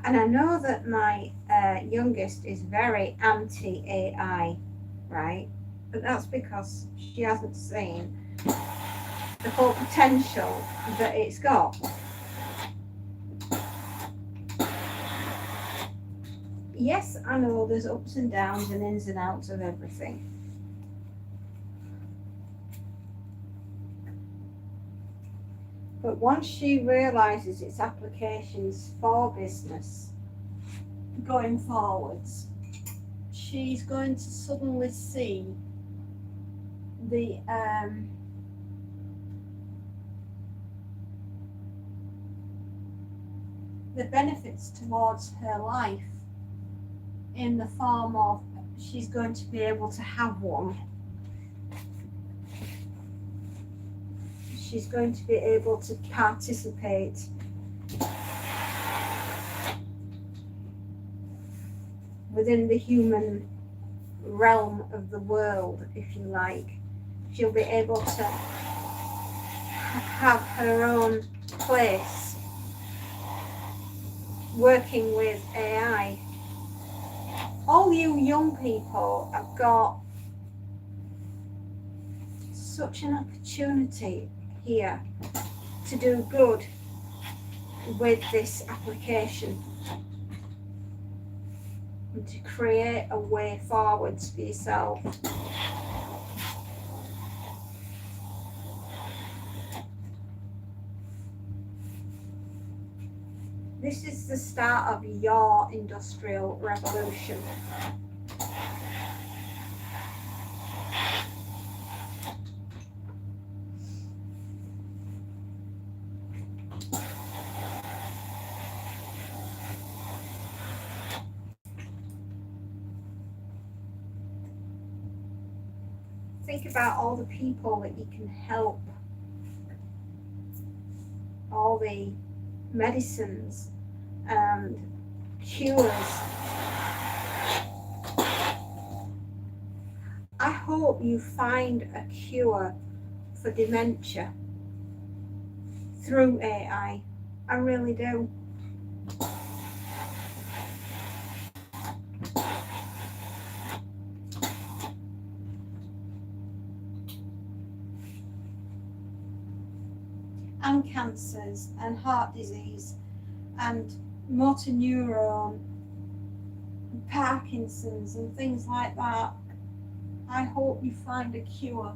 And I know that my youngest is very anti-AI, right? But that's because she hasn't seen the full potential that it's got. Yes, I know there's ups and downs and ins and outs of everything. But once she realises its applications for business going forwards, she's going to suddenly see the benefits towards her life in the form of she's going to be able to have one. She's going to be able to participate within the human realm of the world, if you like. She'll be able to have her own place working with AI. All you young people have got such an opportunity here to do good with this application and to create a way forwards for yourself. This is the start of your industrial revolution. Think about all the people that you can help, all the medicines and cures. I hope you find a cure for dementia through AI. I really do. And cancers and heart disease and motor neuron, Parkinson's and things like that. I hope you find a cure.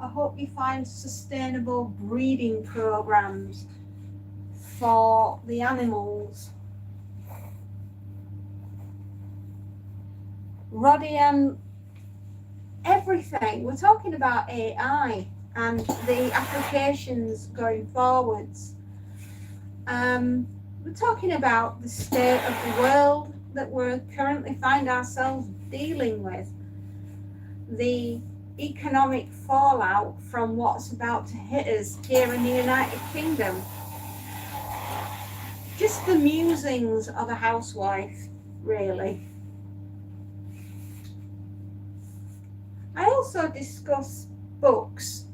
I hope you find sustainable breeding programs for the animals. Roddy Ann everything. We're talking about AI and the applications going forwards. We're talking about the state of the world that we currently find ourselves dealing with, the economic fallout from what's about to hit us here in the United Kingdom. Just the musings of a housewife, really. I also discuss books